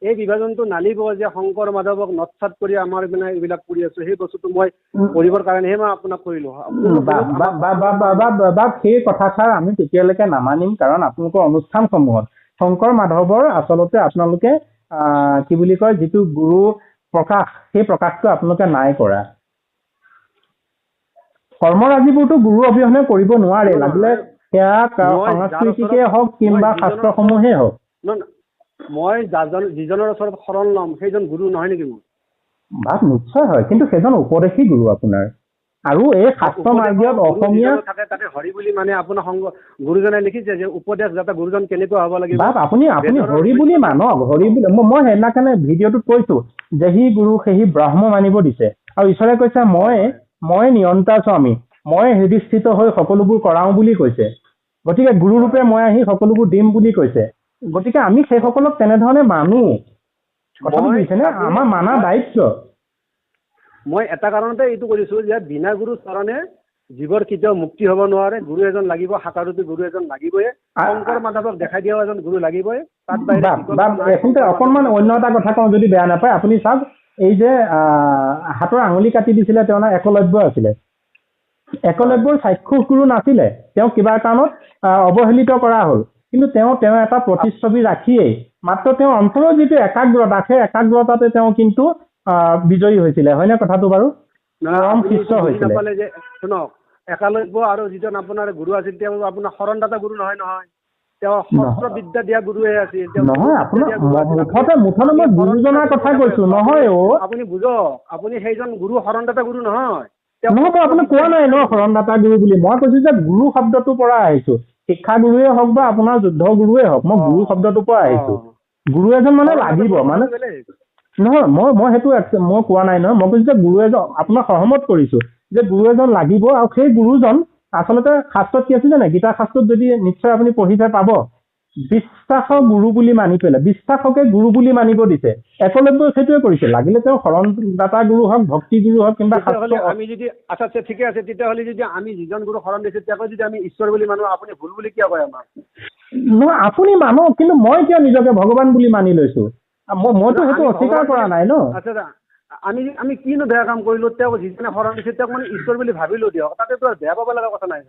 এই বিভাজনটো নালিব যে শংকৰ মাধৱক নৎসাত কৰি আমাৰ মানে এইবিলাক কৰি আছো, সেই বস্তুটো মই কৰিবৰ কাৰণেহে মই আপোনাক কৰিলো। সেই কথাষাৰ আমি তেতিয়ালৈকে নামানিম, কাৰণ আপোনালোকৰ অনুষ্ঠানসমূহত শংকৰ মাধৱৰ আচলতে আপোনালোকে কি বুলি কয়, যিটো গুৰু প্ৰকাশ, সেই প্ৰকাশটো আপোনালোকে নাই কৰা। কৰ্মৰাজিবোৰতো গুৰু অবিহনে কৰিব নোৱাৰে, লাগিলে সেয়া সংস্কৃতিকে হওক কিংবা শাস্ত্ৰসমূহেই হওক। মই যিজনৰ ওচৰত শৰণ ল'ম সেইজন গুৰু নহয় নেকি মোৰ? নিশ্চয় হয়, কিন্তু সেইজন উপদেশী গুৰু আপোনাৰ। আৰু এই শাস্ত্ৰ মাৰ্গীয়ত অসমীয়া তাতে হৰি বুলি মানে আপোনাৰ গুৰুজনে লিখিছে যে উপদেশ যাতে গুৰুজন কেনেকুৱা হ'ব লাগিব। আপুনি হৰি বুলি মানক, হৰি বুলি মই সেইদিনাখনে ভিডিঅ'টোত কৈছো যে সি গুৰু সেহি ব্ৰহ্ম মানিব দিছে, আৰু ঈশ্বৰে কৈছে মই নিয়ন্তা স্বামী, মই হৃদিস্থিত হৈ সকলোবোৰ কৰাও বুলি কৈছে। গতিকে গুৰুৰূপে মই আহি সকলোবোৰ দিম বুলি কৈছে। গতিকে আমি সেইসকলক তেনেধৰণে মানো, কথাটো বুজিছেনে? আমাৰ মানা দায়িত্ব। মই এটা কাৰণতে এইটো কৰিছো যে বিনা গুৰু চৰণে জীৱৰ কেতিয়াও মুক্তি হ'ব নোৱাৰে। গুৰু এজন লাগিব, সাকাৰূপী গুৰু এজন লাগিবই, শংকৰ মাধৱক দেখাই দিয়াও এজন গুৰু লাগিবই। তাত এইখিনিতে অকণমান অন্য এটা কথা কওঁ যদি বেয়া নাপায়, আপুনি চাওক, এই যে হাতৰ আঙুলি কাটি দিছিলে, তেওঁৰ নাম একলব্য আছিলে, একলব্যৰ চাক্ষুষ গুৰু নাছিলে, তেওঁ কিবা কাৰণত অৱহেলিত কৰা হ'ল, কিন্তু তেওঁ এটা প্ৰতিচ্ছবি ৰাখিয়েই মাত্ৰ তেওঁ অন্তৰৰ যিটো একাগ্ৰতা, সেই একাগ্ৰতাতে তেওঁ কিন্তু বিজয়ী হৈছিলে, হয়নে কথাটো বাৰু? পৰম শিষ্য হৈছিলে। যে শুনক, একালব্য আৰু যিজন আপোনাৰ গুৰু আছিল তেওঁ আপোনাৰ শৰণদাতা গুৰু নহয় নহয়, তেওঁ শস্ত্ৰ বিদ্যা দিয়া গুৰুহে আছিল। নহয়, আপোনাৰ মুঠতে মই গুৰুজনাৰ কথা কৈছো, নহয় আপুনি বুজক, আপুনি সেইজন গুৰু শৰণদাতা গুৰু নহয়। নহয়, মই আপোনাক কোৱা নাই ন শৰণদাতা গুৰু বুলি, মই কৈছো যে গুৰু শব্দটোৰ পৰা আহিছো। শিক্ষা গুৰুৱে হওক বা আপোনাৰ যুদ্ধ গুৰুৱে হওক, মই গুৰু শব্দটোৰ পৰা আহিছো। গুৰু এজন মানে লাগিব, মানে নহয়, মই সেইটো মই কোৱা নাই নহয়, মই কৈছো যে গুৰু এজন, আপোনাক সহমত কৰিছো যে গুৰু এজন লাগিব, আৰু সেই গুৰুজন আচলতে শাস্ত্ৰত কি আছে জানে, গীতা শাস্ত্ৰত যদি নিশ্চয় আপুনি পঢ়িছে পাব, বিশ্বাসৰ গুৰু বুলি মানি পেলাই, বিশ্বাসকে গুৰু বুলি মানিব দিছে। একলব্যই সেইটোৱে কৰিছে, লাগিলে তেওঁ শৰণদাতা গুৰু হওক, ভক্তি গুৰু হওক, কিংবা আমি যদি আচ্ছা ঠিকে আছে, তেতিয়াহ'লে যদি আমি যিজন গুৰু শৰণ দিছো তেওঁক যদি আমি ঈশ্বৰ বুলি মানো, আপুনি ভুল বুলি কিয় কয় আমাক? নহয়, আপুনি মানক, কিন্তু মই কিয় নিজকে ভগৱান বুলি মানি লৈছো? মইতো সেইটো অস্বীকাৰ কৰা নাই ন। আচ্ছা, আমি কিনো বেয়া কাম কৰিলো? তেওঁক যিজনে শৰণ দিছে তেওঁক মানে ঈশ্বৰ বুলি ভাবিলো দিয়ক, তাতেতো বেয়া পাব লগা কথা নাই।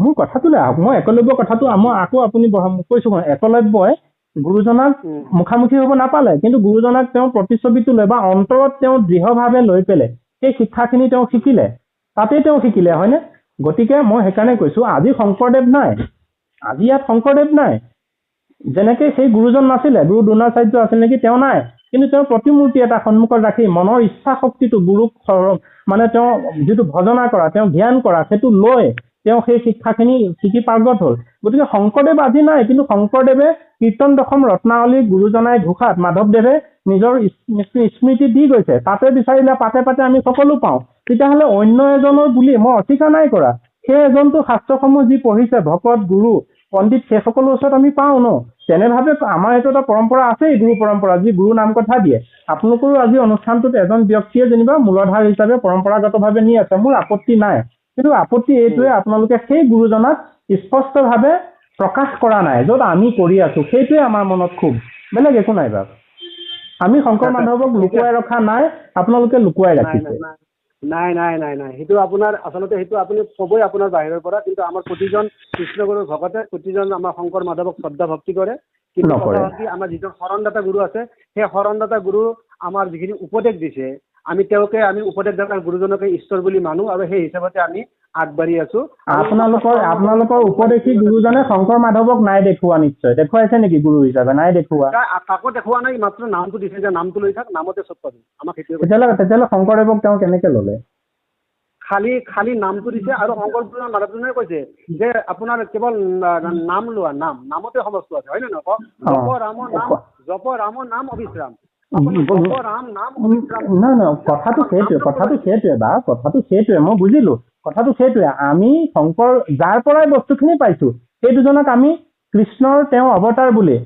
মোৰ কথাটোলৈ আহক, মই একলব্যৰ কথাটো মই আকৌ আপুনি কৈছো, একলব্যই গুৰুজনাক মুখামুখি হ'ব নাপালে, কিন্তু গুৰুজনাক তেওঁ প্ৰতিচ্ছবিটো লৈ বা অন্তৰত তেওঁ দৃঢ়ভাৱে লৈ পেলাই সেই শিক্ষাখিনি তেওঁ শিকিলে, তাতেই তেওঁ শিকিলে, হয়নে? গতিকে মই সেইকাৰণে কৈছো, আজি শংকৰদেৱ নাই, আজি ইয়াত শংকৰদেৱ নাই, যেনেকে সেই গুৰুজন নাছিলে, গুৰু দ্ৰোণাচাৰ্য আছিল নেকি, তেওঁ নাই, কিন্তু তেওঁৰ প্ৰতিমূৰ্তি এটা সন্মুখত ৰাখি মনৰ ইচ্ছা শক্তিটো গুৰুক মানে তেওঁ যিটো ভজনা কৰা, তেওঁ ধ্যান কৰা, সেইটো লৈ তেওঁ সেই শিক্ষাখিনি শিকি পাৰ্গত হ'ল। গতিকে শংকৰদেৱ আজি নাই, কিন্তু শংকৰদেৱে কীৰ্তন দশম ৰত্নাৱলী গুৰুজনাই ঘোষাত মাধৱদেৱে নিজৰ স্মৃতি দি গৈছে, তাতে বিচাৰিলে পাতে পাতে আমি সকলো পাওঁ। তেতিয়াহ'লে অন্য এজনৰ বুলি মই অস্বীকাৰ নাই কৰা, সেই এজনটো শাস্ত্ৰসমূহ যি পঢ়িছে, ভকত গুৰু পণ্ডিত, সেই সকলো ওচৰত আমি পাওঁ ন। তেনেভাৱে আমাৰ এইটো এটা পৰম্পৰা আছেই, গুৰু পৰম্পৰা, যি গুৰু নাম কথা দিয়ে। আপোনালোকৰো আজি অনুষ্ঠানটোত এজন ব্যক্তিয়ে যেনিবা মূলধাৰ হিচাপে পৰম্পৰাগতভাৱে নি আছে, মোৰ আপত্তি নাই, কিন্তু আপত্তি এইটোৱে আপোনালোকে সেই গুৰুজনাক স্পষ্টভাৱে প্ৰকাশ কৰা নাই, য'ত আমি কৰি আছো, সেইটোৱে আমাৰ মনত খুব, বেলেগ একো নাই বাৰু। আমি শংকৰ মাধৱক লুকুৱাই ৰখা নাই, আপোনালোকে লুকুৱাই ৰাখিছে। নাই নাই নাই নাই, সেইটো আপোনাৰ আচলতে সেইটো আপুনি ক'বই আপোনাৰ বাহিৰৰ পৰা, কিন্তু আমাৰ প্ৰতিজন কৃষ্ণগুৰুৰ ভকতে প্ৰতিজন আমাৰ শংকৰ মাধৱক শ্ৰদ্ধা ভক্তি কৰে, কিন্তু কথা হ'ল কি, আমাৰ যিজন শৰণদাতা গুৰু আছে, সেই শৰণদাতা গুৰু আমাৰ যিখিনি উপদেশ দিছে, আমি উপদেশদাতা গুৰুজনকে ঈশ্বৰ বুলি মানো, আৰু সেই হিচাপতে আমি আগবাঢ়ি আছো। আপোনালোকৰ উপদেশী গুৰুজনে শংকৰ মাধৱক নাই দেখুওৱা, নিশ্চয় দেখুৱাইছে নেকি গুৰু হিচাপে? নাই দেখুওৱা, কাকো দেখুওৱা নাই, মাত্ৰ নামটো দিছে যে নামটো লৈ থাক, নামতে চব পাবি, আমাক সেইটোৱে। তেতিয়াহ'লে শংকৰদেৱক তেওঁ কেনেকে ল'লে? খালি নামটো দিছে, আৰু শংকৰ মাধৱজনে কৈছে যে আপোনাৰ কেৱল নাম লোৱা, নামতে সমস্ত আছে, হয় নে নহয়? জপ ৰাম নাম অবিশ্ৰাম। কথাটো সেইটোৱে, মই বুজিলো, কথাটো সেইটোৱে, আমি শংকৰ যাৰ পৰাই বস্তুখিনি পাইছো, সেই দুজনক আমি কৃষ্ণৰ তেওঁ অৱতাৰ বুলি,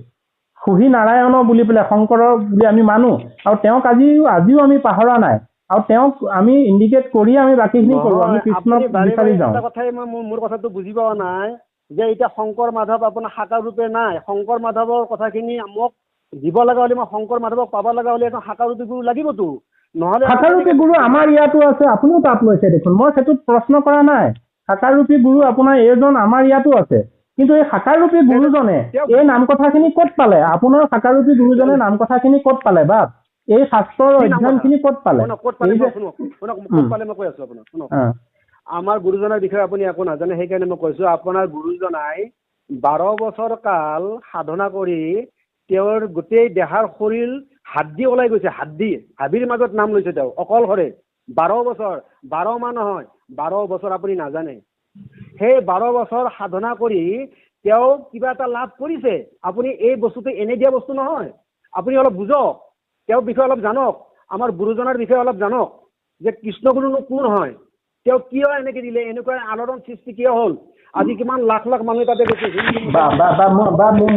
সুহি নাৰায়ণ বুলি পেলাই শংকৰৰ বুলি আমি মানো, আৰু তেওঁক আজিও আমি পাহৰা নাই, আৰু তেওঁক আমি ইণ্ডিকেট কৰি আমি বাকীখিনি কৰোঁ, আমি কৃষ্ণক বিচাৰি যাওঁ। এটা কথাই মোৰ কথাটো বুজি পোৱা নাই, যে এতিয়া শংকৰ মাধৱ আপোনাৰ সাকাৰ ৰূপে নাই, শংকৰ মাধৱৰ কথাখিনি মোক দিব লগা হ'লে, মই শংকৰ মাধৱক পাব লগা হ'লে এখন সাকাৰ ৰূপী গুৰু লাগিবতো, নহ'লে সাকাৰ ৰূপী গুৰু আমাৰ ইয়াতো আছে, আপুনিও তাত লৈছে দেখোন, মই সেইটোত প্ৰশ্ন কৰা নাই। সাকাৰ ৰূপী গুৰু আপোনাৰ এইজন আমাৰ ইয়াতো আছে, কিন্তু এই সাকাৰ ৰূপী গুৰুজনে এই নাম কথাখিনি ক'ত পালে? আপোনাৰ সাকাৰ ৰূপী গুৰুজনে নাম কথাখিনি ক'ত পালে বা এই শাস্ত্ৰৰ অধ্যয়নখিনি ক'ত পালে? মই কৈ আছো আপোনাক, শুনক, আমাৰ গুৰুজনাৰ বিষয়ে আপুনি একো নাজানে, সেইকাৰণে মই কৈছো, আপোনাৰ গুৰুজনাই 12 বছৰ কাল সাধনা কৰি তেওঁৰ গোটেই দেহাৰ শৰীৰ হাড্ডি ওলাই গৈছে, হাবিৰ মাজত নাম লৈছে তেওঁ অকলশৰে, 12 বছৰ, 12 মাহ নহয়, 12 বছৰ আপুনি নাজানে। সেই 12 বছৰ সাধনা কৰি তেওঁ কিবা এটা লাভ কৰিছে, আপুনি এই বস্তুটো এনে দিয়া বস্তু নহয়, আপুনি অলপ বুজক, তেওঁৰ বিষয়ে অলপ জানক, আমাৰ গুৰুজনাৰ বিষয়ে অলপ জানক, যে কৃষ্ণগুৰুনো কোন হয়, তেওঁ কিয় এনেকে দিলে, এনেকুৱা আলোড়ন সৃষ্টি কিয় হ'ল, আজি কিমান লাখ মানুহ তাতে গৈছে।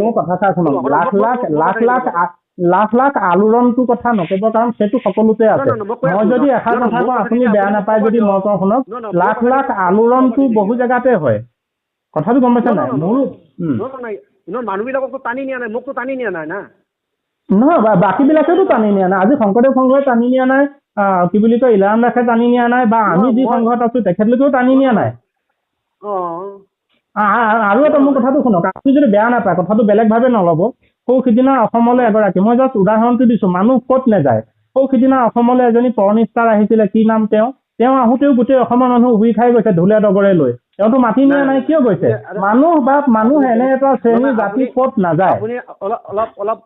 মোৰ কথা শুনক, লাখ আলোড়নটোৰ কথা নক'ব, কাৰণ সেইটো সকলোতে আছে। মই যদি এষাৰ কথা কওঁ, আপুনি বেয়া নাপায় যদি মই কওঁ শুনক, লাখ আলোড়নটো বহু জেগাতে হয়, কথাটো গম পাইছে নাই? মানুহবিলাককতো টানি নিয়া নাই, মোকতো টানি নিয়া নাই না। নহয়, বাকীবিলাকেতো টানি নিয়া নাই, আজি শংকৰদেৱ সংঘই টানি নিয়া নাই, কি বুলি কয় ইলাৰাম দাসে টানি নিয়া নাই বা আমি যি সংঘত আছো তেখেতলোকেও টানি নিয়া নাই। আৰু এটা মোৰ কথাটো শুনক, আপুনি যদি বেয়া নাপায় কথাটো বেলেগভাৱে নল'ব। সৌ সিদিনা অসমলৈ এগৰাকী, মই জাষ্ট উদাহৰণটো দিছো, মানুহ ক'ত নাযায়। সৌ সিদিনা অসমলৈ এজনী পৰণিষ্টাৰ আহিছিলে, কি নাম তেওঁ আহোঁতেও গোটেই অসমৰ মানুহ উৰি খাই গৈছে ঢোলে ডগৰে লৈ। তেওঁতো মাতি নিয়া নাই, কিয় গৈছে? মানুহ এনে এটা শ্ৰেণী জাতি ক'ত নাযায়। আপুনি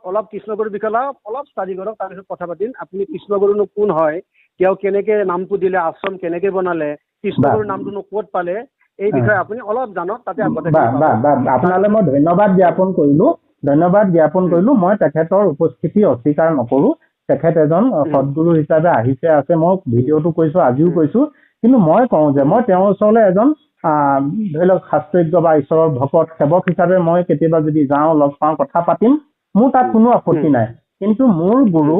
অলপ কৃষ্ণগুৰুৰ বিষয়ে অলপ ষ্টাডি কৰক, তাৰপিছত কথা পাতিম। আপুনি কৃষ্ণগুৰুনো কোন হয়, তেওঁ কেনেকে নামটো দিলে, আশ্ৰম কেনেকে বনালে, কৃষ্ণগুৰুৰ নামটোনো ক'ত পালে, এই বিষয়ে আপুনি অলপ জানক, তাতে আপোনালৈ মই ধন্যবাদ জ্ঞাপন কৰিলো। মই তেখেতৰ উপস্থিতি অস্বীকাৰ নকৰো। তেখেত এজন সদগুৰু হিচাপে আহিছে আছে, মই ভিডিঅ'টো কৈছো, আজিও কৈছো। কিন্তু মই কওঁ যে মই তেওঁৰ ওচৰলৈ এজন ধৰি লওক শাস্ত্ৰজ্ঞ বা ঈশ্বৰৰ ভকত সেৱক হিচাপে মই কেতিয়াবা যদি যাওঁ, লগ পাওঁ, কথা পাতিম, মোৰ তাত কোনো আপত্তি নাই। কিন্তু মোৰ গুৰু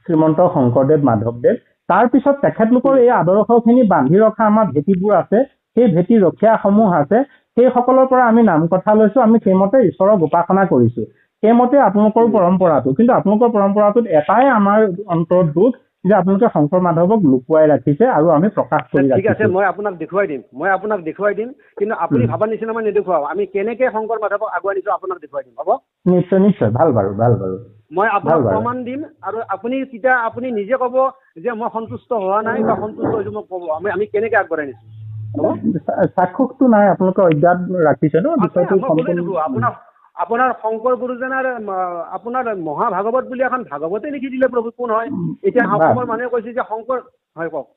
শ্ৰীমন্ত শংকৰদেৱ মাধৱদেৱ, তাৰপিছত তেখেতলোকৰ এই আদৰ্শখিনি বান্ধি ৰখা আমাৰ ভেটিবোৰ আছে, সেই ভেটি ৰখীয়াসমূহ আছে, সেইসকলৰ পৰা আমি নাম কথা লৈছো, আমি সেইমতে ঈশ্বৰক উপাসনা কৰিছো, সেইমতে আপোনালোকৰ পৰম্পৰাটো। কিন্তু আপোনালোকৰ পৰম্পৰাটোত এটাই আমাৰ অন্তৰত দুখ যে আপোনালোকে শংকৰ মাধৱক লুকুৱাই ৰাখিছে আৰু আমি প্ৰকাশ কৰি ৰাখিছো। ঠিক আছে, মই আপোনাক দেখুৱাই দিম, কিন্তু আপুনি ভাবা নিচিনা মই নেদেখুৱাও। আমি কেনেকে শংকৰ মাধৱক আগুৱাই নিছো আপোনাক দেখুৱাই দিম, হ'ব? নিশ্চয়। ভাল বাৰু মই আপোনাক প্ৰমাণ দিম, আৰু আপুনি নিজে ক'ব যে মই সন্তুষ্ট হোৱা নাই বা সন্তুষ্ট হৈছো, মোক ক'ব আমি কেনেকে আগবঢ়াই নিছো। সাক্ষুকটো নাই, আপোনালোকে অজ্ঞাত ৰাখিছে ন বিষয়টো। আপোনাৰ শংকৰ গুৰুজনাৰ আপোনাৰ মহাভাগৱত বুলি এখন ভাগৱতে লিখি দিলে প্ৰভু কোন হয়। এতিয়া অসমৰ মানুহে কৈছে যে শংকৰ, হয় কওক।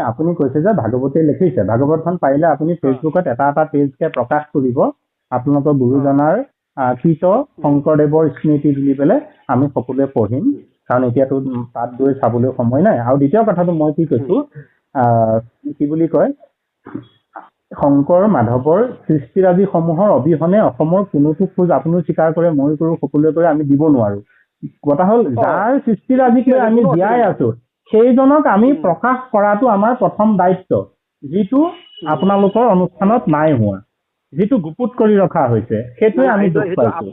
আপুনি কৈছে যে ভাগৱতে লিখিছে, ভাগৱতখন পাৰিলে আপুনি ফেচবুকত এটা পেজকে প্ৰকাশ কৰিব, আপোনালোকৰ গুৰুজনাৰ কৃত শংকৰদেৱৰ স্মৃতি বুলি পেলাই আমি সকলোৱে পঢ়িম, কাৰণ এতিয়াতো তাত গৈ চাবলৈ সময় নাই। আৰু দ্বিতীয় কথাটো মই কি কৈছো, কি বুলি কয়, শংকৰ মাধৱৰ সৃষ্টিৰাজিসমূহৰ অবিহনে অসমৰ কোনোটো খোজ আপুনিও স্বীকাৰ কৰে, ময়ো কৰোঁ, সকলোৱে কৰে, আমি দিব নোৱাৰো। কথা হ'ল যাৰ সৃষ্টিৰাজিক লৈ আমি জীয়াই আছো, সেইজনক আমি প্ৰকাশ কৰাটো আমাৰ প্ৰথম দায়িত্ব, যিটো আপোনালোকৰ অনুষ্ঠানত নাই হোৱা, যিটো গুপুত কৰি ৰখা হৈছে, সেইটোৱে আমি দুখ পাইছো।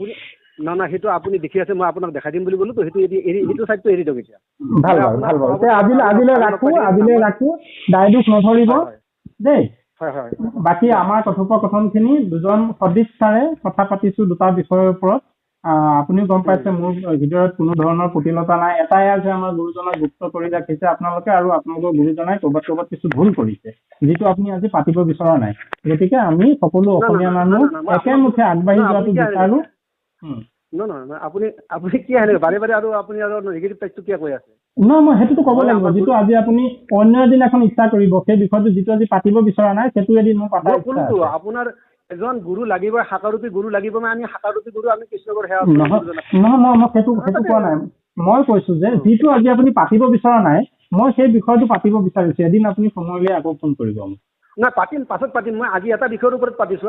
সেইটো আপুনি দেখি আছে, মই আপোনাক দেখাই দিম বুলি ক'লো, সেইটো চাইডটো এৰি দিয়ক এতিয়া। ভাল বাৰু আজিলৈ ৰাখো, দায় দুখ নধৰিব দেই। বাকী আমাৰ কথোপকথনখিনি দুজন সদিচ্ছাৰে কথা পাতিছো দুটা বিষয়ৰ ওপৰত। আপুনিও গম পাইছে মোৰ ভিতৰত কোনো ধৰণৰ কুটিলতা নাই। এটাই যে আমাৰ গুৰুজনক গুপ্ত কৰি ৰাখিছে আপোনালোকে, আৰু আপোনালোকৰ গুৰুজনাই ক'ৰবাত কিছু ভুল কৰিছে, যিটো আপুনি আজি পাতিব বিচৰা নাই। গতিকে আমি সকলো অসমীয়া মানুহ একেমুখে আগবাঢ়ি যোৱাটো বিচাৰো। নহয়, আপুনি কি আহে বাৰে বাৰে, আৰু আপুনি আৰু নিগেটিভ টাইপটো কিয় কৈ আছে? নহয়, মই সেইটোতো ক'ব লাগিব, যিটো আজি আপুনি অন্য এদিন এখন ইচ্ছা কৰিব, সেই বিষয়টো যিটো আজি পাতিব বিচৰা নাই, সেইটো এদিন মোৰ পাতা ইচ্ছা আছে। আপোনাৰ এজন গুৰু লাগিব, শাকাৰূপী গুৰু লাগিব, আমি শাকাৰূপী গুৰু, আমি কৃষ্ণকৰ সেৱা। নহয়, মই সেইটো কোৱা নাই। মই কৈছো যে যিটো আজি আপুনি পাতিব বিচৰা নাই, মই সেই বিষয়টো পাতিব বিচাৰিছো। এদিন আপুনি সময় উলিয়াই আকৌ ফোন কৰিব মোক। নাই, পাছত পাতিম। মই আজি এটা বিষয়ৰ ওপৰত পাতিছো।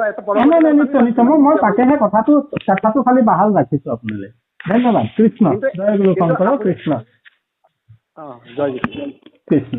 নিশ্চয় মই তাকেহে কথাটো খালি বাহাল ৰাখিছো আপোনালৈ। ধন্যবাদ। কৃষ্ণ জয় গুৰু শংকৰ কৃষ্ণ। জয় কৃষ্ণ।